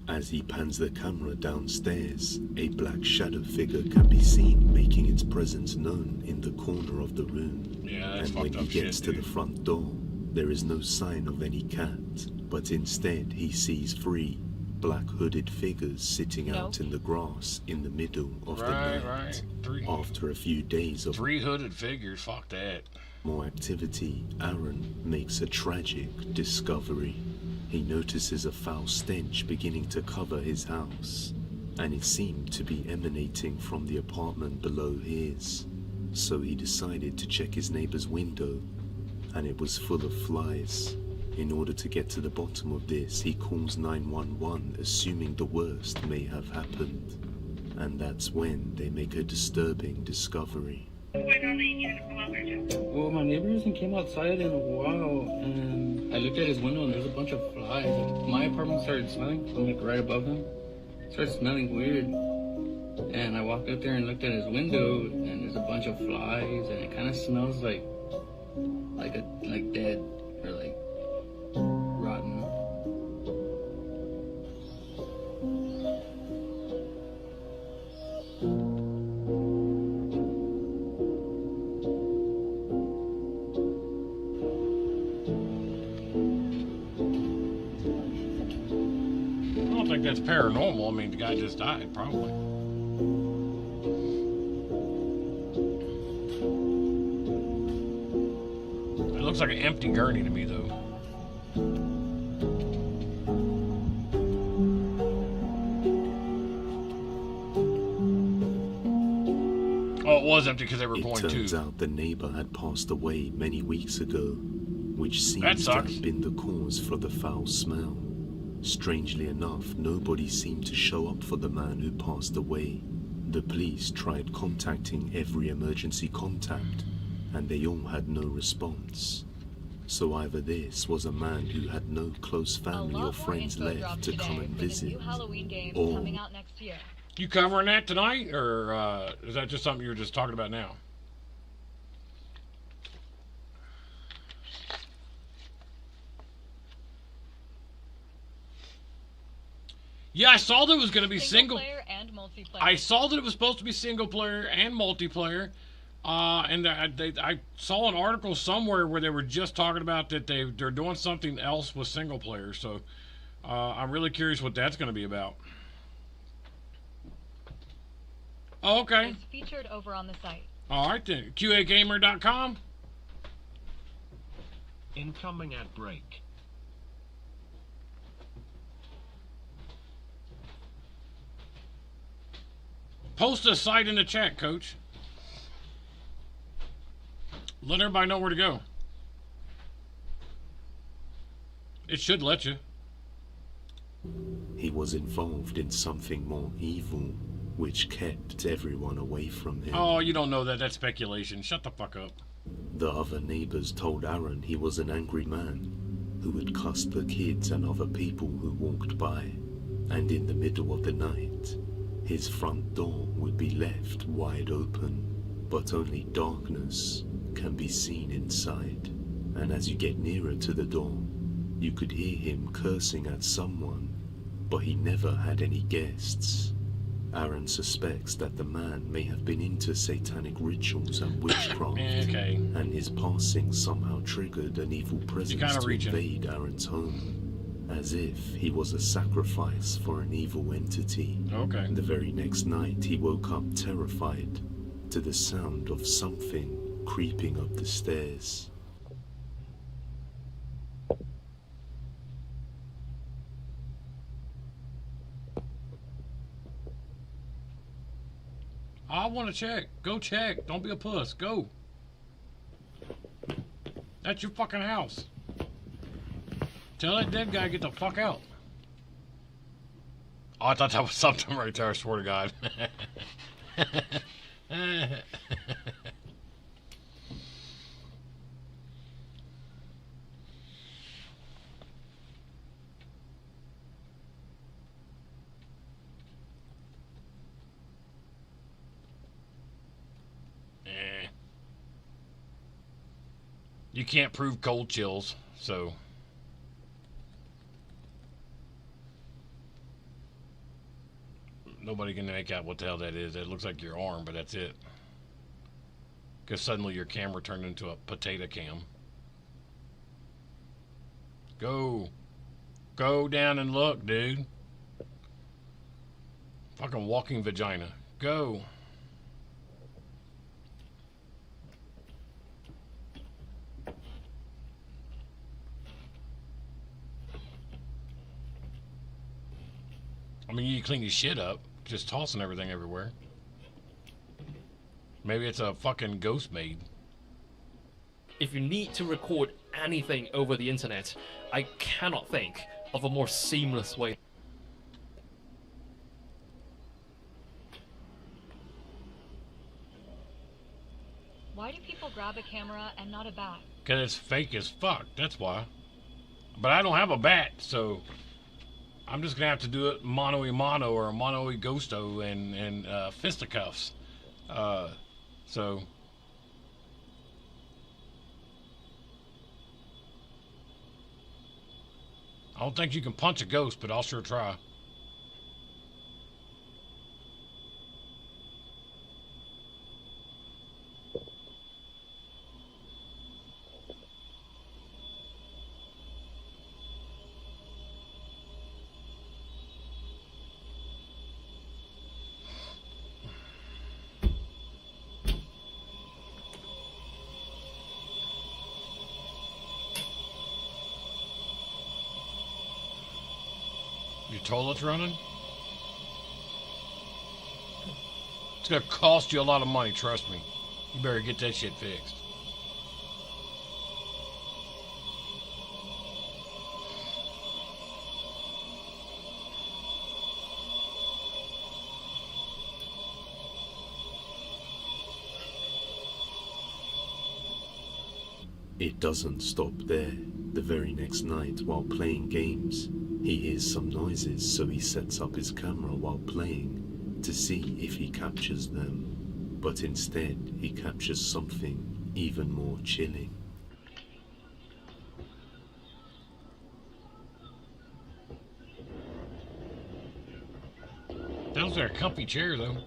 As he pans the camera downstairs, a black shadow figure can be seen making its presence known in the corner of the room. Yeah, that's and when fucked he up gets shit, to dude. the front door, there is no sign of any cat, but instead he sees three black hooded figures sitting out in the grass in the middle of the night. Right. After a few days of Three hooded figures, fuck that. more activity, Aaron makes a tragic discovery. He notices a foul stench beginning to cover his house, and it seemed to be emanating from the apartment below his. So he decided to check his neighbor's window, and it was full of flies. In order to get to the bottom of this, he calls 911, assuming the worst may have happened. And that's when they make a disturbing discovery. Well, my neighbor hasn't came outside in a while, and I looked at his window and there's a bunch of flies. And my apartment started smelling, from like right above him. It started smelling weird. And I walked up there and looked at his window, and there's a bunch of flies, and it kind of smells like dead or like rotten. I don't think that's paranormal. I mean, the guy just died, probably. It looks like an empty gurney to me, though. Oh, it was empty because they were It going turns to. out the neighbor had passed away many weeks ago, which That seems to sucks. have been the cause for the foul smell. Strangely enough, nobody seemed to show up for the man who passed away. The police tried contacting every emergency contact, and they all had no response. So either this was a man who had no close family or friends left to come and visit, New Halloween game or coming out next year. You covering that tonight, or is that just something you're just talking about now? Yeah, I saw that it was going to be single. Player and multiplayer. I saw that it was supposed to be single player and multiplayer, and I saw an article somewhere where they were just talking about that they're doing something else with single player. So I'm really curious what that's going to be about. Oh, okay. It's featured over on the site. All right then. QAgamer.com. Incoming at break. Post a site in the chat, Coach. Let everybody know where to go. It should let you. He was involved in something more evil, which kept everyone away from him. Oh, you don't know that. That's speculation. Shut the fuck up. The other neighbors told Aaron he was an angry man who would cuss the kids and other people who walked by, and in the middle of the night, his front door would be left wide open, but only darkness can be seen inside. And as you get nearer to the door, you could hear him cursing at someone, but he never had any guests. Aaron suspects that the man may have been into satanic rituals and witchcraft, and his passing somehow triggered an evil presence to invade Aaron's home, as if he was a sacrifice for an evil entity. Okay. The very next night, he woke up terrified to the sound of something creeping up the stairs. I want to check. Go check. Don't be a puss. Go. That's your fucking house. Tell that dead guy to get the fuck out. Oh, I thought that was something right there. I swear to God. You can't prove cold chills, so. Nobody can make out what the hell that is. It looks like your arm, but that's it. Because suddenly your camera turned into a potato cam. Go. Go down and look, dude. Fucking walking vagina. Go. I mean, you clean your shit up, just tossing everything everywhere. Maybe it's a fucking ghost maid. If you need to record anything over the internet, I cannot think of a more seamless way. Why do people grab a camera and not a bat? Because it's fake as fuck, that's why. But I don't have a bat, so I'm just going to have to do it mano-a-mano or mano-a-ghosto and fisticuffs. So I don't think you can punch a ghost, but I'll sure try. Your toilet's running? It's gonna cost you a lot of money, trust me. You better get that shit fixed. It doesn't stop there. The very next night, while playing games, he hears some noises, so he sets up his camera while playing to see if he captures them. But instead, he captures something even more chilling. Those are a comfy chair, though.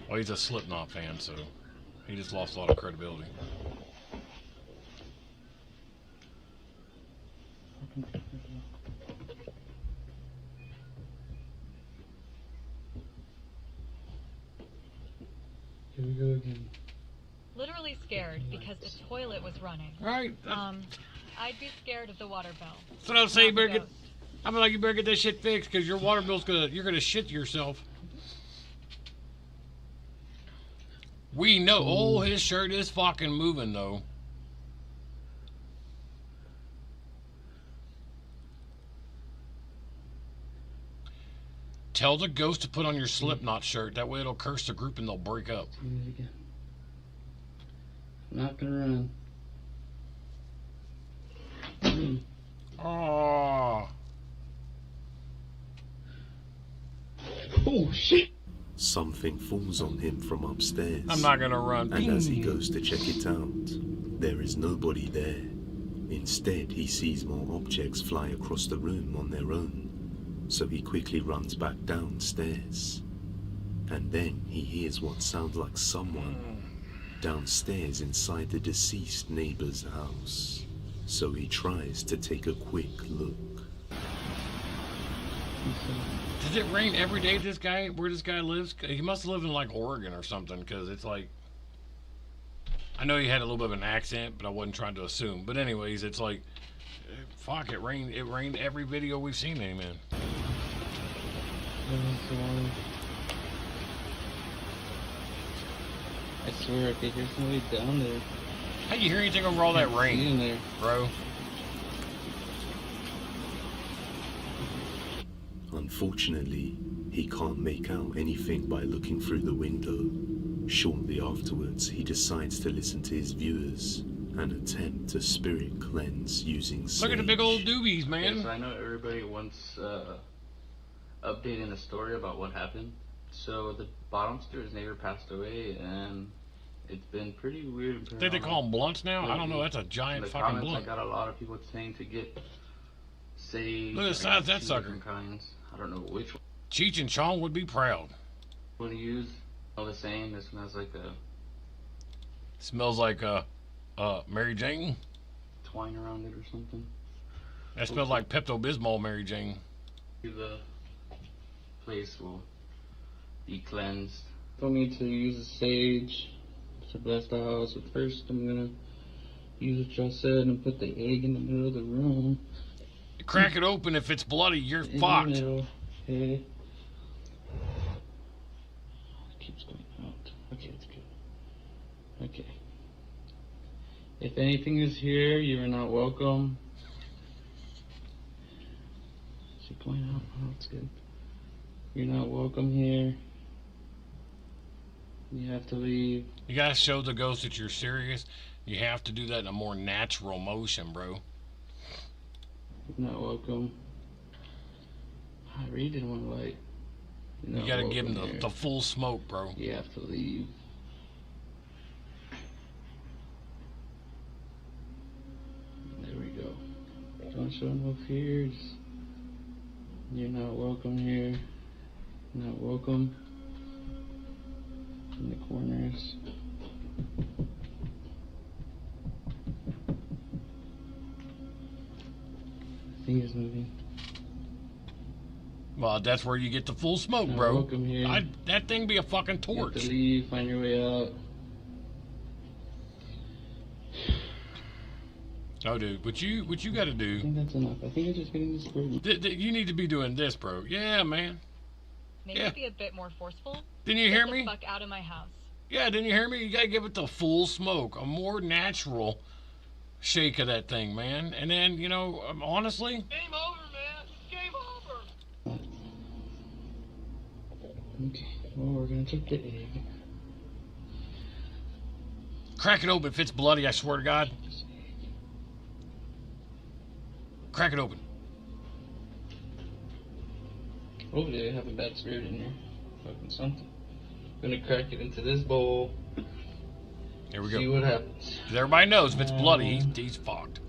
Well, he's a Slipknot fan, so he just lost a lot of credibility. Here we go again. Literally scared because the toilet was running. Right. I'd be scared of the water bill. So I'll say you better get. I'm like, you better get that shit fixed because your water bill's you're gonna shit yourself. We know. Oh, his shirt is fucking moving, though. Tell the ghost to put on your Slipknot shirt. That way it'll curse the group and they'll break up. I'm not gonna run. Oh. Oh, shit. Something falls on him from upstairs. I'm not gonna run. And as he goes to check it out, there is nobody there. Instead, he sees more objects fly across the room on their own. So he quickly runs back downstairs. And then he hears what sounds like someone downstairs inside the deceased neighbor's house. So he tries to take a quick look. Does it rain every day where this guy lives? He must live in like Oregon or something, because it's like, I know he had a little bit of an accent, but I wasn't trying to assume. But anyways, it's like, fuck, it rained every video we've seen him in. I swear I could hear somebody down there. How you hear anything over all that rain, there, bro? Unfortunately, he can't make out anything by looking through the window. Shortly afterwards, he decides to listen to his viewers and attempt to spirit cleanse using sage. Look at the big old doobies, man. Yes, I know everybody wants updating the story about what happened. So the bottom stairs neighbor passed away, and it's been pretty weird. Did they call them blunts now? I don't know. That's a giant fucking blunt. I got a lot of people saying to get sage. Look at the size of that sucker. Different kinds. I don't know which one. Cheech and Chong would be proud. One to use. All the same. This one has like a. Smells like Mary Jane. Twine around it or something. That smells like Pepto-Bismol, Mary Jane. The place will be cleansed. Don't need to use the sage to bless the house. But first, I'm gonna use what y'all said and put the egg in the middle of the room. Crack it open. If it's bloody, you're In fucked. the middle. Okay. It keeps going out. Okay, it's good. Okay. If anything is here, you are not welcome. Is it going out? Oh, it's good. You're not welcome here. You have to leave. You gotta show the ghost that you're serious. You have to do that in a more natural motion, bro. You're not welcome. I really didn't want to light. You gotta give him the full smoke, bro. You have to leave. There we go. Don't show no fears. You're not welcome here. You're not welcome in the corners. Thing is moving. Well, that's where you get the full smoke, Not bro. welcome here. That thing be a fucking You have torch. to leave, find your way out. Oh, dude, what you gotta I do? think that's enough. I think I'm just getting this squirted. You need to be doing this, bro. Yeah, man. Maybe Yeah. be a bit more forceful. Didn't you hear Get me? the fuck out of my house. Yeah, didn't you hear me? You gotta give it the full smoke, a more natural shake of that thing, man. And then, you know, honestly, Game over, man. Game over. Okay, well, we're gonna take the egg. crack it open. If it's bloody, I swear to God. Crack it open. Hopefully I have a bad spirit in here. Fucking something. I'm gonna crack it into this bowl. Here we go. See what happens. 'Cause everybody knows if it's bloody, he's fucked.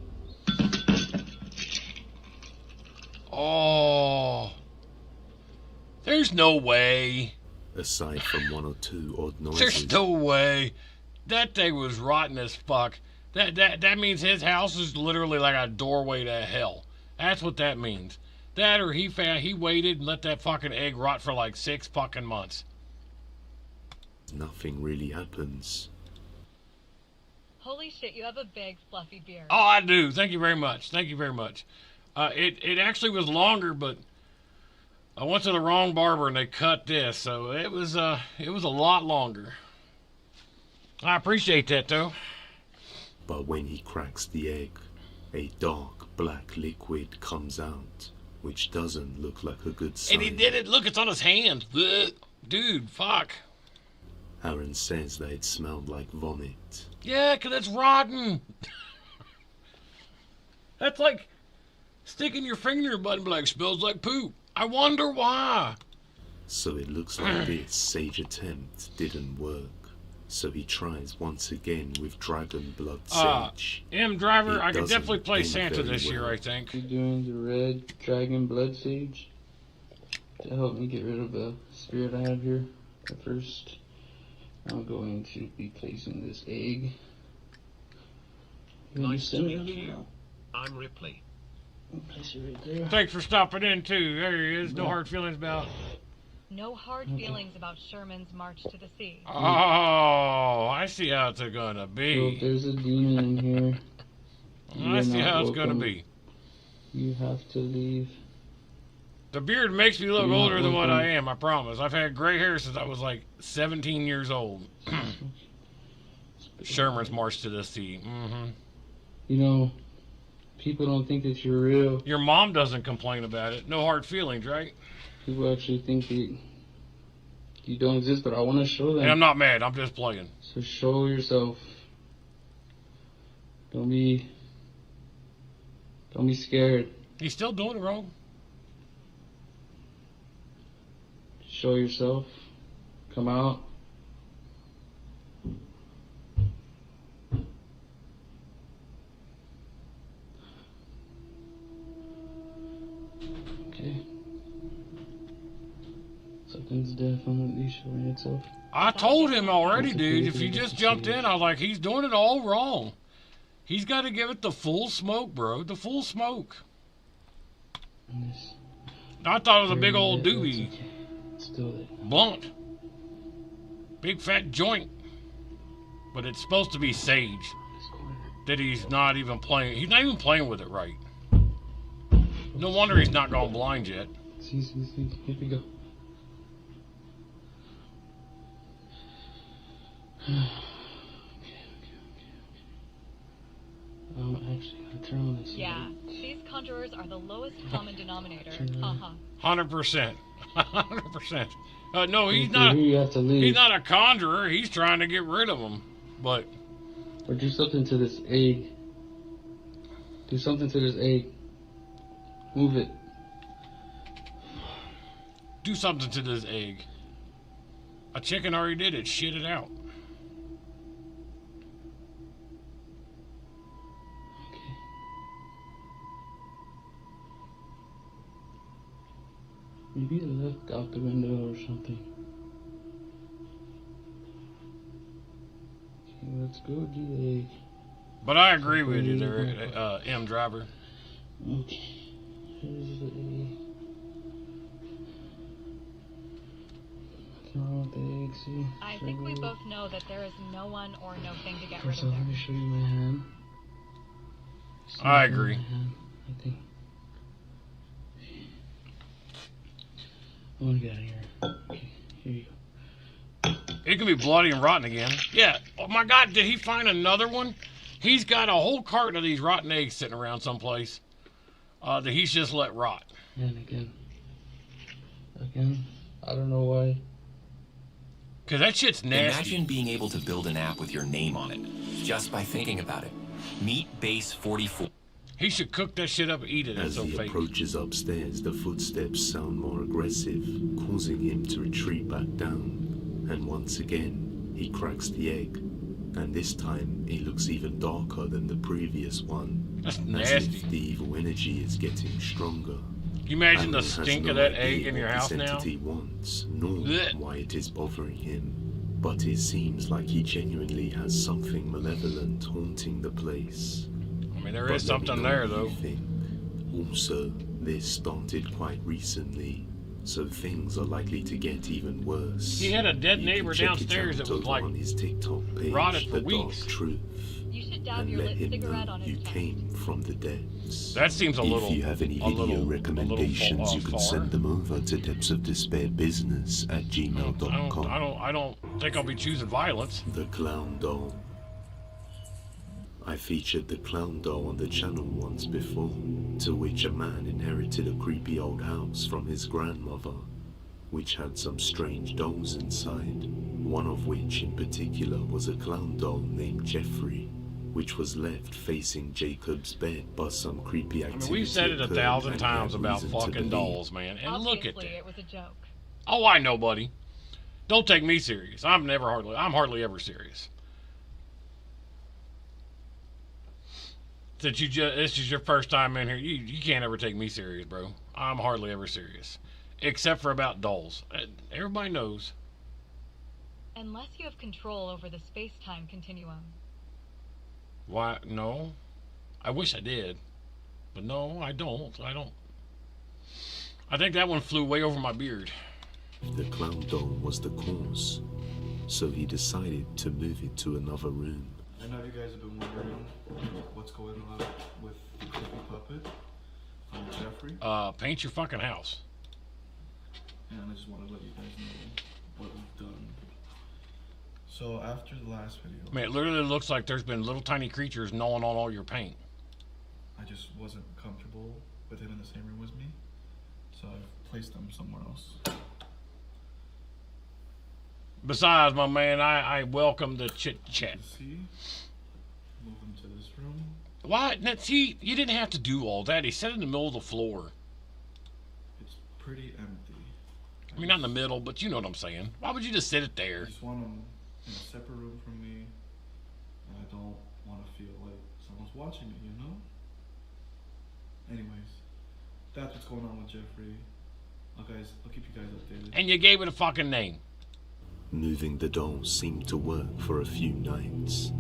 Oh. There's no way. Aside from one or two odd noises, There's no way. That thing was rotten as fuck. That means his house is literally like a doorway to hell. That's what that means. That or he waited and let that fucking egg rot for like 6 fucking months. nothing really happens. Holy shit, you have a big fluffy beard. Oh, I do. Thank you very much. Thank you very much. It actually was longer, but I went to the wrong barber and they cut this, so it was a lot longer. I appreciate that, though. But when he cracks the egg, a dark black liquid comes out, which doesn't look like a good sign. And he did it. Look, it's on his hand. Ugh. Dude, fuck. Aaron says that it smelled like vomit. Yeah, 'cause it's rotten. That's like sticking your finger in your butt and be like, smells like poop. I wonder why. So it looks like this sage attempt didn't work. So he tries once again with dragon blood sage. Driver, I could doesn't definitely play end Santa very this year, well. I think. You're doing the red dragon blood sage to help me get rid of the spirit I have here. But first, I'm going to be placing this egg. Nice to meet you. I'm Ripley. Place it right there. Thanks for stopping in, too. There he is. No hard feelings about... No hard feelings about Sherman's march to the sea. Oh, I see how it's gonna be. So there's a demon in here. I see how it's gonna be. You have to leave. The beard makes me look You're not older than what welcome. I am, I promise. I've had gray hair since I was like 17 years old. Sherman's march to the sea. Mm-hmm. You know, people don't think that you're real. Your mom doesn't complain about it. No hard feelings, right? People actually think that you don't exist, but I want to show them. And I'm not mad. I'm just playing. So show yourself. Don't be scared. He's still doing it wrong. Show yourself. Come out. Okay. Something's definitely showing itself. I told him already, dude. If you just jumped in, I was like, he's doing it all wrong. He's got to give it the full smoke, bro. The full smoke. I thought it was a big old doobie. Blunt. Big fat joint. But it's supposed to be sage. That he's not even playing. He's not even playing with it right. No wonder he's not gone blind yet. See, here we go. Actually, I turn on this. Yeah, these conjurers are the lowest common denominator. Haha. 100%. 100%. No, he's Okay, not. here you have to leave. He's not a conjurer. He's trying to get rid of them. But Or do something to this egg. Do something to this egg. Move it. do something to this egg. A chicken already did it. Shit it out. Maybe it left out the window or something. Okay, let's go do the egg. But I agree with you there, M Driver. Okay. Here's the egg. Nothing wrong with the egg, see? I think we both know that there is no one or no thing to get rid First of off, let there. me show you my hand. I agree. I think. I want to get out of here. Okay, here you go. It can be bloody and rotten again. Yeah. Oh my God, did he find another one? He's got a whole carton of these rotten eggs sitting around someplace that he's just let rot. And again. Again. I don't know why. Because that shit's nasty. Imagine being able to build an app with your name on it, just by thinking about it. Meet Base 44. He should cook that shit up and eat it. That's As so he fake. approaches upstairs, the footsteps sound more aggressive, causing him to retreat back down. And once again, he cracks the egg. And this time, it looks even darker than the previous one. That's as nasty. if the evil energy is getting stronger. Can you imagine Aaron the has stink no of that idea egg in your what house this now? entity wants, nor Blech. why it is bothering him. But it seems like he genuinely has something malevolent haunting the place. I mean, there But is let me something know there, what though. you think. Also, this started quite recently, so things are likely to get even worse. He had a dead You neighbor can check it downstairs out that was over like on his TikTok page, rotted for The weeks. Dark Truth. You should dab and your let lit him cigarette know on you his chest. came from the depths. That seems a little. If you have any video recommendations, you can far. send them over to depthsofdespairbusiness@gmail.com. I don't think I'll be choosing violence. The Clown Doll. I featured the Clown Doll on the channel once before, to which a man inherited a creepy old house from his grandmother, which had some strange dolls inside, one of which in particular was a clown doll named Jeffrey, which was left facing Jacob's bed, but some creepy activity We've said it 1,000 occurred, times and we had about reason to fucking believe dolls, man. And look at Obviously, that. it was a joke. Oh, I know, buddy. Don't take me serious. I'm hardly ever serious. Since this is your first time in here, you can't ever take me serious, bro. I'm hardly ever serious. Except for about dolls. Everybody knows. Unless you have control over the space-time continuum. Why? No. I wish I did. But no, I don't. I think that one flew way over my beard. the clown doll was the cause, so he decided to move it to another room. I know you guys have been wondering what's going on with the creepy puppet from Jeffrey. Paint your fucking house. And I just want to let you guys know what we've done. So after the last video, Man, it literally looks like there's been little tiny creatures gnawing on all your paint. I just wasn't comfortable with him in the same room as me, so I've placed him somewhere else. Besides, my man, I welcome the chit chat. See? Move him to this room. Why? Now, see, you didn't have to do all that. He sat in the middle of the floor. It's pretty empty. I mean, not in the middle, but you know what I'm saying. Why would you just sit it there? I just want him in a separate room from me, and I don't want to feel like someone's watching me, you know? Anyways, that's what's going on with Jeffrey. I'll keep you guys updated. And you gave it a fucking name. Moving the doll seemed to work for a few nights,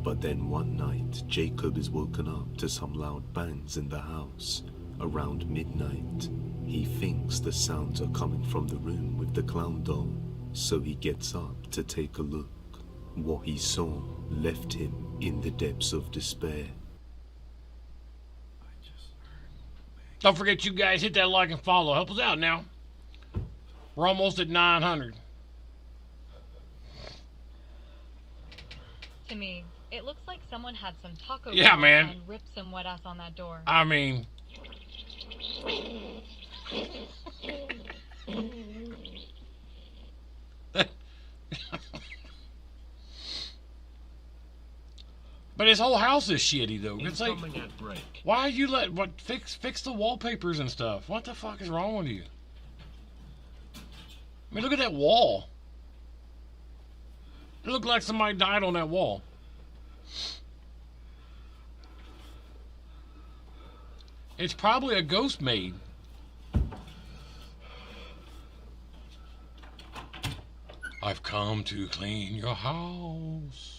but then one night Jacob is woken up to some loud bangs in the house. Around midnight, he thinks the sounds are coming from the room with the clown doll, so he gets up to take a look. What he saw left him in the depths of despair. Don't forget, you guys, hit that like and follow. Help us out now. We're almost at 900. To me, it looks like someone had some taco Yeah, Bell man. and ripped some wet ass on that door. I mean... But his whole house is shitty, though. It's like, Incoming at break. why you fix the wallpapers and stuff? What the fuck is wrong with you? I mean, look at that wall. It looked like somebody died on that wall. It's probably a ghost maid. I've come to clean your house.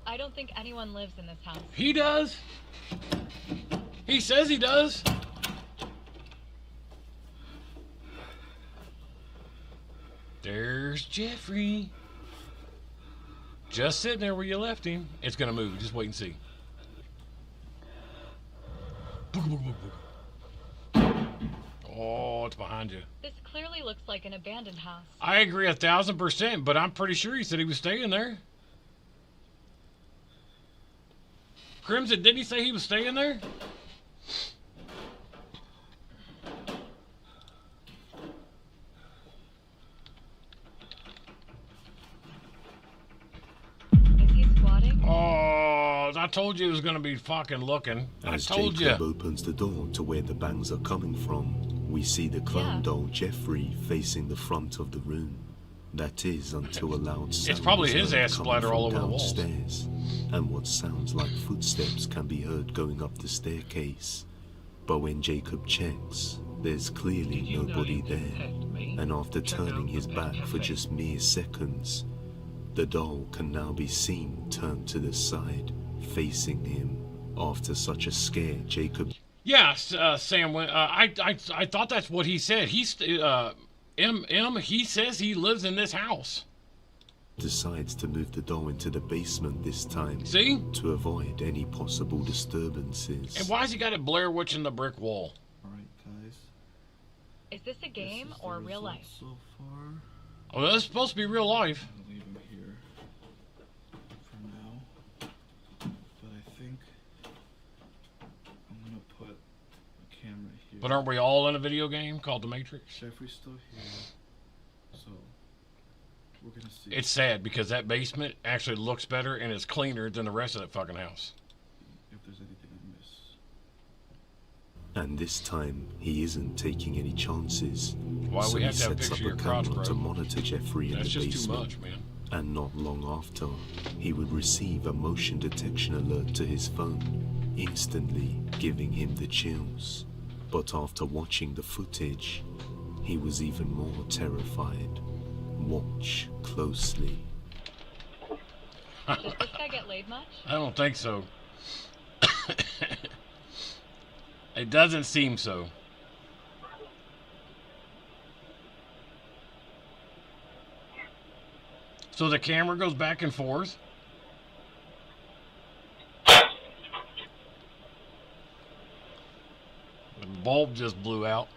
I don't think anyone lives in this house. He does. He says he does. There's Jeffrey. Just sitting there where you left him. It's going to move. Just wait and see. Oh, it's behind you. This clearly looks like an abandoned house. I agree 1,000%, but I'm pretty sure he said he was staying there. Crimson, didn't he say he was staying there? Is he squatting? Oh, I told you it was going to be fucking looking. As I told Jacob you. opens the door to where the bangs are coming from, we see the clown doll Jeffrey facing the front of the room. That is until a loud sound probably is his heard ass coming splatter from all over the walls. downstairs, and what sounds like footsteps can be heard going up the staircase. But when Jacob checks, there's clearly nobody there, and after turning his back for just mere seconds, the doll can now be seen turned to the side, facing him. After such a scare, Jacob... Yeah, Sam, I thought that's what he said. He says he lives in this house. decides to move the doll into the basement this time. See? To avoid any possible disturbances. And why's he got it Blair Witching the brick wall? Alright, guys. Is this a game or real life? So far. Oh, that's supposed to be real life. I'm gonna leave him here for now. But I think I'm gonna put a camera here. But aren't we all in a video game called The Matrix? Jeffrey's still here. So we're gonna see. It's sad because that basement actually looks better and is cleaner than the rest of that fucking house. If there's anything I miss. And this time, he isn't taking any chances. Why so we have he to have a sets up picture a of your crotch, camera bro? to monitor Jeffrey in That's the just too basement. much, man. And not long after, he would receive a motion detection alert to his phone, instantly giving him the chills. But after watching the footage, he was even more terrified. Watch closely. Does this guy get laid much? I don't think so. It doesn't seem so. So the camera goes back and forth. The bulb just blew out.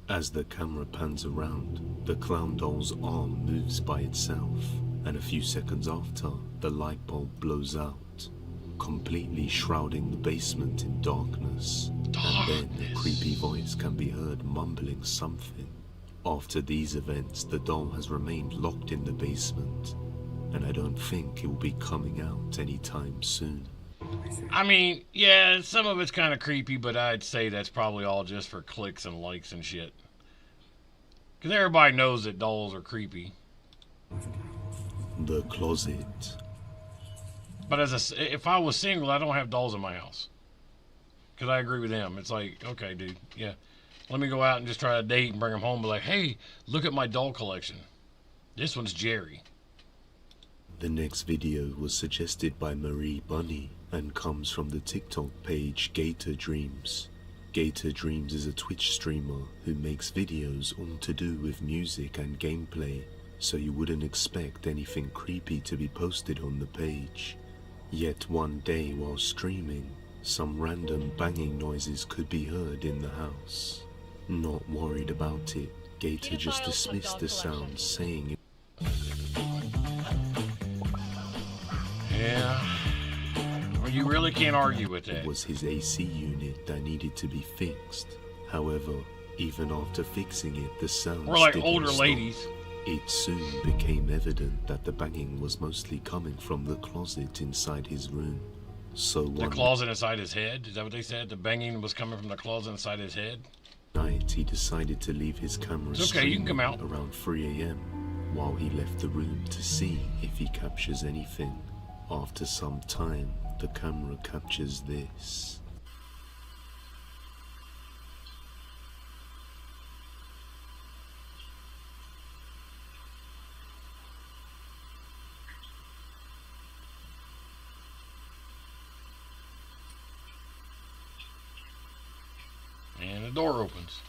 As the camera pans around, the clown doll's arm moves by itself, and a few seconds after, the light bulb blows out, completely shrouding the basement in darkness. And then a creepy voice can be heard mumbling something. After these events, the doll has remained locked in the basement, and I don't think it will be coming out anytime soon. I mean, yeah, some of it's kind of creepy, but I'd say that's probably all just for clicks and likes and shit. Because everybody knows that dolls are creepy. The closet. But if I was single, I don't have dolls in my house. Because I agree with them. It's like, okay, dude, yeah. Let me go out and just try to date and bring them home and be like, hey, look at my doll collection. This one's Jerry. The next video was suggested by Marie Bunny and comes from the TikTok page Gator Dreams. Gator Dreams is a Twitch streamer who makes videos all to do with music and gameplay, so you wouldn't expect anything creepy to be posted on the page. Yet one day while streaming, some random banging noises could be heard in the house. Not worried about it, Gator just dismissed the sound, saying it. Yeah. Well, you really can't argue with that. It was his AC unit that needed to be fixed. However, even after fixing it, the sound We're like didn't older stop. ladies. It soon became evident that the banging was mostly coming from the closet inside his room. So The one closet inside his head? Is that what they said? The banging was coming from the closet inside his head? night, he decided to leave his camera It's okay, you can come out. around 3 a.m. while he left the room to see if he captures anything. After some time, the camera captures this. And the door opens.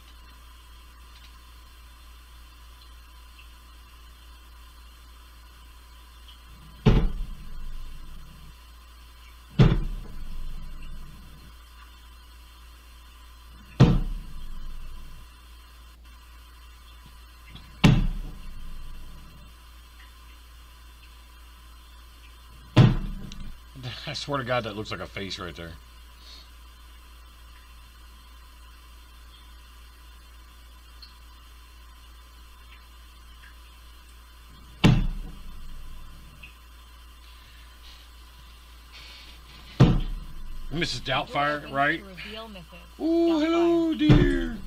I swear to God, that looks like a face right there. Mrs. Doubtfire, right? Oh, hello, dear.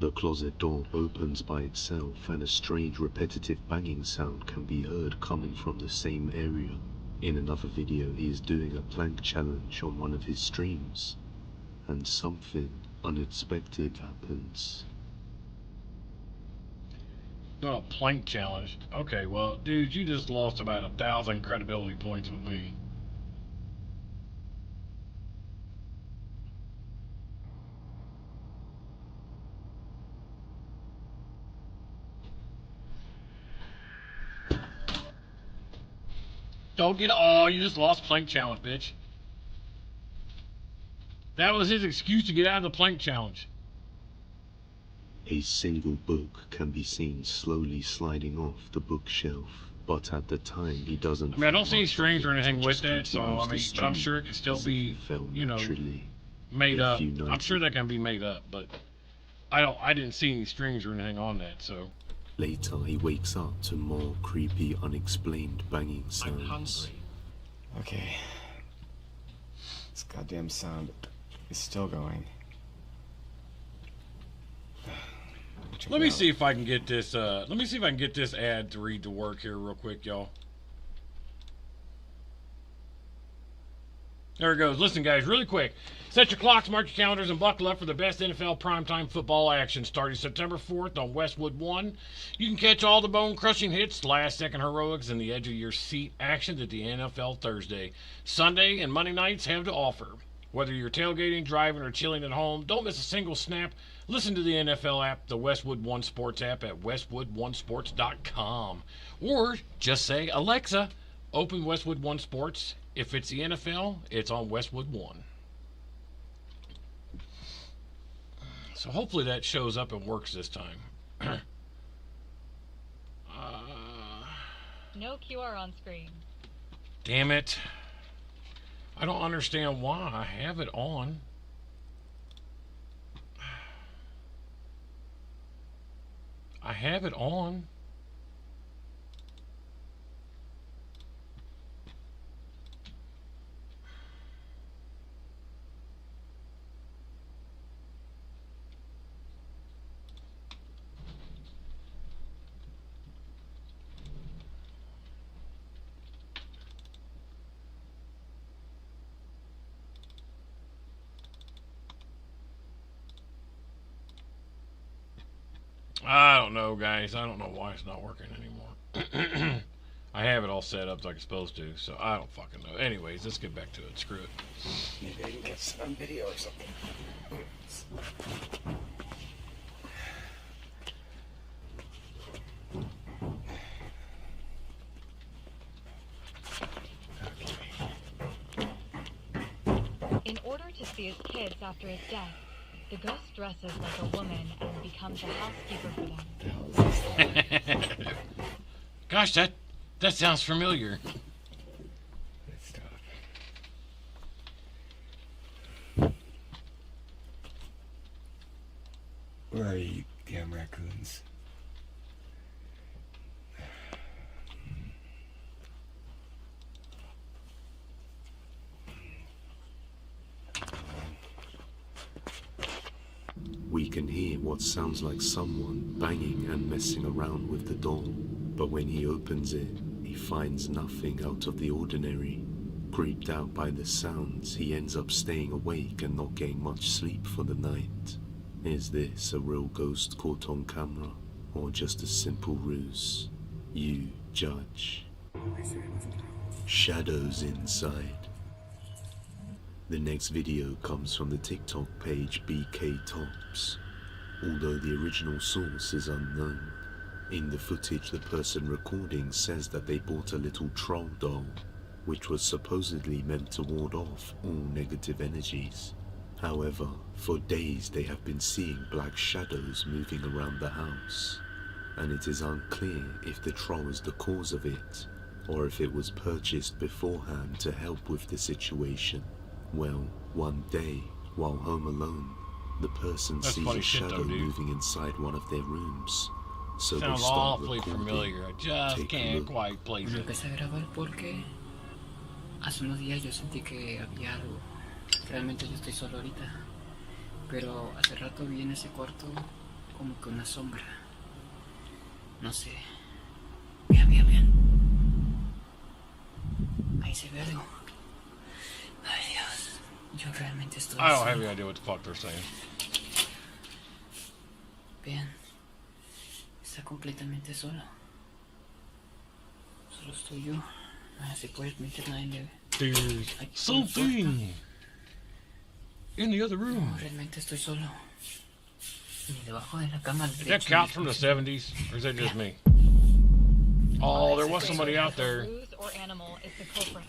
The closet door opens by itself and a strange repetitive banging sound can be heard coming from the same area. In another video he is doing a plank challenge on one of his streams, and something unexpected happens. Oh, plank challenge. Okay, well, dude, you just lost about 1,000 credibility points with me. Don't get. Oh, you just lost plank challenge, bitch. That was his excuse to get out of the plank challenge. A single book can be seen slowly sliding off the bookshelf, but at the time he doesn't. I mean, I don't see any strings or anything with that, so I mean, but I'm sure it can still be, you know, made up. I'm sure that can be made up, but I didn't see any strings or anything on that, so. Later he wakes up to more creepy, unexplained banging sounds. I'm hungry. Okay. This goddamn sound is still going. Let me see if I can get this. Let me see if I can get this ad to read to work here real quick, y'all. There it goes. Listen, guys, really quick. Set your clocks, mark your calendars, and buckle up for the best NFL primetime football action starting September 4th on Westwood 1. You can catch all the bone-crushing hits, last-second heroics, and the edge-of-your-seat action that the NFL Thursday, Sunday, and Monday nights have to offer. Whether you're tailgating, driving, or chilling at home, don't miss a single snap. Listen to the NFL app, the Westwood One Sports app at westwoodonesports.com. Or just say, Alexa, open Westwood One Sports. If it's the NFL, it's on Westwood One. So hopefully that shows up and works this time. No QR on screen. Damn it. I don't understand why I have it on. I have it on. I don't know, guys. I don't know why it's not working anymore. I have it all set up like it's supposed to, so I don't fucking know. Anyways, let's get back to it. Screw it. Maybe I can get some video or something. In order to see his kids after his death, the ghost dresses like a woman and becomes a housekeeper for them. Gosh, that sounds familiar. Where are you, damn raccoons? We can hear what sounds like someone banging and messing around with the door, but when he opens it, he finds nothing out of the ordinary. Creeped out by the sounds, he ends up staying awake and not getting much sleep for the night. Is this a real ghost caught on camera, or just a simple ruse? You judge. Shadows inside. The next video comes from the TikTok page BK Tops. Although the original source is unknown, in the footage the person recording says that they bought a little troll doll, which was supposedly meant to ward off all negative energies. However, for days they have been seeing black shadows moving around the house, and it is unclear if the troll is the cause of it, or if it was purchased beforehand to help with the situation. Well, one day, while home alone, the person sees a shadow moving inside one of their rooms. So sounds they start awfully recording. familiar. I just can't quite place Me it. empecé a grabar porque hace unos días yo sentí que había algo. Realmente yo estoy solo ahorita, pero hace rato vi en ese cuarto como que una sombra. No sé. Vean. Ahí se ve algo. Ay, Dios. Yo realmente estoy I don't solo. have any idea what the fuck they're saying. Vean. Está completamente solo. Solo estoy yo. No se puede meter nadie de... There's something in the other room. No, realmente estoy solo. Ni debajo de la cama. Did that count from the 70s? Or is that just me? Oh, there was somebody out there. Or animal is the culprit.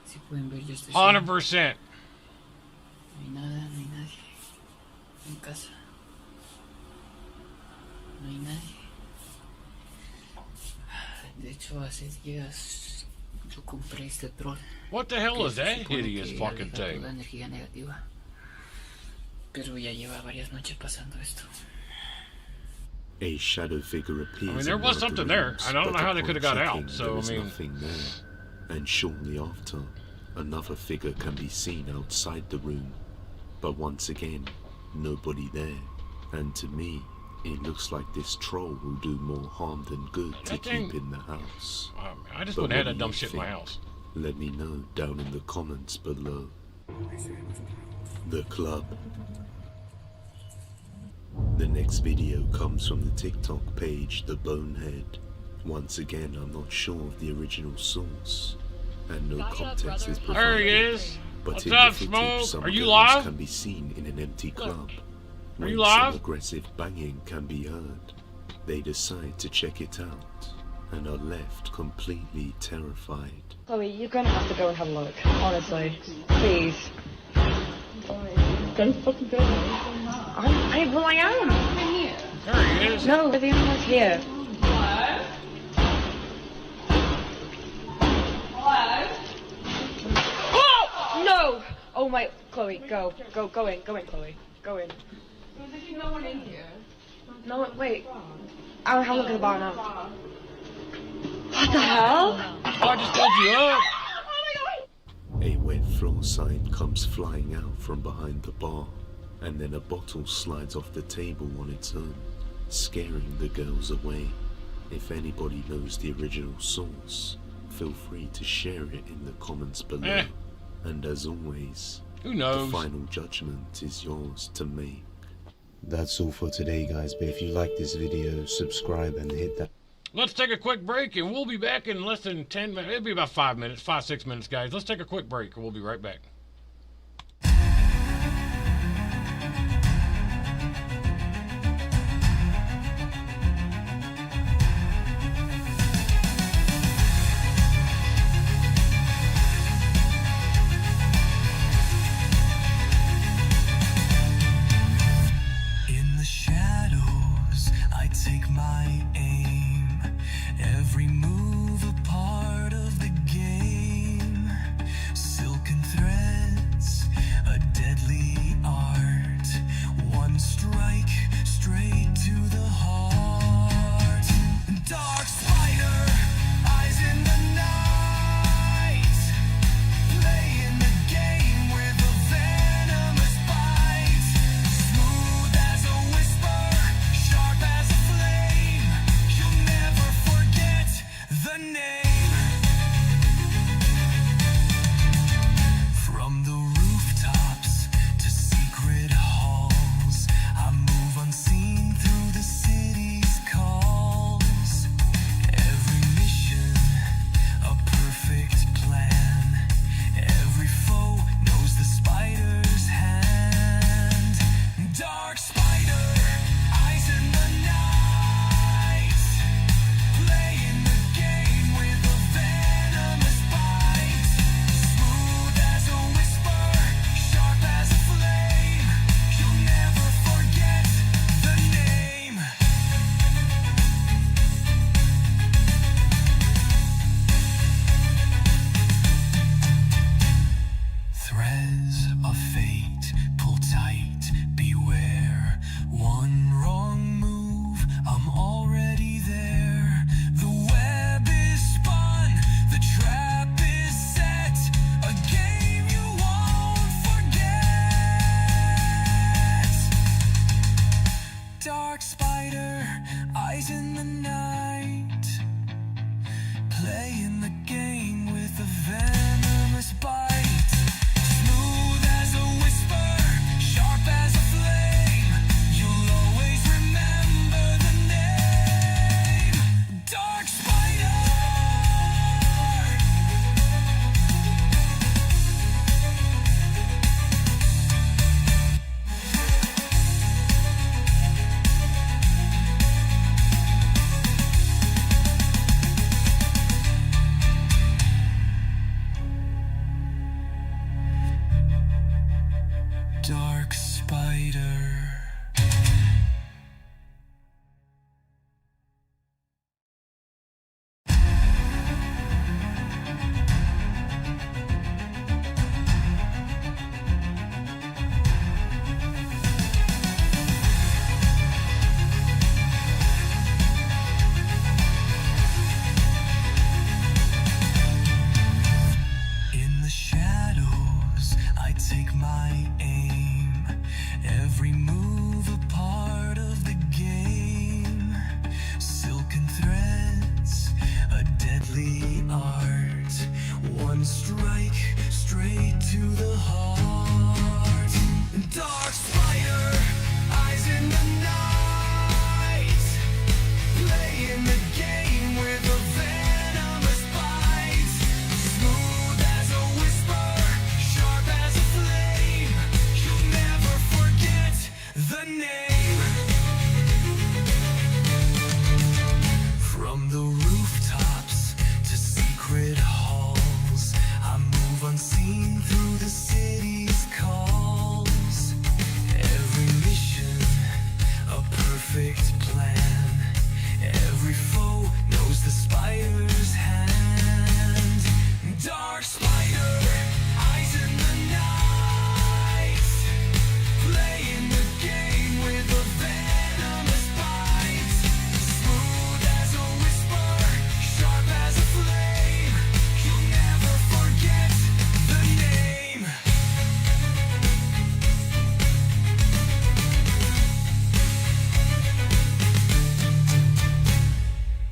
Si pueden ver, yo estoy 100%. No hay nada, no hay nadie. En casa. No hay nadie. De hecho, hace días yo compré este troll. What the hell is that hideous fucking La thing? energía negativa. Pero ya lleva varias noches pasando esto. A shadow figure appears. I mean, there was something there. I don't know how they could have got out. So, I mean, nothing there. And shortly after, another figure can be seen outside the room. But once again, nobody there. And to me, it looks like this troll will do more harm than good to That thing- keep in the house. I just But wouldn't have what that do dumb you shit in my think? house. Let me know down in the comments below. The club. The next video comes from the TikTok page, The Bonehead. Once again, I'm not sure of the original source, and no context is There provided. he is. But What's in up, the footage, Smoke? some Are you girls live? can be seen in an empty club. Are When you live? some aggressive banging can be heard, they decide to check it out, and are left completely terrified. Chloe, you're gonna have to go and have a look. Honestly, please. Don't fucking go. I am. There he is. No, we're the only ones here. Oh no! Oh my, Chloe, go in, Chloe, go in. There's no one in here. No, wait. I'll have a look at the bar now. What the hell? I just told you up. A wet floor sign comes flying out from behind the bar, and then a bottle slides off the table on its own, scaring the girls away. If anybody knows the original source, feel free to share it in the comments below. And as always, who knows? The final judgment is yours to make. That's all for today, guys, but if you like this video, subscribe and hit that. Let's take a quick break, and we'll be back in less than 10 minutes. It'll be about 5 minutes, 6 minutes, guys. Let's take a quick break, and we'll be right back. In the shadows, I take my aim. Every move a part of the game. Silken threads, a deadly art. One strike straight to the heart. Dark spider, eyes in the night. Playing the game with a venomous bite. Smooth as a whisper, sharp as a flame. You'll never forget to the heart. Dark spider, eyes in the night, playing the game with a venomous bite. Smooth as a whisper, sharp as a flame, you'll never forget the name. From the rooftops to secret halls, I move unseen through the city's calls. Every mission, a perfect plan. Every foe knows the spider's hand. Dark spider, eyes in the night, playing the game with a venomous bite. Smooth as a whisper, sharp as a flame, you'll never forget the name.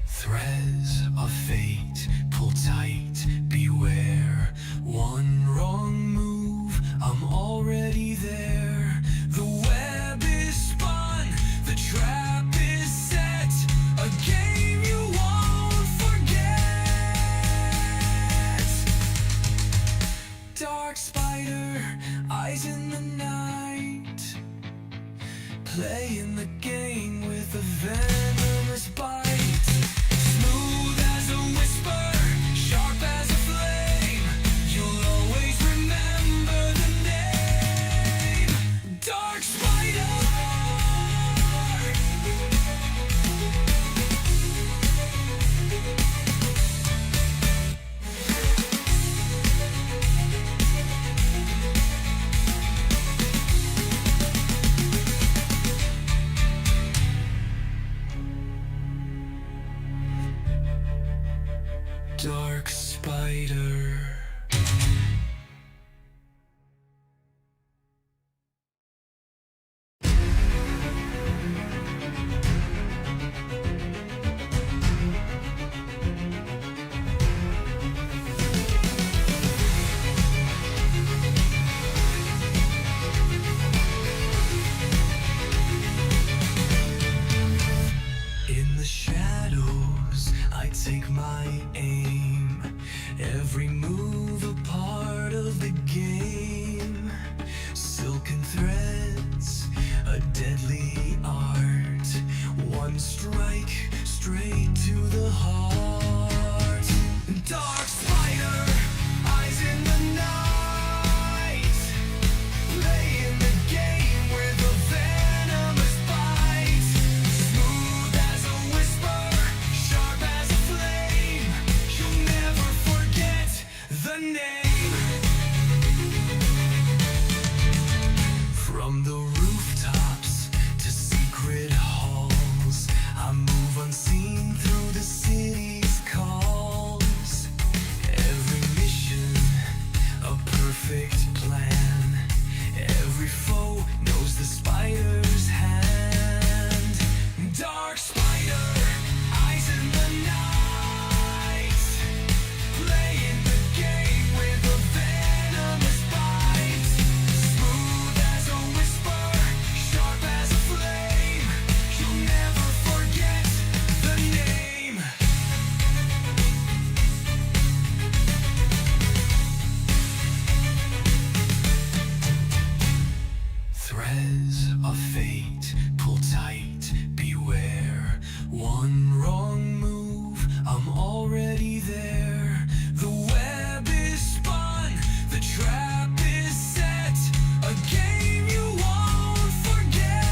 Threads of fate, pull tight, beware. One wrong move, I'm already there. The web is spun, the trap is set, a game you won't forget. Dark spider, eyes in the night, playing the game with a venomous bite. Smooth as a whisper, sharp as a flame, you'll always remember the name. Dark spider. Dark spider. In the shadows, I take my aim. Every move a part of the game. Silken threads, a deadly art. One strike straight to the heart. Dark spider, eyes in the night, playing the game with a venomous bite. Smooth as a whisper, sharp as a flame, you'll never forget the name. From the rooftops to secret halls, I move unseen through the city's calls. Every mission, a perfect plan. Every foe knows the spider's hand. Dark spider, eyes in the night, playing the game with a venomous bite. Smooth as a whisper, sharp as a flame, you'll never forget the name. Threads of fate, pull tight, beware. One wrong move, I'm already there. The web is spun, the trap is set, a game you won't forget.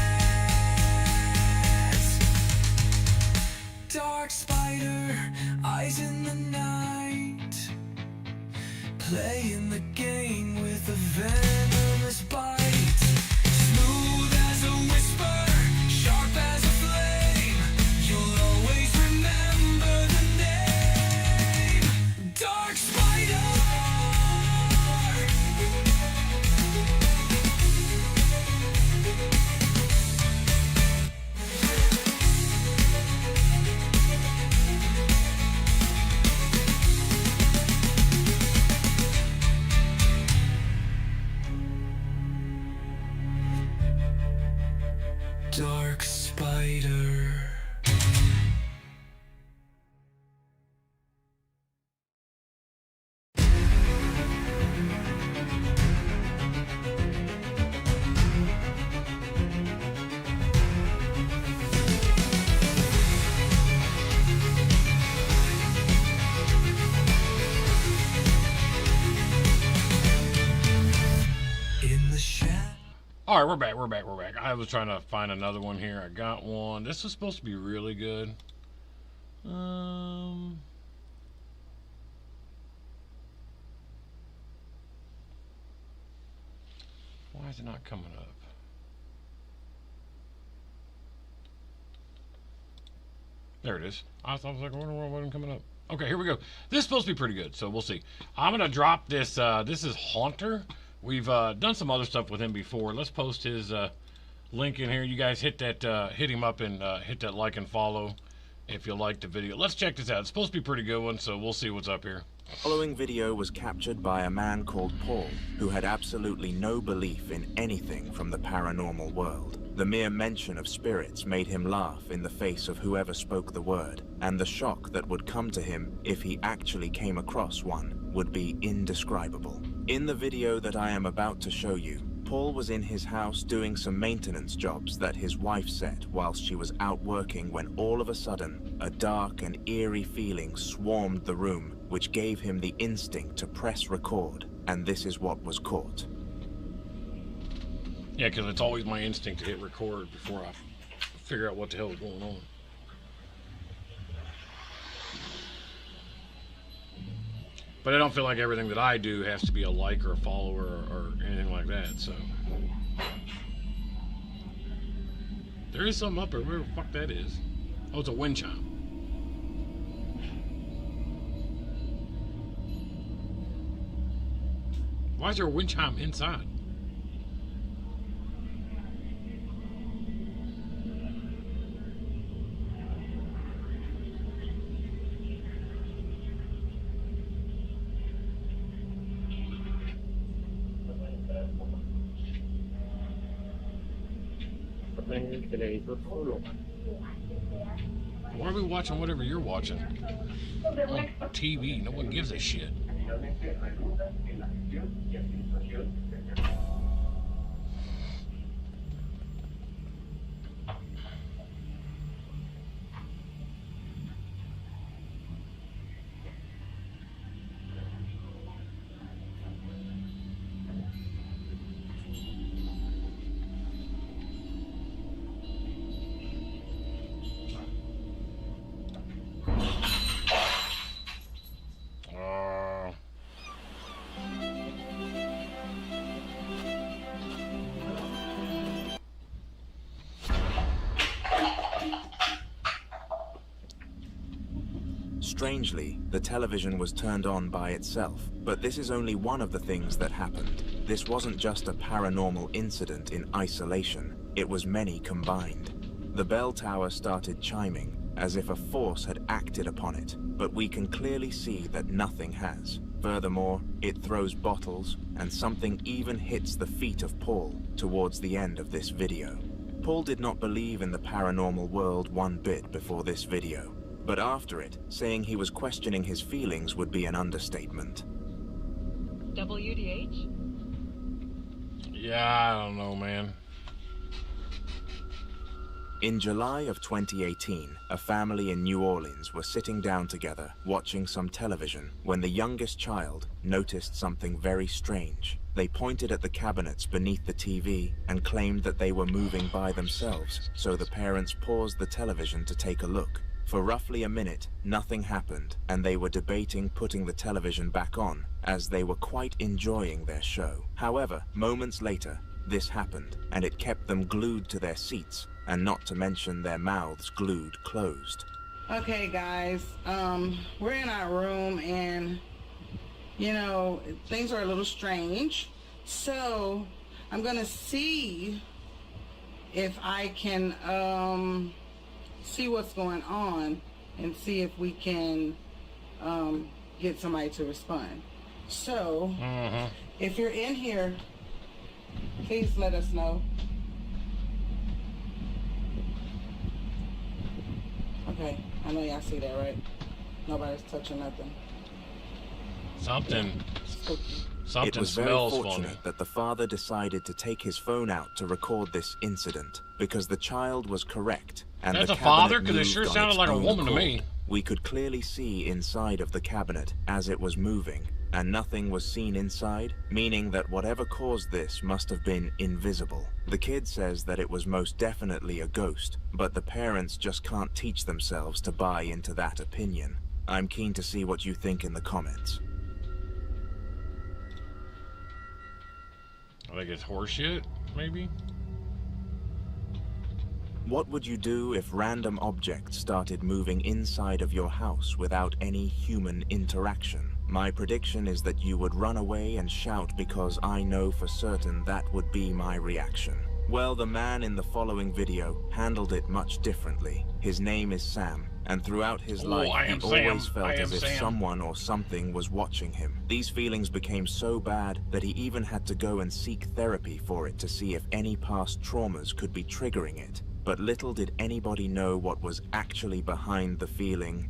Dark spider, eyes in the night, playing the game with a venomous bite. Smooth as a whisper, sharp as a flame, you'll always remember the name. Dark spider. All right, we're back. I was trying to find another one here. I got one. This is supposed to be really good. Why is it not coming up? There it is. I was like, I wonder why it wasn't coming up. Okay, here we go. This is supposed to be pretty good, so we'll see. I'm going to drop this. This is Haunter. We've done some other stuff with him before. Let's post his link in here. You guys hit that, hit him up and hit that like and follow if you liked the video. Let's check this out. It's supposed to be a pretty good one, so we'll see what's up here. The following video was captured by a man called Paul, who had absolutely no belief in anything from the paranormal world. The mere mention of spirits made him laugh in the face of whoever spoke the word, and the shock that would come to him if he actually came across one would be indescribable. In the video that I am about to show you, Paul was in his house doing some maintenance jobs that his wife set whilst she was out working, when all of a sudden, a dark and eerie feeling swarmed the room, which gave him the instinct to press record, and this is what was caught. Yeah, because it's always my instinct to hit record before I figure out what the hell is going on. But I don't feel like everything that I do has to be a like or a follower or anything like that, so. There is something up there, where the fuck that is. Oh, it's a wind chime. Why is there a wind chime inside? Why are we watching whatever you're watching on TV? No one gives a shit. Strangely, the television was turned on by itself, but this is only one of the things that happened. This wasn't just a paranormal incident in isolation, it was many combined. The bell tower started chiming, as if a force had acted upon it, but we can clearly see that nothing has. Furthermore, it throws bottles, and something even hits the feet of Paul towards the end of this video. Paul did not believe in the paranormal world one bit before this video, but after it, saying he was questioning his feelings would be an understatement. WDH? Yeah, I don't know, man. In July of 2018, a family in New Orleans were sitting down together, watching some television, when the youngest child noticed something very strange. They pointed at the cabinets beneath the TV and claimed that they were moving by themselves, so the parents paused the television to take a look. For roughly a minute, nothing happened, and they were debating putting the television back on, as they were quite enjoying their show. However, moments later, this happened, and it kept them glued to their seats, and not to mention their mouths glued closed. Okay, guys, we're in our room, and, you know, things are a little strange. So, I'm gonna see if I can, see what's going on and see if we can get somebody to respond. So, if you're in here, please let us know. Okay, I know y'all see that, right? Nobody's touching nothing. Something It was very smells fortunate funny. that the father decided to take his phone out to record this incident, because the child was correct, and That's the a father? cabinet 'Cause it moved sure on sounded its like a own woman to accord. me. We could clearly see inside of the cabinet as it was moving, and nothing was seen inside, meaning that whatever caused this must have been invisible. The kid says that it was most definitely a ghost, but the parents just can't teach themselves to buy into that opinion. I'm keen to see what you think in the comments. I think it's horseshit, maybe? What would you do if random objects started moving inside of your house without any human interaction? My prediction is that you would run away and shout because I know for certain that would be my reaction. Well, the man in the following video handled it much differently. His name is Sam, and throughout his life he always felt as if someone or something was watching him. These feelings became so bad that he even had to go and seek therapy for it to see if any past traumas could be triggering it. But little did anybody know what was actually behind the feeling.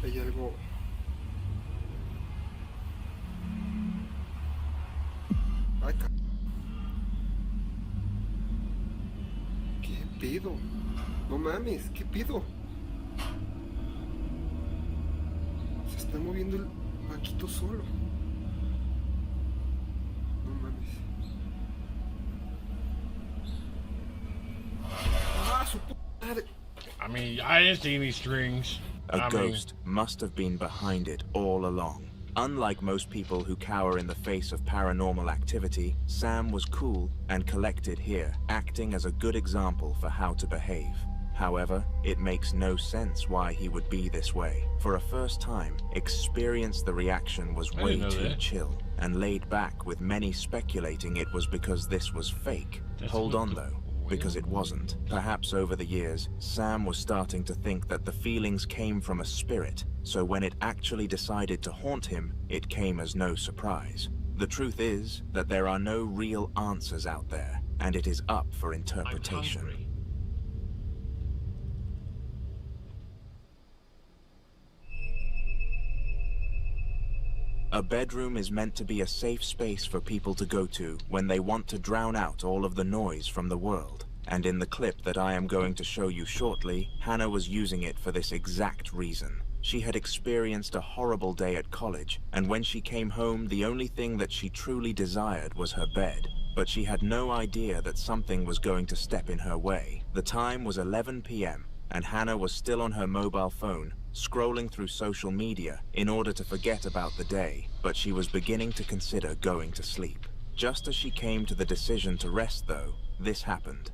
Hay algo. Ay, ¿qué pido? No mames, ¿qué pido? Se está moviendo el banquito solo. No mames. Ah, su puta madre. I mean, I didn't see any strings. A ghost must have been behind it all along. Unlike most people who cower in the face of paranormal activity, Sam was cool and collected here, acting as a good example for how to behave. However, it makes no sense why he would be this way. For a first time, Experience the reaction was way too chill and laid back, with many speculating it was because this was fake. Hold on though, because it wasn't. Perhaps over the years, Sam was starting to think that the feelings came from a spirit, so when it actually decided to haunt him, it came as no surprise. The truth is that there are no real answers out there, and it is up for interpretation. A bedroom is meant to be a safe space for people to go to when they want to drown out all of the noise from the world. And in the clip that I am going to show you shortly, Hannah was using it for this exact reason. She had experienced a horrible day at college, and when she came home, the only thing that she truly desired was her bed. But she had no idea that something was going to step in her way. The time was 11 p.m., and Hannah was still on her mobile phone, scrolling through social media in order to forget about the day, but she was beginning to consider going to sleep. Just as she came to the decision to rest though, this happened.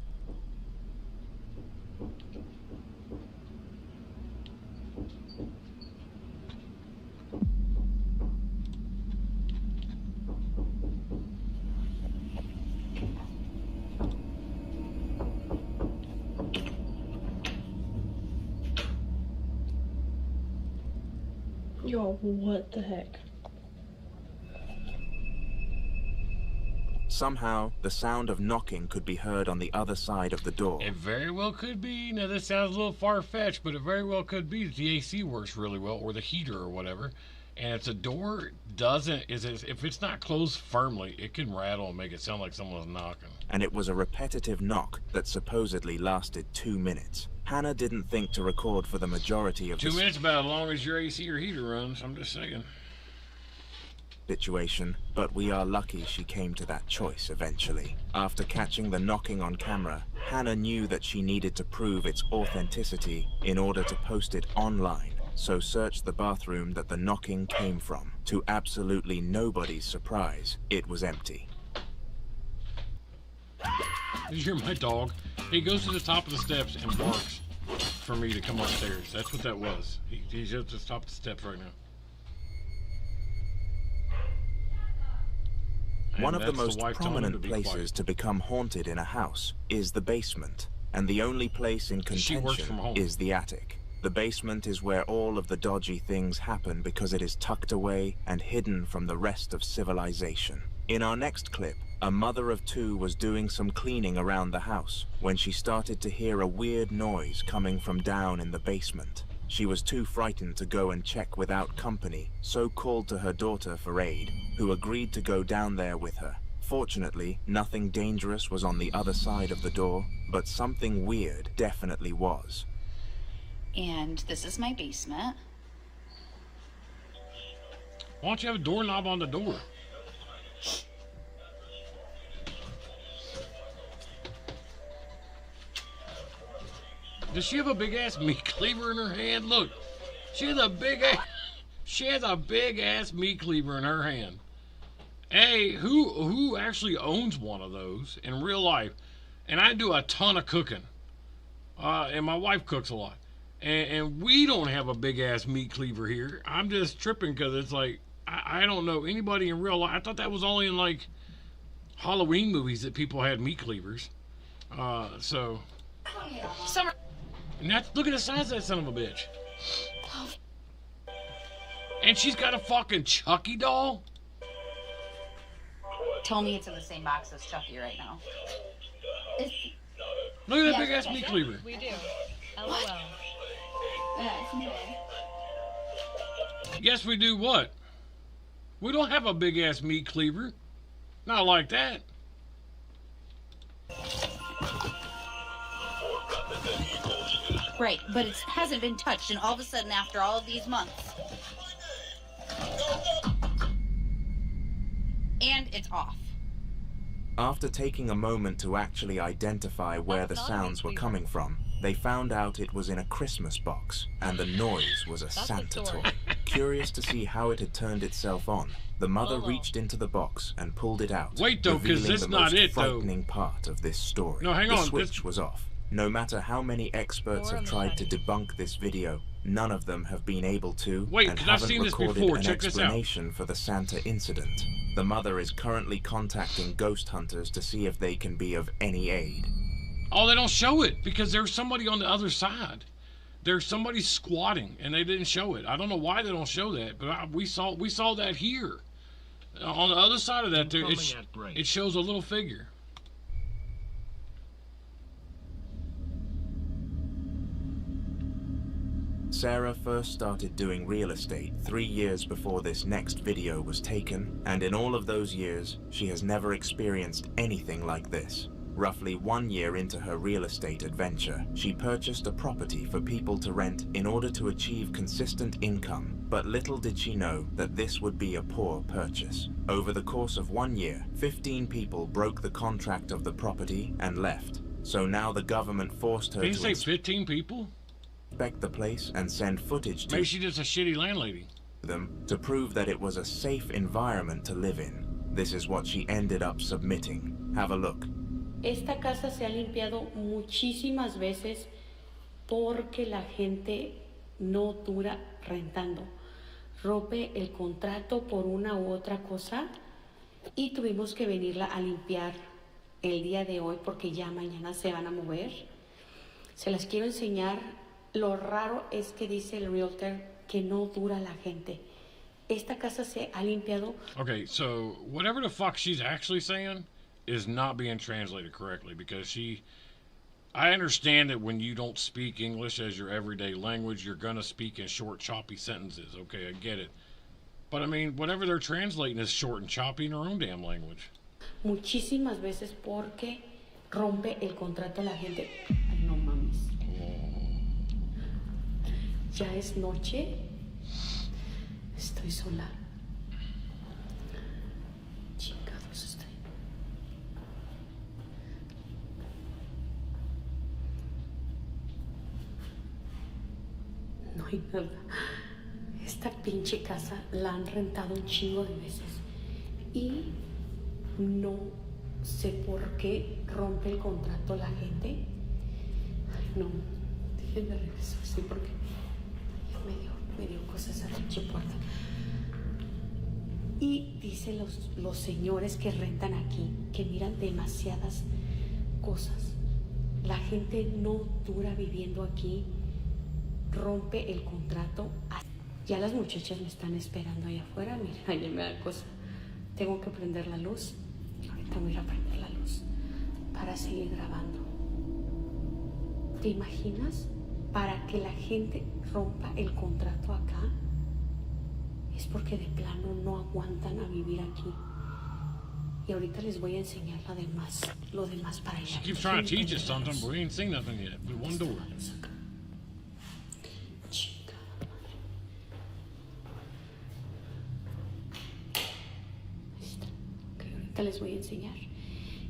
Yo, what the heck? Somehow, the sound of knocking could be heard on the other side of the door. It very well could be. Now, this sounds a little far-fetched, but it very well could be that the AC works really well, or the heater or whatever. And if the door if it's not closed firmly, it can rattle and make it sound like someone's knocking. And it was a repetitive knock that supposedly lasted 2 minutes. Hannah didn't think to record for the majority of 2 minutes about as long as your AC or heater runs, I'm just saying. Situation, but we are lucky she came to that choice eventually. After catching the knocking on camera, Hannah knew that she needed to prove its authenticity in order to post it online, so searched the bathroom that the knocking came from. To absolutely nobody's surprise, it was empty. Did you hear my dog? He goes to the top of the steps and barks for me to come upstairs. That's what that was. He's at the top of the steps right now. One of the most prominent places to become haunted in a house is the basement, and the only place in contention is the attic. The basement is where all of the dodgy things happen because it is tucked away and hidden from the rest of civilization. In our next clip, a mother of two was doing some cleaning around the house when she started to hear a weird noise coming from down in the basement. She was too frightened to go and check without company, so called to her daughter for aid, who agreed to go down there with her. Fortunately, nothing dangerous was on the other side of the door, but something weird definitely was. And this is my basement. Why don't you have a doorknob on the door? Does she have a big ass meat cleaver in her hand? Look, she has a big ass meat cleaver in her hand. Hey, who actually owns one of those in real life? And I do a ton of cooking, and my wife cooks a lot, and we don't have a big ass meat cleaver here. I'm just tripping because it's like I don't know anybody in real life. I thought that was only in like Halloween movies that people had meat cleavers. So. Summer. And look at the size of that son of a bitch. And she's got a fucking Chucky doll? Tell me it's in the same box as Chucky right now. Look at that big ass meat cleaver. We do. LOL. Yes, we do what? We don't have a big ass meat cleaver. Not like that. Right, but it hasn't been touched, and all of a sudden, after all of these months, and it's off. After taking a moment to actually identify where the sounds were coming from, they found out it was in a Christmas box, and the noise was a Santa toy. Curious to see how it had turned itself on, the mother reached into the box and pulled it out, wait though, because revealing that's the not most it though. frightening part of this story. No, hang the on. switch was off. No matter how many experts have tried to debunk this video, none of them have been able to Wait, and 'cause I've haven't seen this recorded before. an Check this out. explanation for the Santa incident. The mother is currently contacting ghost hunters to see if they can be of any aid. Oh, they don't show it because there's somebody on the other side. There's somebody squatting, and they didn't show it. I don't know why they don't show that, but we saw that here. On the other side of that, there it shows a little figure. Sarah first started doing real estate 3 years before this next video was taken, and in all of those years, she has never experienced anything like this. Roughly 1 year into her real estate adventure, she purchased a property for people to rent in order to achieve consistent income, but little did she know that this would be a poor purchase. Over the course of 1 year, 15 people broke the contract of the property and left. So now the government forced her Did you to say 15 people? inspect the place and send footage to Maybe she's just a shitty landlady. them to prove that it was a safe environment to live in. This is what she ended up submitting. Have a look. Esta casa se ha limpiado muchísimas veces porque la gente no dura rentando. Rompe el contrato por una u otra cosa y tuvimos que venirla a limpiar el día de hoy porque ya mañana se van a mover. Se las quiero enseñar. Lo raro es que dice el realtor que no dura la gente. Esta casa se ha limpiado. Okay, so whatever the fuck she's actually saying is not being translated correctly because I understand that when you don't speak English as your everyday language, you're gonna speak in short, choppy sentences. Okay, I get it. But I mean, whatever they're translating is short and choppy in their own damn language. Muchísimas veces porque rompe el contrato la gente. Ay, no mames. Ya es noche. Estoy sola. Chingados estoy. No hay nada. Esta pinche casa la han rentado un chingo de veces. Y no sé por qué rompe el contrato la gente. Ay, no. Déjenme regresar así porque me dio cosas a la pinche puerta. Y dicen los señores que rentan aquí que miran demasiadas cosas. La gente no dura viviendo aquí, rompe el contrato. Ya las muchachas me están esperando allá afuera. Miren, allá me da cosa. Tengo que prender la luz. Ahorita voy a ir a prender la luz para seguir grabando. ¿Te imaginas? Para que la gente rompa el contrato acá es porque de plano no aguantan a vivir aquí. Y ahorita les voy a enseñar lo demás para allá. She keeps trying to teach us something, but we ain't seen nothing yet. But one door. Ahorita les voy a enseñar.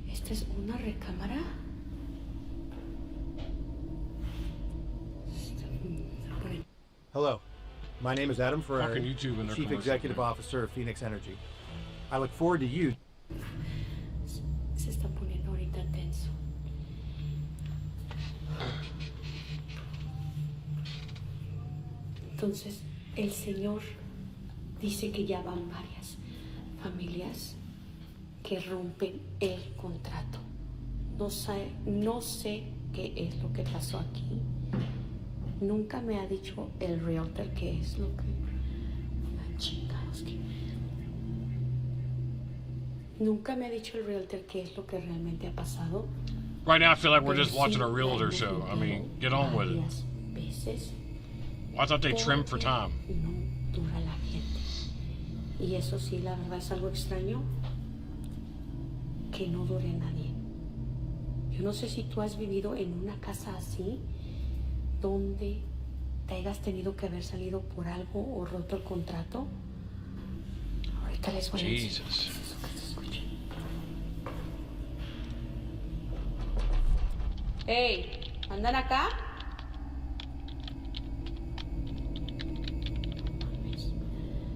Esta es una recámara. Hello, my name is Adam Fucking Ferrari, YouTube and their Chief commercials, Executive man. Officer of Phoenix Energy. I look forward to you. Se está poniendo ahorita tenso. Entonces, el Señor dice que ya van varias familias que rompen el contrato. No sé qué es lo que pasó aquí. Nunca me ha dicho el realtor qué es lo que... Chingados, que... Nunca me ha dicho el realtor qué es lo que realmente ha pasado. Right now, I feel like we're just watching a realtor show. I mean, get on with it. Veces Well, I thought they trimmed for time. no dura la gente. Y eso sí, la verdad es algo extraño que no dure nadie. Yo no sé si tú has vivido en una casa así, donde te hayas tenido que haber salido por algo o roto el contrato. Ahorita les voy a decir. Jesus. Hey, ¿andan acá?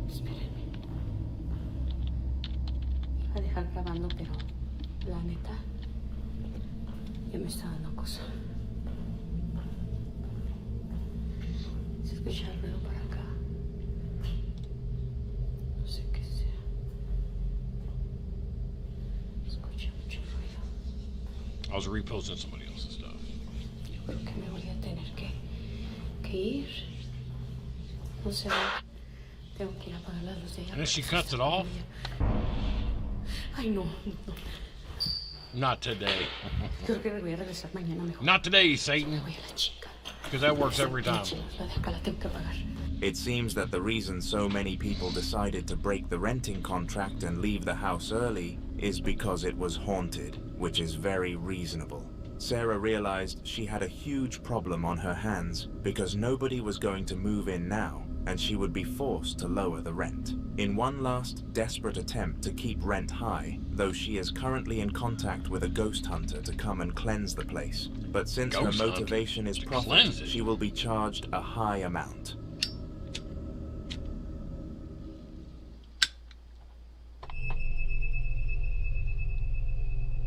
Espérenme. Iba a dejar grabando, pero la neta ya me está dando cosa. Se escucha el ruido para acá. No sé qué sea. Escucha mucho ruido. I was reposting somebody else's stuff. Yo creo que me voy a tener que ir. No sé. Tengo que ir a apagar las luces. And then she cuts it off? Ay, no. Not today. Creo que me voy a regresar mañana mejor. Not today, Satan. Because that works every time. La de acá la tengo que apagar. It seems that the reason so many people decided to break the renting contract and leave the house early is because it was haunted, which is very reasonable. Sarah realized she had a huge problem on her hands because nobody was going to move in now, and she would be forced to lower the rent. In one last desperate attempt to keep rent high, though she is currently in contact with a ghost hunter to come and cleanse the place. But since her Ghost hunter? motivation is To profit, cleanse it? she will be charged a high amount.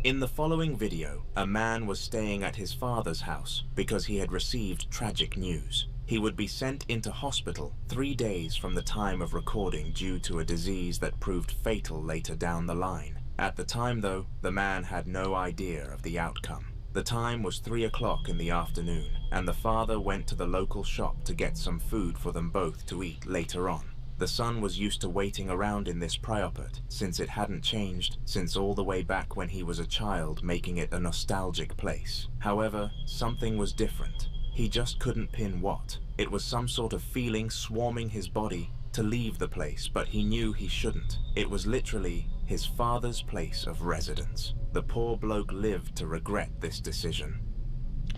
In the following video, a man was staying at his father's house because he had received tragic news. He would be sent into hospital 3 days from the time of recording due to a disease that proved fatal later down the line. At the time, though, the man had no idea of the outcome. The time was 3 o'clock in the afternoon, and the father went to the local shop to get some food for them both to eat later on. The son was used to waiting around in this priopet, since it hadn't changed since all the way back when he was a child, making it a nostalgic place. However, something was different. He just couldn't pin what. It was some sort of feeling swarming his body to leave the place, but he knew he shouldn't. It was literally his father's place of residence. The poor bloke lived to regret this decision.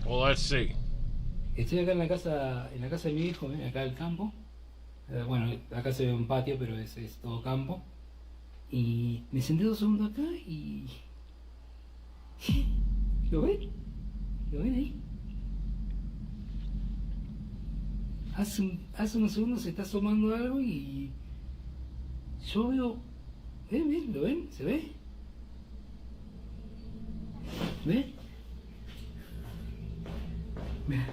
Well, let's see. Estoy acá en la casa de mi hijo, acá el campo. Bueno, acá se ve un patio, pero es todo campo. Y me senté 2 segundos acá y... ¿Lo ven? ¿Lo ven ahí? Hace unos segundos se está asomando algo y... Yo veo... ¿Ven? ¿Lo ven? ¿Se ve? ¿Ven? Mira.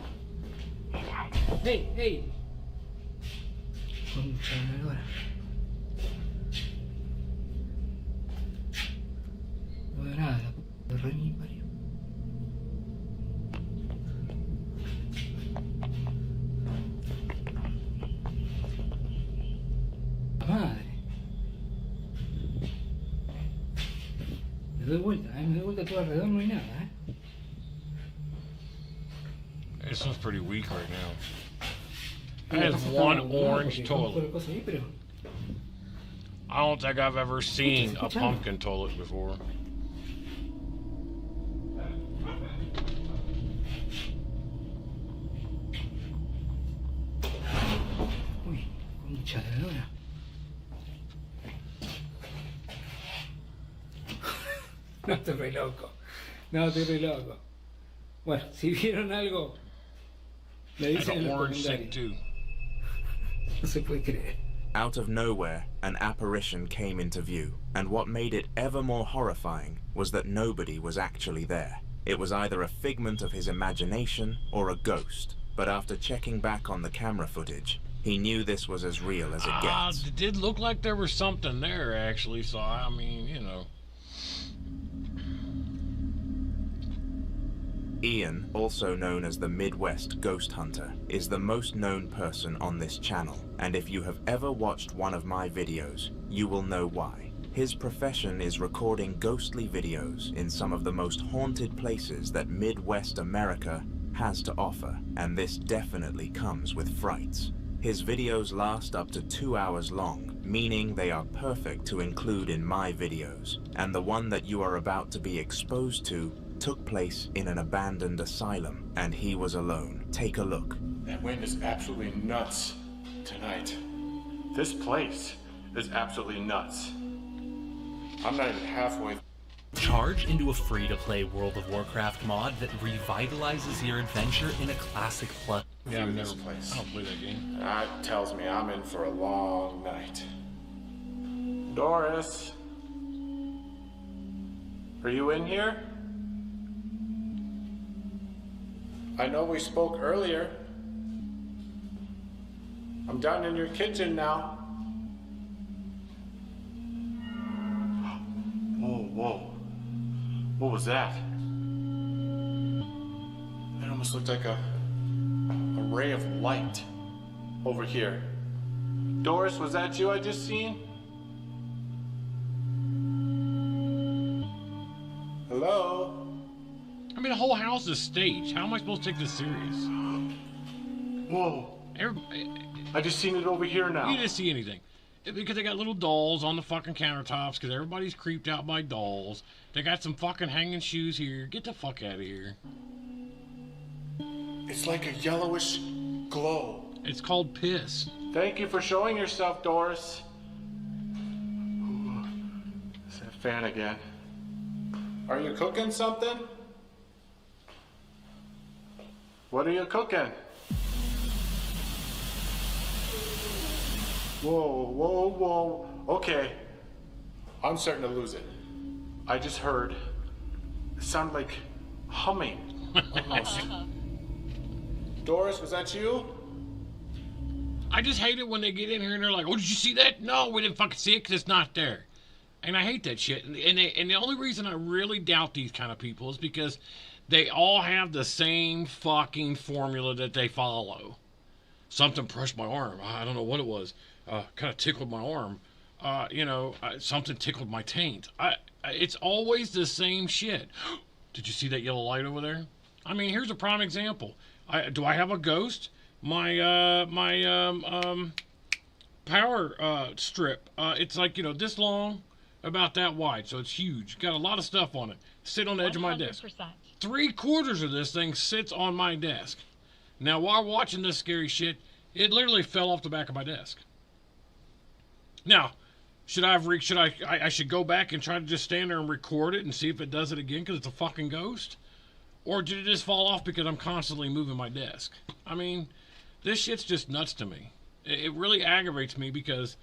¡Hey! ¡Hey! Concha de la lora. No veo nada, la puta re mi parió. Madre. Me doy vuelta todo alrededor, no hay nada, This one's pretty weak right now. That is one orange toilet. I don't think I've ever seen a pumpkin toilet before. Uy, concha de la lora. No, estoy re loco. No, estoy re loco. Bueno, si vieron algo, le I dicen got en los orange sick comentarios. too. No se puede creer. Out of nowhere, an apparition came into view, and what made it ever more horrifying was that nobody was actually there. It was either a figment of his imagination or a ghost, but after checking back on the camera footage, he knew this was as real as it gets. It did look like there was something there, actually, so I mean, you know. Ian, also known as the Midwest Ghost Hunter, is the most known person on this channel, and if you have ever watched one of my videos, you will know why. His profession is recording ghostly videos in some of the most haunted places that Midwest America has to offer, and this definitely comes with frights. His videos last up to 2 hours long, meaning they are perfect to include in my videos, and the one that you are about to be exposed to took place in an abandoned asylum, and he was alone. Take a look. That wind is absolutely nuts tonight. This place is absolutely nuts. I'm not even halfway. Charge into a free-to-play World of Warcraft mod that revitalizes your adventure in a classic plus. Yeah, I've never played. I don't play that game. That tells me I'm in for a long night. Doris, are you in here? I know we spoke earlier. I'm down in your kitchen now. Whoa, whoa. What was that? It almost looked like a ray of light over here. Doris, was that you I just seen? Hello? I mean, the whole house is staged. How am I supposed to take this serious? Whoa. I just seen it over here now. You didn't see anything. Because they got little dolls on the fucking countertops, because everybody's creeped out by dolls. They got some fucking hanging shoes here. Get the fuck out of here. It's like a yellowish glow. It's called piss. Thank you for showing yourself, Doris. Ooh, it's that fan again. Are you cooking something? What are you cooking? Whoa, whoa, whoa. Okay. I'm starting to lose it. I just heard it sounded like humming almost. Doris, was that you? I just hate it when they get in here and they're like, oh, did you see that? No, we didn't fucking see it because it's not there. And I hate that shit. And the only reason I really doubt these kind of people is because they all have the same fucking formula that they follow. Something brushed my arm. I don't know what it was. Kind of tickled my arm. Something tickled my taint. It's always the same shit. Did you see that yellow light over there? I mean, here's a prime example. Do I have a ghost? My power strip. It's like, this long, about that wide, so it's huge. Got a lot of stuff on it. Sit on the edge of my desk. 3/4 of this thing sits on my desk. Now, while watching this scary shit, it literally fell off the back of my desk. Now, I should go back and try to just stand there and record it and see if it does it again because it's a fucking ghost? Or did it just fall off because I'm constantly moving my desk? I mean, this shit's just nuts to me. It really aggravates me because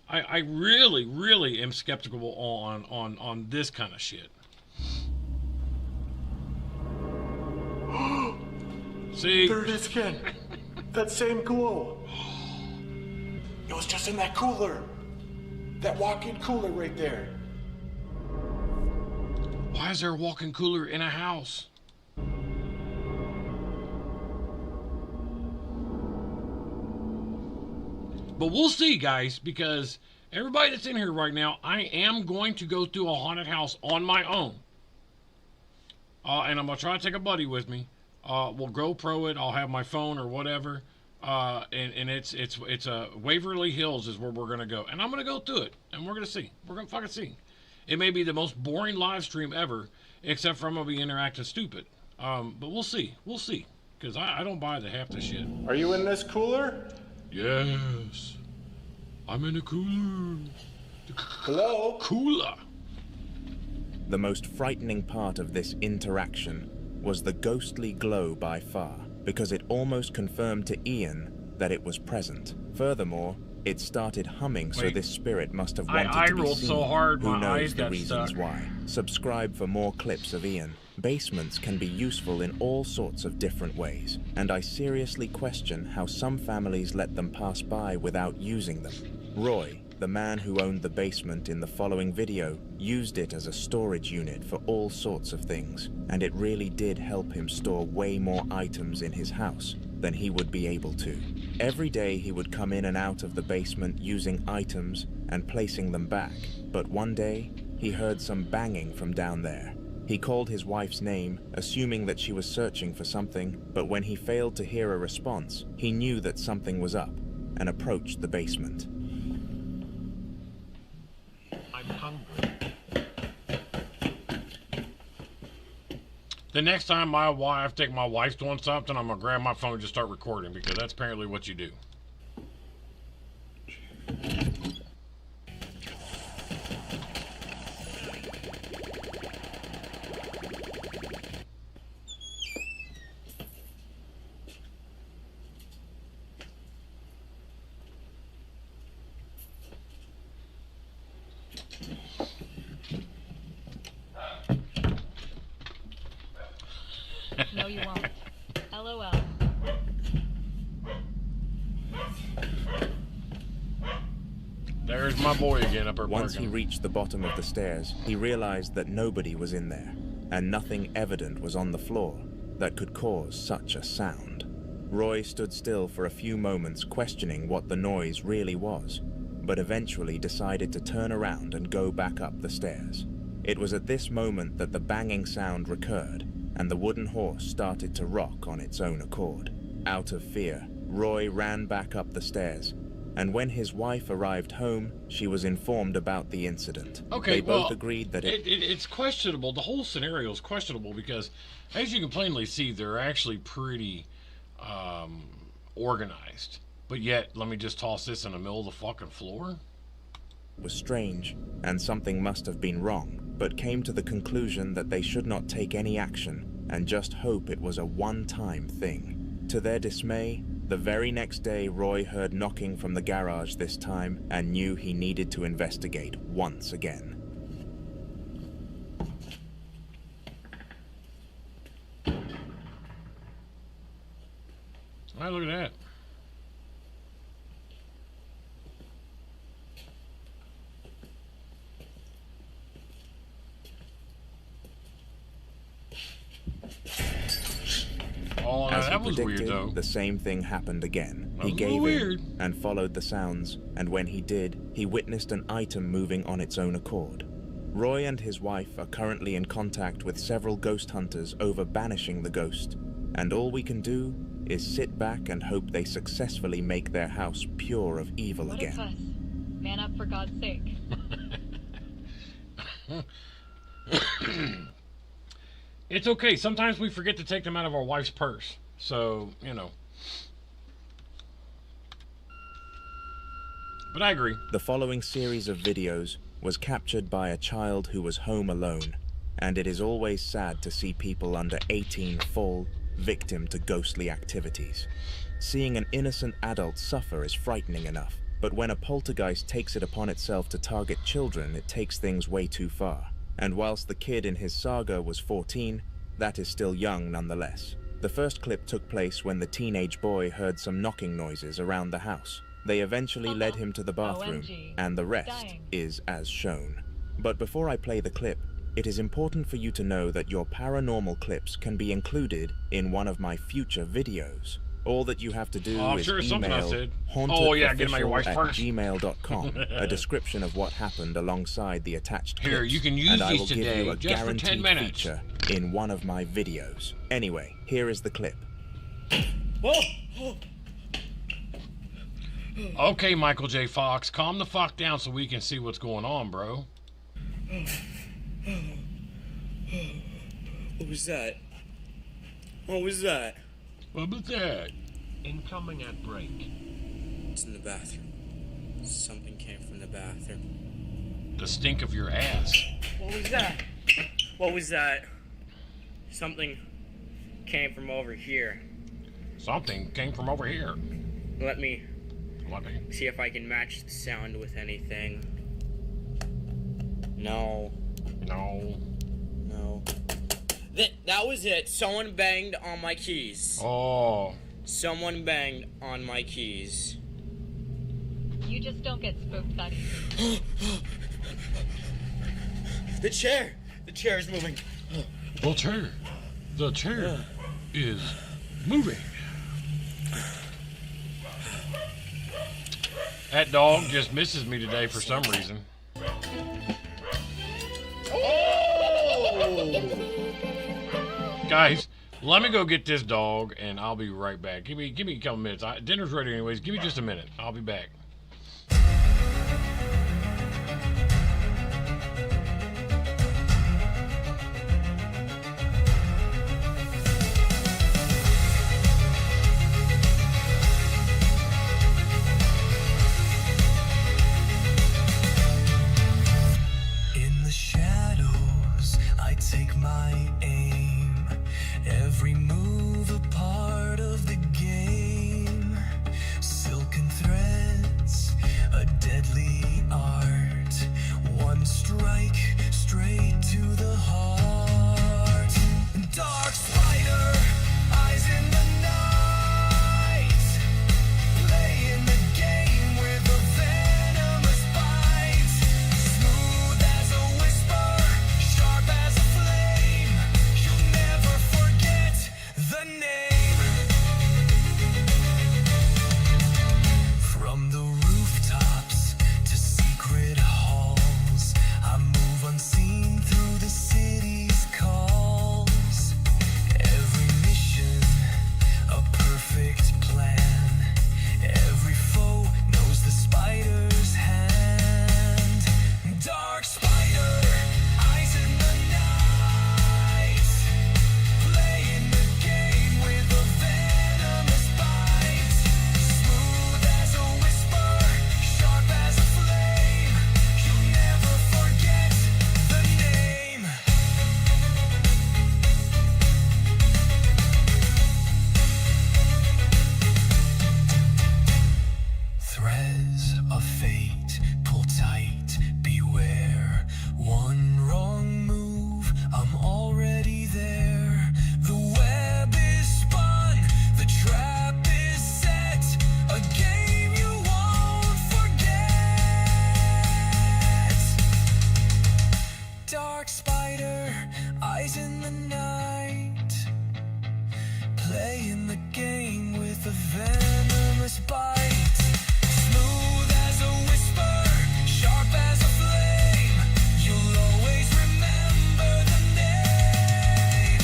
I really, really am skeptical on this kind of shit. See? There it is again. That same glow. It was just in that cooler. That walk-in cooler right there. Why is there a walk-in cooler in a house? But we'll see, guys, because everybody that's in here right now, I am going to go through a haunted house on my own. And I'm going to try to take a buddy with me. We'll GoPro it. I'll have my phone or whatever. And it's Waverly Hills is where we're going to go. And I'm going to go through it. And we're going to see. We're going to fucking see. It may be the most boring live stream ever, except for I'm going to be interacting stupid. But we'll see. We'll see. Because I don't buy the half the shit. Are you in this cooler? Yes. I'm in a cooler. Hello? Cooler. The most frightening part of this interaction was the ghostly glow by far, because it almost confirmed to Ian that it was present. Furthermore, it started humming, so this spirit must have wanted to be rolled seen. so hard, Who my knows eyes the got reasons stuck. why? Subscribe for more clips of Ian. Basements can be useful in all sorts of different ways, and I seriously question how some families let them pass by without using them. Roy, the man who owned the basement in the following video, used it as a storage unit for all sorts of things, and it really did help him store way more items in his house than he would be able to. Every day he would come in and out of the basement using items and placing them back, but one day he heard some banging from down there. He called his wife's name, assuming that she was searching for something, but when he failed to hear a response, he knew that something was up and approached the basement. I'm hungry. The next time I think my wife's doing something, I'm gonna grab my phone and just start recording, because that's apparently what you do. No, you won't. LOL. There's my boy again up there. Once he reached the bottom of the stairs, he realized that nobody was in there, and nothing evident was on the floor that could cause such a sound. Roy stood still for a few moments, questioning what the noise really was, but eventually decided to turn around and go back up the stairs. It was at this moment that the banging sound recurred, and the wooden horse started to rock on its own accord. Out of fear, Roy ran back up the stairs, and when his wife arrived home, she was informed about the incident. Okay, they both well, agreed that it's questionable. The whole scenario is questionable because, as you can plainly see, they're actually pretty organized. But yet, let me just toss this in the middle of the fucking floor. was strange, and something must have been wrong, but came to the conclusion that they should not take any action and just hope it was a one-time thing. To their dismay, the very next day Roy heard knocking from the garage this time and knew he needed to investigate once again. All right, look at that. Oh, As that he was predicted, weird, though. the same thing happened again. That He was gave weird. in and followed the sounds, and when he did, he witnessed an item moving on its own accord. Roy and his wife are currently in contact with several ghost hunters over banishing the ghost, and all we can do is sit back and hope they successfully make their house pure of evil What again. a fuss. Man up, for God's sake. It's okay. Sometimes we forget to take them out of our wife's purse. So, you know. But I agree. The following series of videos was captured by a child who was home alone, and it is always sad to see people under 18 fall victim to ghostly activities. Seeing an innocent adult suffer is frightening enough, but when a poltergeist takes it upon itself to target children, it takes things way too far. And whilst the kid in his saga was 14, that is still young nonetheless. The first clip took place when the teenage boy heard some knocking noises around the house. They eventually led him to the bathroom, OMG. and the rest Dying. is as shown. But before I play the clip, it is important for you to know that your paranormal clips can be included in one of my future videos. All that you have to do Oh, I'm is sure it's something I email said. Oh, yeah, get my wife's purse. hauntedofficial@gmail.com a description of what happened alongside the attached clips. Here, you can use and I these will today, give you a just for 10 guaranteed minutes. feature in one of my videos. Anyway, here is the clip. Okay, Michael J. Fox, calm the fuck down so we can see what's going on, bro. What was that? What was that? What was that? Incoming at break. It's in the bathroom. Something came from the bathroom. The stink of your ass. What was that? What was that? Something came from over here. Something came from over here. Let me see if I can match the sound with anything. No. No. No. That was it. Someone banged on my keys. Oh. Someone banged on my keys. You just don't get spooked that easy. The chair! The chair is moving. The chair is moving. That dog just misses me today for some reason. Guys, let me go get this dog and I'll be right back. Give me a couple minutes. Dinner's ready anyways. Give me just a minute. I'll be back. In the shadows, I take my aim. Every move a part of the game. Silken threads, a deadly art. One strike straight to the heart. Dark spider, eyes in the night. Playing the game with a venomous bite. Smooth as a whisper, sharp as a flame. You'll never forget the name. From the rooftops to secret halls, I move unseen through the city's calls. Every mission, a perfect plan. Every foe knows the spider's hand. Dark spider, eyes in the night. Playing the game with a venomous bite. Smooth as a whisper, sharp as a flame. You'll never forget the name. Threads of fate, pull tight, beware. One wrong move, I'm already there. The web is spun, the trap is set. A game you won't forget. Dark spider, eyes in the night. Playing the game with a venomous bite. Smooth as a whisper, sharp as a flame. You'll always remember the name.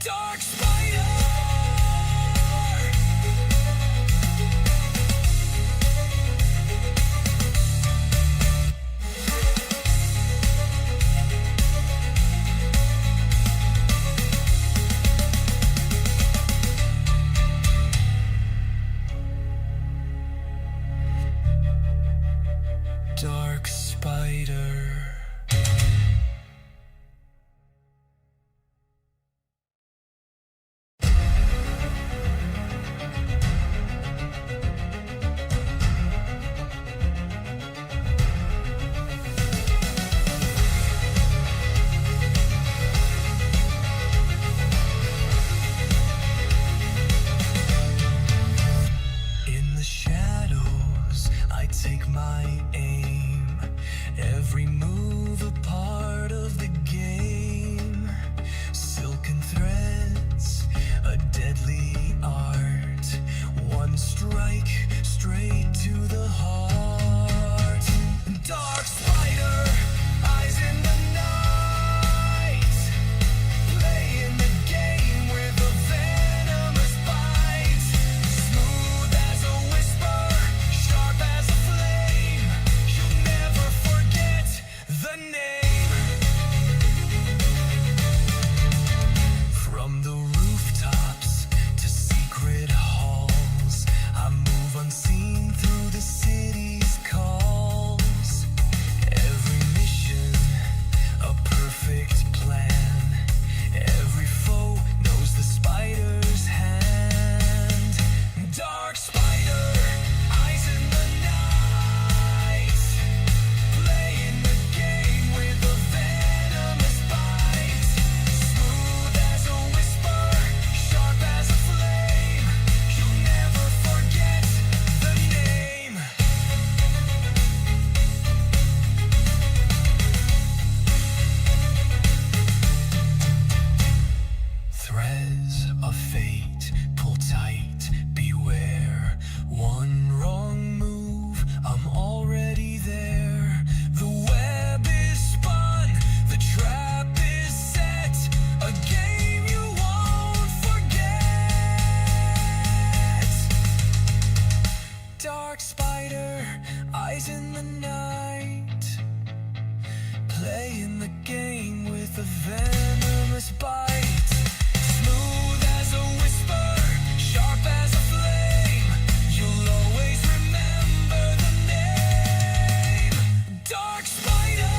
Dark spider. Dark spider. In the shadows, I take my aim. Every move a part of the game. Silken threads, a deadly art. One strike straight to the heart. Dark spider, eyes in the night. Playing the game with a venomous bite. Smooth as a whisper, sharp as a flame. You'll never forget the name. From the rooftops to secret halls, I move unseen through the city Dark spider, eyes in the night, playing the game with a venomous bite. Smooth as a whisper, sharp as a flame, you'll always remember the name. Dark spider.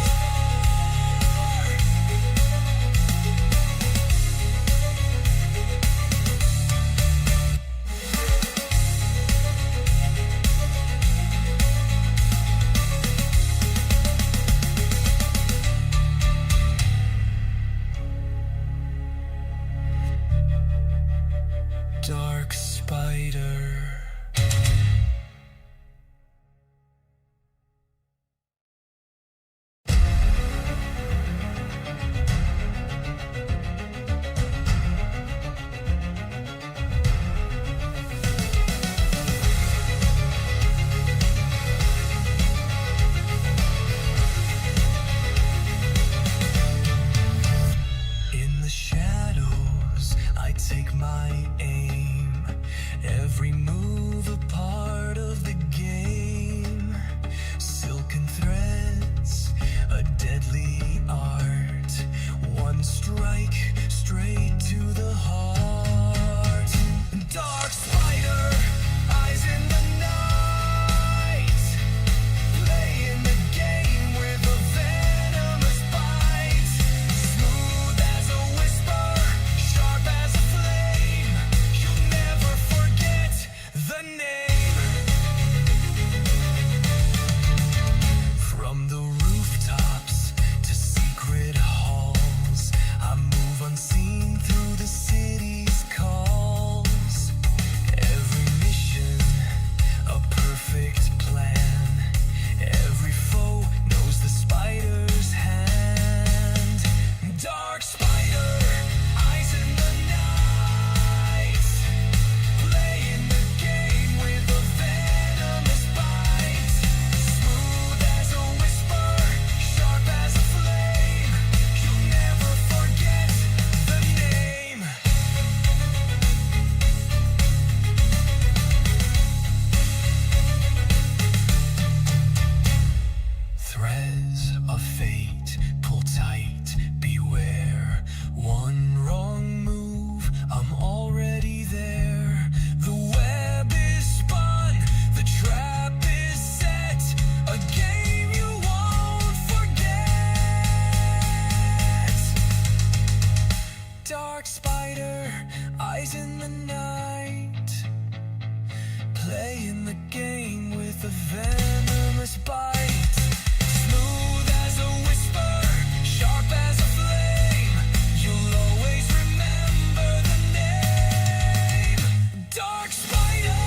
Dark spider. In the shadows, I take my aim. Every move a part of the game. Silken threads, a deadly art. One strike straight to the heart. Dark spider, eyes in the night, playing the game with a venomous bite. Smooth as a whisper, sharp as a flame, you'll never forget the name. From the rooftops to secret halls, I move unseen through the city's calls. Every mission, a perfect plan. Every foe knows the spider's hand. Dark spider, eyes in the night, playing the game with a venomous bite. Smooth as a whisper, sharp as a flame, you'll never forget the name. Threads of fate, pull tight, beware. One wrong move, I'm already there. The web is spun, the trap is set, a game you won't forget. Dark spider, eyes in the night, playing the game with a venomous bite. Smooth as a whisper, sharp as a flame, you'll always remember the name. Dark spider.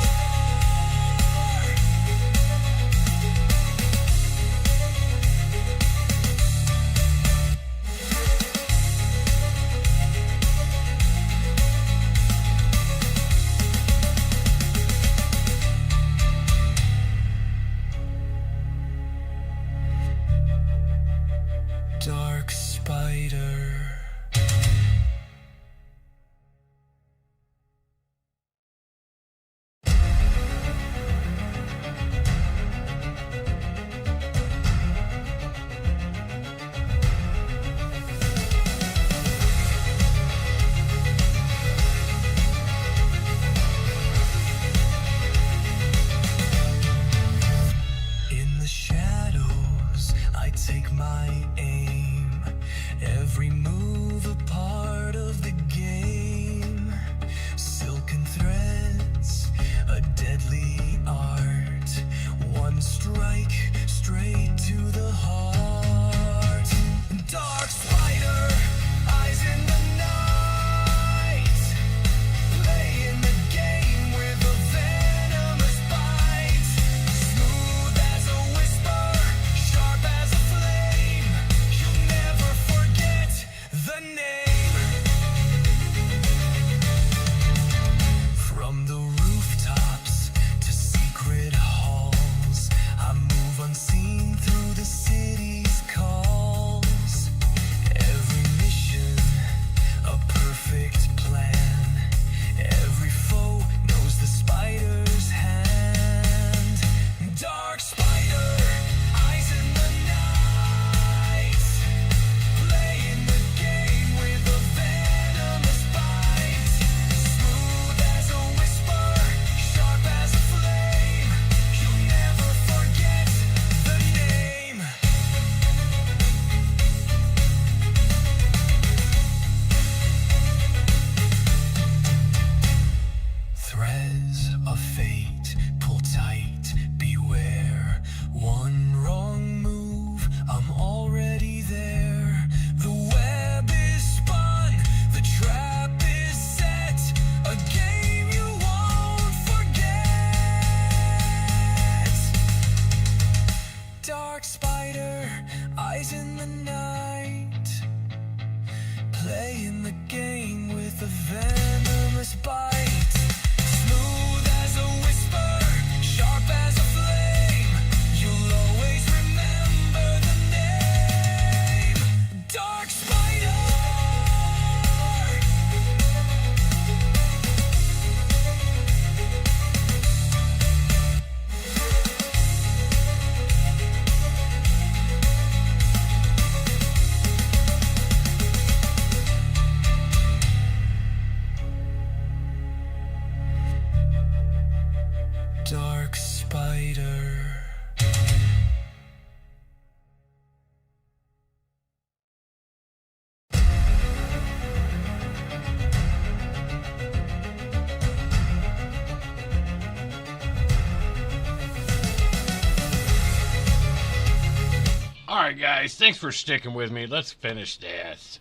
dark spider. Alright guys, thanks for sticking with me. Let's finish this.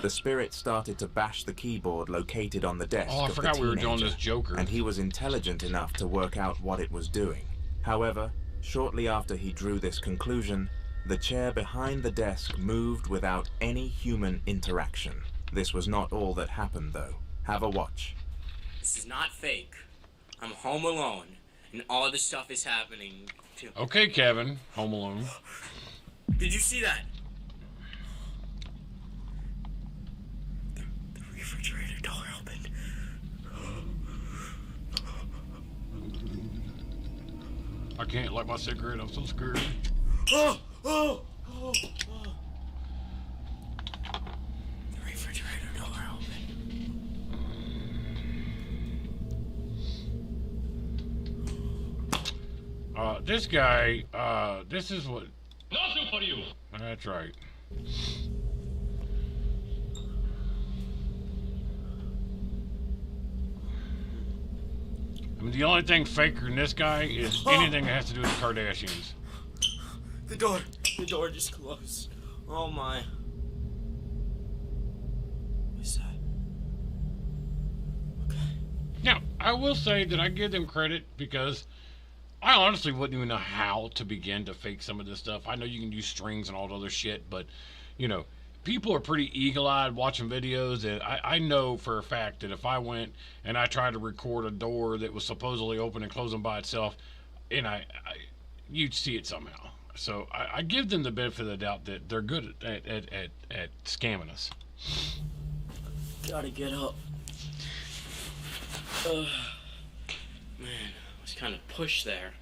The spirit started to bash the keyboard located on the desk Oh, I of forgot the we were doing teenager, this Joker. and he was intelligent enough to work out what it was doing. However, shortly after he drew this conclusion, the chair behind the desk moved without any human interaction. This was not all that happened, though. Have a watch. This is not fake. I'm home alone, and all this stuff is happening to... Okay, Kevin. Home Alone. Did you see that? The refrigerator door opened. I can't light my cigarette. I'm so scared. Oh! Oh! Oh! Oh! The refrigerator door opened. This guy, this is what... Nothing for you. That's right. I mean, the only thing faker than this guy is anything that has to do with the Kardashians. The door just closed. Oh my. What's that? Now, I will say that I give them credit because I honestly wouldn't even know how to begin to fake some of this stuff. I know you can use strings and all the other shit, but, you know, people are pretty eagle-eyed watching videos, and I know for a fact that if I went and I tried to record a door that was supposedly open and closing by itself, and you'd see it somehow. So I give them the benefit of the doubt that they're good at scamming us. Gotta get up. Man, I was kind of pushed there.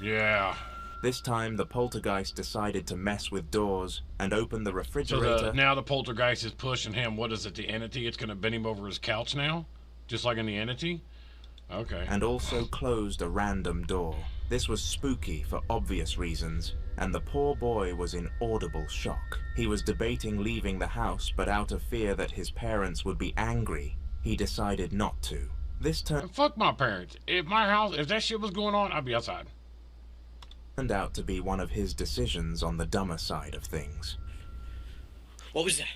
Yeah. This time, the poltergeist decided to mess with doors and open the refrigerator. So now the poltergeist is pushing him. What is it, the entity? It's going to bend him over his couch now? Just like in the entity? Okay. And also closed a random door. This was spooky for obvious reasons, and the poor boy was in audible shock. He was debating leaving the house, but out of fear that his parents would be angry, he decided not to. This fuck my parents. If that shit was going on, I'd be outside. Turned out to be one of his decisions on the dumber side of things. What was that?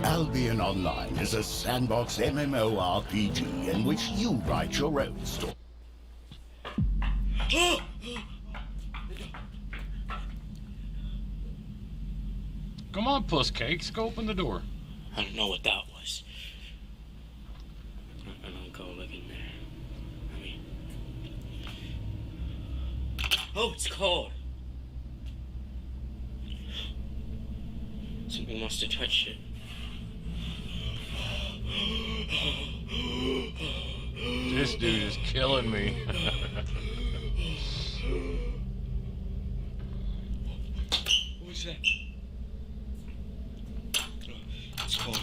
Albion Online is a sandbox MMORPG in which you write your own story. Come on, puss cakes. Go open the door. I don't know what that was. I don't go look in there. Oh, it's cold. Something must have touched it. This dude is killing me. What was that? It's cold.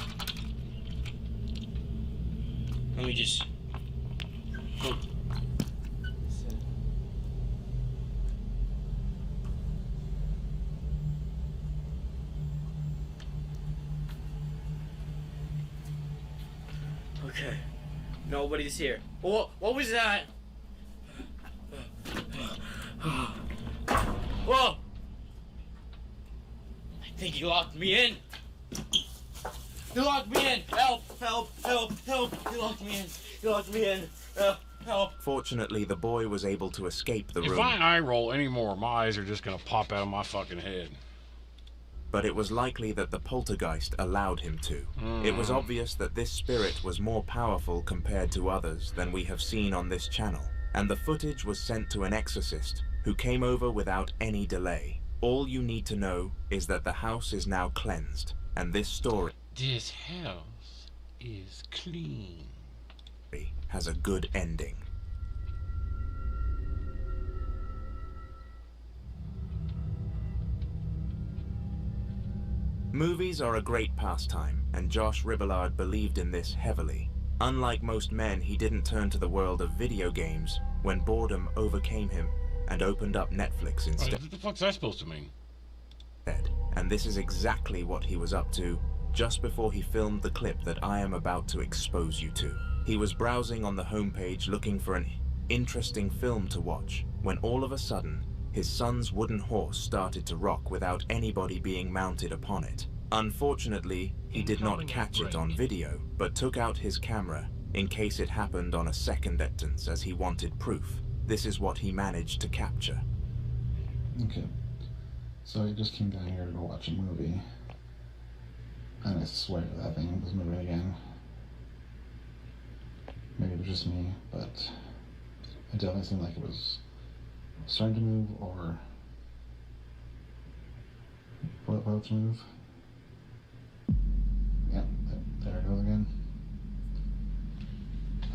Let me just... Oh. Okay. Nobody's here. What was that? Whoa! I think he locked me in. He locked me in. Help! Help! Help! Help! He locked me in. He locked me in. Help! Fortunately, the boy was able to escape the room. If I eye roll anymore, my eyes are just gonna pop out of my fucking head. But it was likely that the poltergeist allowed him to. It was obvious that this spirit was more powerful compared to others than we have seen on this channel, and the footage was sent to an exorcist who came over without any delay. All you need to know is that the house is now cleansed, and this story This house is clean. has a good ending. Movies are a great pastime, and Josh Ribillard believed in this heavily. Unlike most men, he didn't turn to the world of video games when boredom overcame him and opened up Netflix instead. What the fuck's that supposed to mean? And this is exactly what he was up to just before he filmed the clip that I am about to expose you to. He was browsing on the homepage looking for an interesting film to watch when all of a sudden his son's wooden horse started to rock without anybody being mounted upon it. Unfortunately, he did not catch it on video, but took out his camera in case it happened on a second instance as he wanted proof. This is what he managed to capture. Okay, so I just came down here to go watch a movie, and I swear that thing was moving again. Maybe it was just me, but it definitely seemed like it was starting to move or about to move. Yeah, there it goes again. I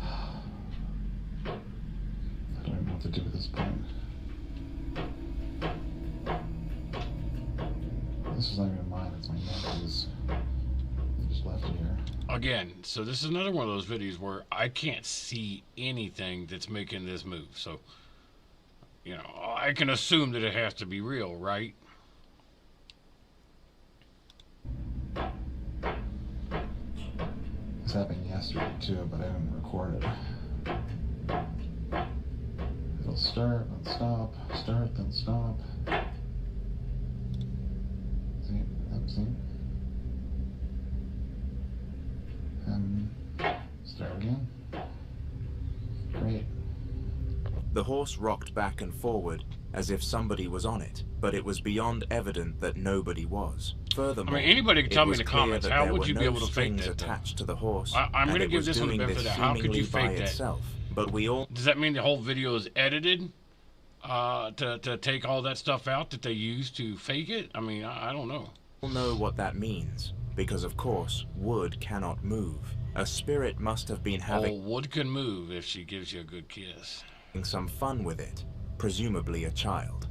don't even know what to do at this point. This is not even mine, it's my nephew's. They just left it here. Again, so this is another one of those videos where I can't see anything that's making this move. So, you know, I can assume that it has to be real, right? This happened yesterday too, but I didn't record it. It'll start, then stop, start, then stop. See? And start again. Great. The horse rocked back and forward as if somebody was on it, but it was beyond evident that nobody was. Furthermore, I mean, anybody can tell me in the comments, how would you be able to fake that? Attached to the horse, I'm going to give this one the benefit of the doubt. How could you fake that? Itself. But we all... Does that mean the whole video is edited to take all that stuff out that they use to fake it? I mean, I don't know. We all know what that means, because of course, wood cannot move. A spirit must have been having... Oh, wood can move if she gives you a good kiss. Some fun with it, presumably a child.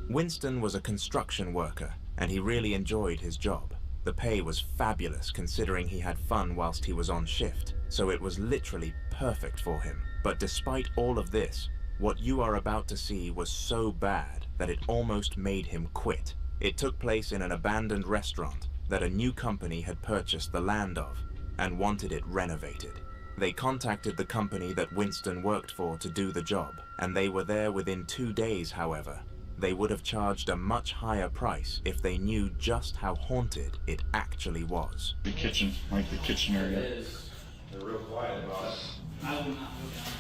Winston was a construction worker, and he really enjoyed his job. The pay was fabulous considering he had fun whilst he was on shift, so it was literally perfect for him. But despite all of this, what you are about to see was so bad that it almost made him quit. It took place in an abandoned restaurant that a new company had purchased the land of and wanted it renovated. They contacted the company that Winston worked for to do the job, and they were there within 2 days, however. They would have charged a much higher price if they knew just how haunted it actually was. The kitchen, like the kitchen area. It is. They're real quiet about it. I will not go down.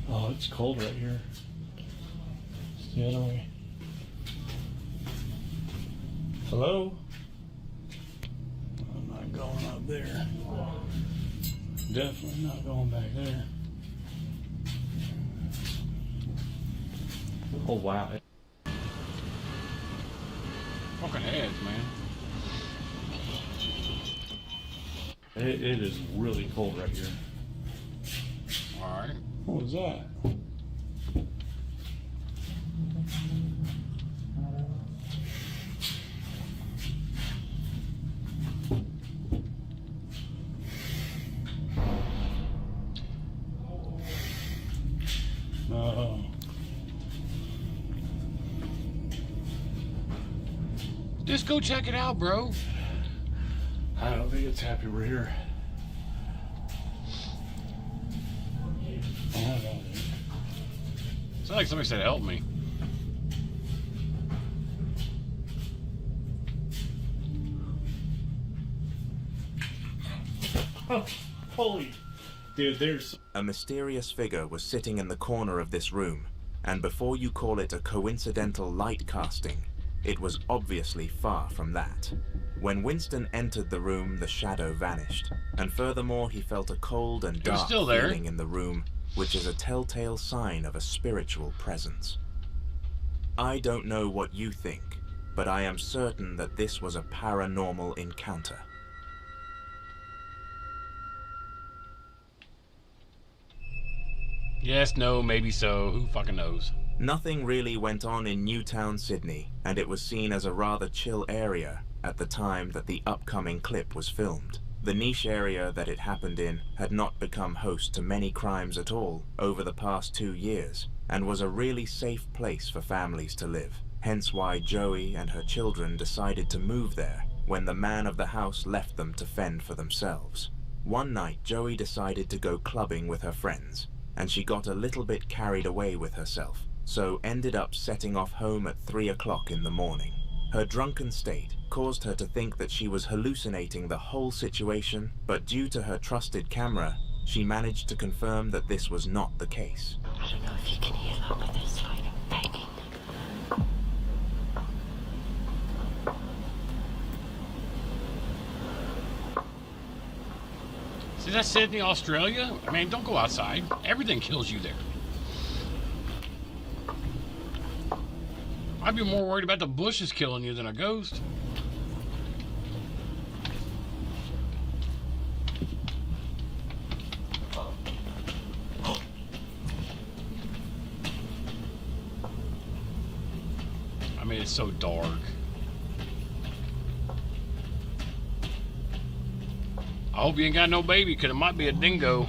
Oh, it's cold right here. It's the other way. Hello? I'm not going up there. Definitely not going back there. Oh, wow. Fucking heads, man. It is really cold right here. Alright. What was that? Just go check it out, bro. I don't think it's happy we're here. It's like somebody said, help me. Oh, holy. Dude, there's... A mysterious figure was sitting in the corner of this room, and before you call it a coincidental light casting, it was obviously far from that. When Winston entered the room, the shadow vanished, and furthermore he felt a cold and dark feeling in the room, which is a telltale sign of a spiritual presence. I don't know what you think, but I am certain that this was a paranormal encounter. Yes, no, maybe so. Who fucking knows? Nothing really went on in Newtown, Sydney, and it was seen as a rather chill area at the time that the upcoming clip was filmed. The niche area that it happened in had not become host to many crimes at all over the past 2 years, and was a really safe place for families to live. Hence why Joey and her children decided to move there when the man of the house left them to fend for themselves. One night, Joey decided to go clubbing with her friends, and she got a little bit carried away with herself, so ended up setting off home at 3 o'clock in the morning. Her drunken state caused her to think that she was hallucinating the whole situation, but due to her trusted camera, she managed to confirm that this was not the case. I don't know if you can hear that, but there's like banging. See, that's Sydney, Australia? I mean, don't go outside. Everything kills you there. I'd be more worried about the bushes killing you than a ghost. I mean, it's so dark. I hope you ain't got no baby, because it might be a dingo.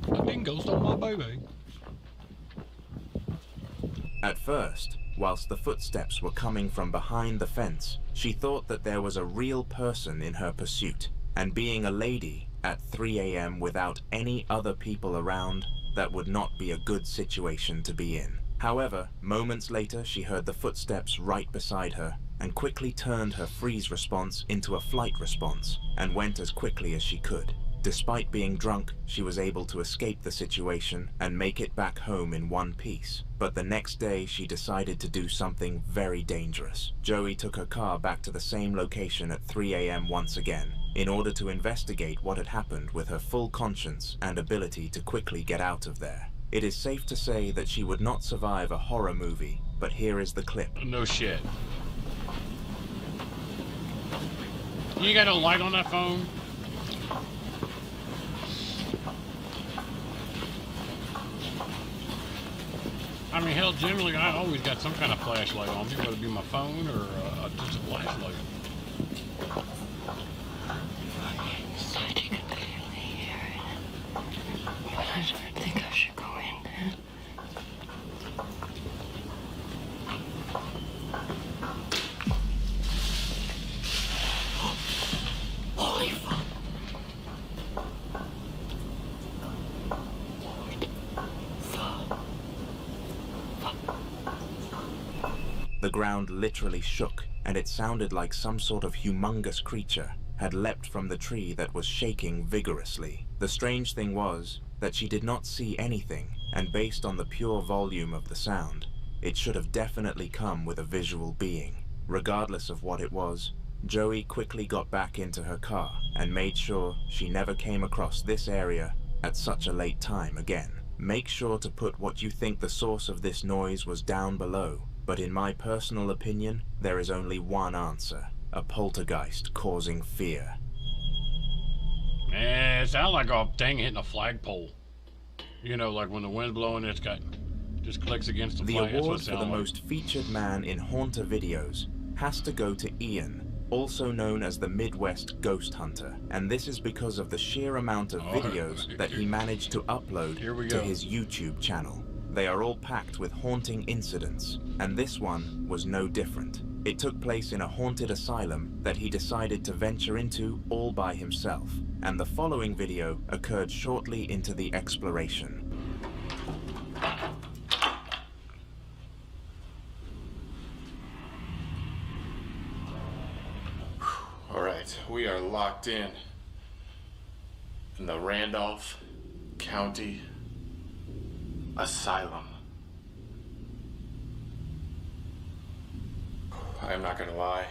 A dingo stole my baby. At first, whilst the footsteps were coming from behind the fence, she thought that there was a real person in her pursuit, and being a lady at 3 a.m. without any other people around, that would not be a good situation to be in. However, moments later she heard the footsteps right beside her and quickly turned her freeze response into a flight response and went as quickly as she could. Despite being drunk, she was able to escape the situation and make it back home in one piece. But the next day she decided to do something very dangerous. Joey took her car back to the same location at 3 a.m. once again in order to investigate what had happened with her full conscience and ability to quickly get out of there. It is safe to say that she would not survive a horror movie, but here is the clip. No shit. You got no light on that phone? I mean, hell, generally I always got some kind of flashlight on me, whether it be my phone or just a flashlight. So you can clearly hear it. But I don't think I should go in. Holy fuck. The ground literally shook, and it sounded like some sort of humongous creature had leapt from the tree that was shaking vigorously. The strange thing was that she did not see anything, and based on the pure volume of the sound, it should have definitely come with a visual being. Regardless of what it was, Joey quickly got back into her car and made sure she never came across this area at such a late time again. Make sure to put what you think the source of this noise was down below, but in my personal opinion, there is only one answer: a poltergeist causing fear. Man, it sounds like a thing hitting a flagpole. You know, like when the wind's blowing, it's got just clicks against the flag. The award for the most featured man in Haunter videos has to go to Ian, also known as the Midwest Ghost Hunter, and this is because of the sheer amount of videos that he managed to upload to his YouTube channel. They are all packed with haunting incidents, and this one was no different. It took place in a haunted asylum that he decided to venture into all by himself, and the following video occurred shortly into the exploration. All right, we are locked in the Randolph County Asylum. I'm not gonna lie.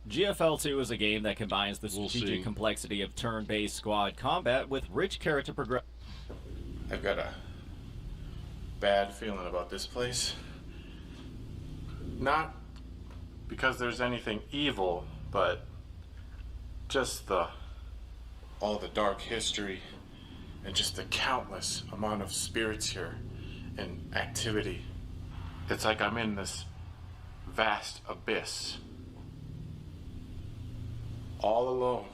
GFL 2 is a game that combines the strategic complexity of turn-based squad combat with rich character progression. I've got a bad feeling about this place. Not because there's anything evil, but just all the dark history and just the countless amount of spirits here and activity. It's like I'm in this vast abyss, all alone.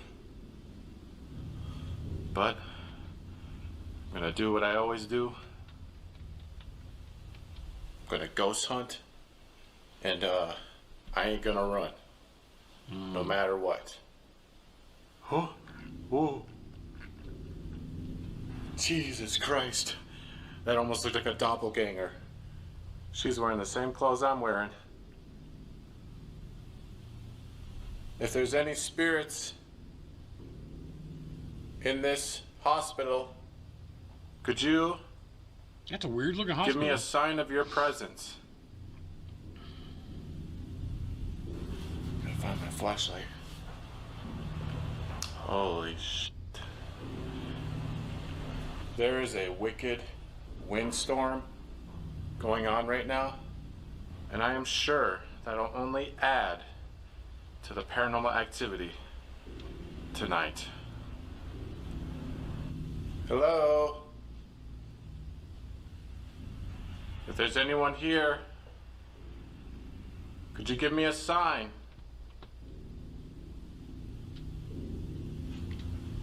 But I'm gonna do what I always do. I'm gonna ghost hunt, and I ain't gonna run, no matter what. Oh, whoa. Jesus Christ. That almost looked like a doppelganger. She's wearing the same clothes I'm wearing. If there's any spirits in this hospital, could you That's a weird looking give hospital. me a sign of your presence? Gotta find my flashlight. Holy shit. There is a wicked windstorm going on right now, and I am sure that'll only add to the paranormal activity tonight. Hello? If there's anyone here, could you give me a sign?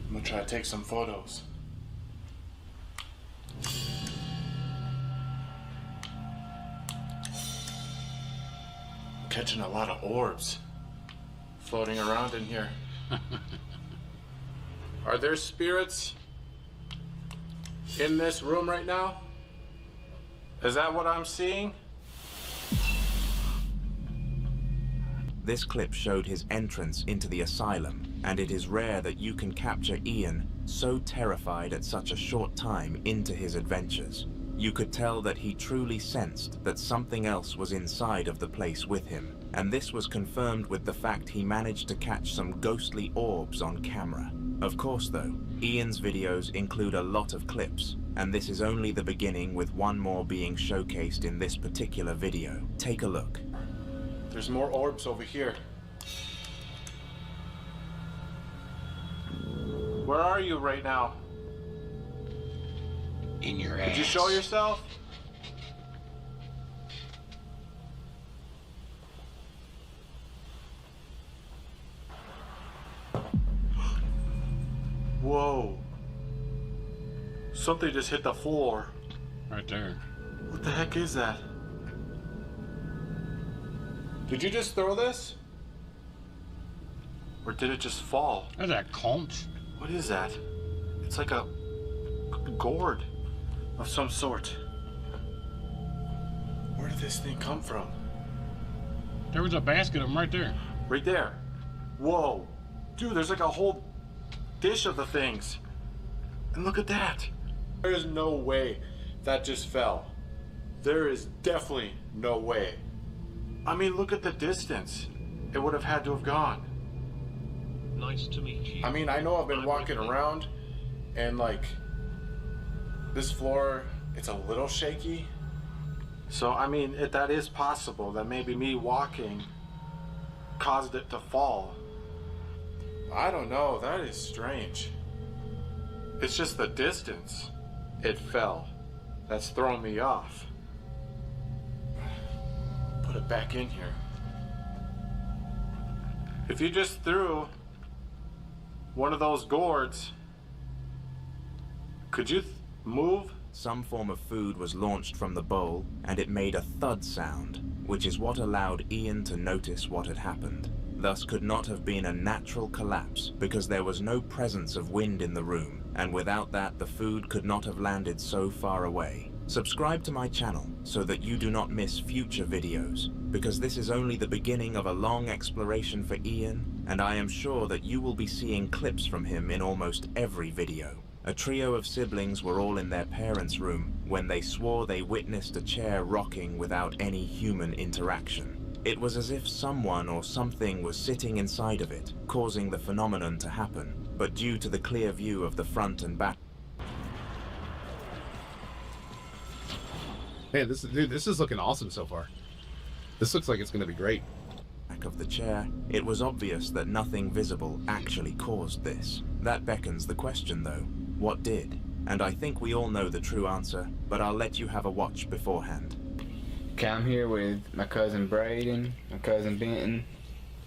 I'm gonna try to take some photos. Catching a lot of orbs floating around in here. Are there spirits in this room right now? Is that what I'm seeing? This clip showed his entrance into the asylum, and it is rare that you can capture Ian so terrified at such a short time into his adventures. You could tell that he truly sensed that something else was inside of the place with him, and this was confirmed with the fact he managed to catch some ghostly orbs on camera. Of course though, Ian's videos include a lot of clips, and this is only the beginning, with one more being showcased in this particular video. Take a look. There's more orbs over here. Where are you right now? In your ass. Did you show yourself? Whoa. Something just hit the floor. Right there. What the heck is that? Did you just throw this? Or did it just fall? That's that conch. What is that? It's like a gourd of some sort. Where did this thing come from? There was a basket of them right there. Right there. Whoa. Dude, there's like a whole dish of the things. And look at that. There is no way that just fell. There is definitely no way. I mean, look at the distance it would have had to have gone. Nice to meet you. I mean, I know I've been walking around and like this floor, it's a little shaky. So, I mean, that is possible that maybe me walking caused it to fall. I don't know, that is strange. It's just the distance it fell that's throwing me off. Put it back in here. If you just threw one of those gourds, could you move? Some form of food was launched from the bowl, and it made a thud sound, which is what allowed Ian to notice what had happened. Thus could not have been a natural collapse, because there was no presence of wind in the room, and without that the food could not have landed so far away. Subscribe to my channel so that you do not miss future videos, because this is only the beginning of a long exploration for Ian, and I am sure that you will be seeing clips from him in almost every video. A trio of siblings were all in their parents' room when they swore they witnessed a chair rocking without any human interaction. It was as if someone or something was sitting inside of it, causing the phenomenon to happen, but due to the clear view of the front and back. Hey, this is looking awesome so far. This looks like it's going to be great. Back of the chair, it was obvious that nothing visible actually caused this. That beckons the question, though. What did? And I think we all know the true answer, but I'll let you have a watch beforehand. Okay, I'm here with my cousin Braden, my cousin Benton,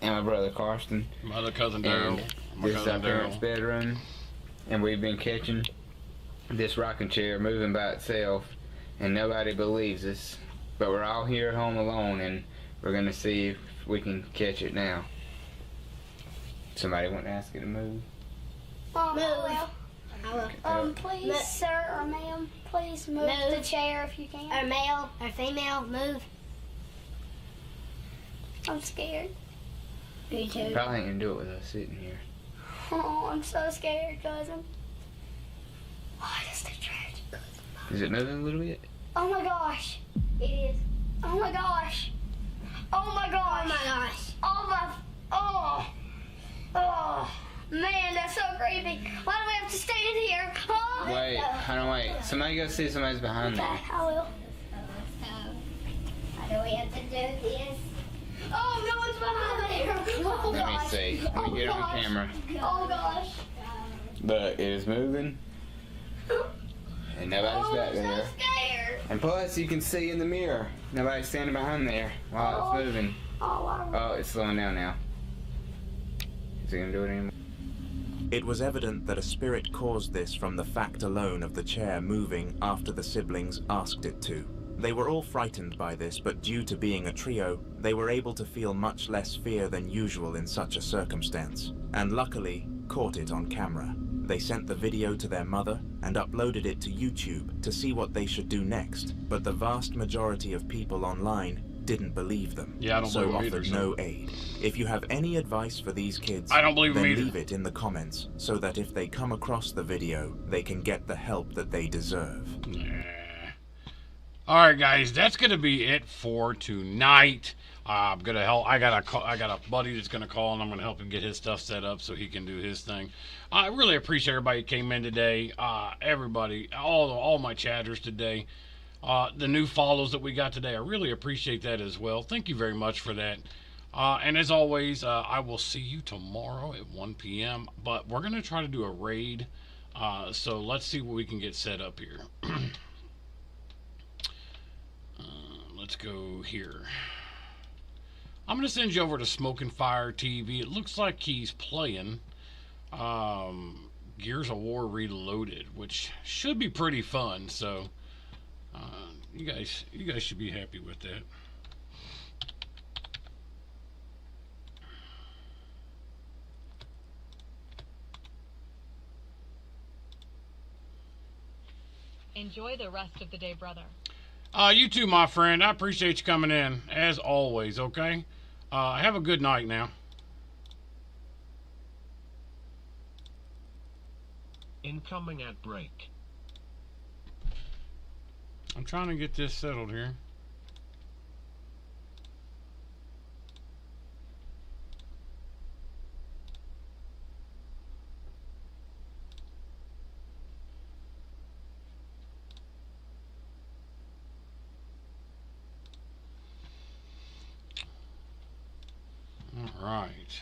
and my brother Karsten. My other cousin Daryl. This is our parents' bedroom, and we've been catching this rocking chair moving by itself, and nobody believes us. But we're all here at home alone, and we're gonna see if we can catch it now. Somebody want to ask you to move? Please, sir or ma'am, please move the chair if you can. Or male or female, move. I'm scared. Me too. You probably ain't gonna do it with us sitting here. Oh, I'm so scared, cousin. What is the tragic, cousin? Is it moving a little bit? Oh my gosh. It is. Oh my gosh. Oh my gosh. Oh my gosh. Oh my. Oh. Oh. Man, that's so creepy. Why do we have to stand here? Oh. Wait, hold on, wait. Somebody go see if somebody's behind there. I will. How do we have to do this? Oh, no one's behind there. Oh, Let me see. Let me get on camera. Oh gosh. Look, it is moving. And nobody's back there. I'm so scared. And plus, you can see in the mirror. Nobody's standing behind there while it's moving. Oh, it's slowing down now. Is it gonna do it anymore? It was evident that a spirit caused this from the fact alone of the chair moving after the siblings asked it to. They were all frightened by this, but due to being a trio, they were able to feel much less fear than usual in such a circumstance, and luckily caught it on camera. They sent the video to their mother and uploaded it to YouTube to see what they should do next, but the vast majority of people online didn't believe them, Yeah, I don't so believe them offered either, no aid. If you have any advice for these kids, I don't believe them then either. leave it in the comments so that if they come across the video, they can get the help that they deserve. All right, guys, that's gonna be it for tonight. I'm gonna help. I got a buddy that's gonna call, and I'm gonna help him get his stuff set up so he can do his thing. I really appreciate everybody who came in today. Everybody, all my chatters today. The new follows that we got today, I really appreciate that as well. Thank you very much for that. And as always, I will see you tomorrow at 1 p.m. But we're gonna try to do a raid. So let's see what we can get set up here. Let's go here. I'm going to send you over to Smoke and Fire TV. It looks like he's playing Gears of War Reloaded, which should be pretty fun. So you guys should be happy with that. Enjoy the rest of the day, brother. You too, my friend. I appreciate you coming in, as always, okay? Have a good night now. Incoming at break. I'm trying to get this settled here. All right.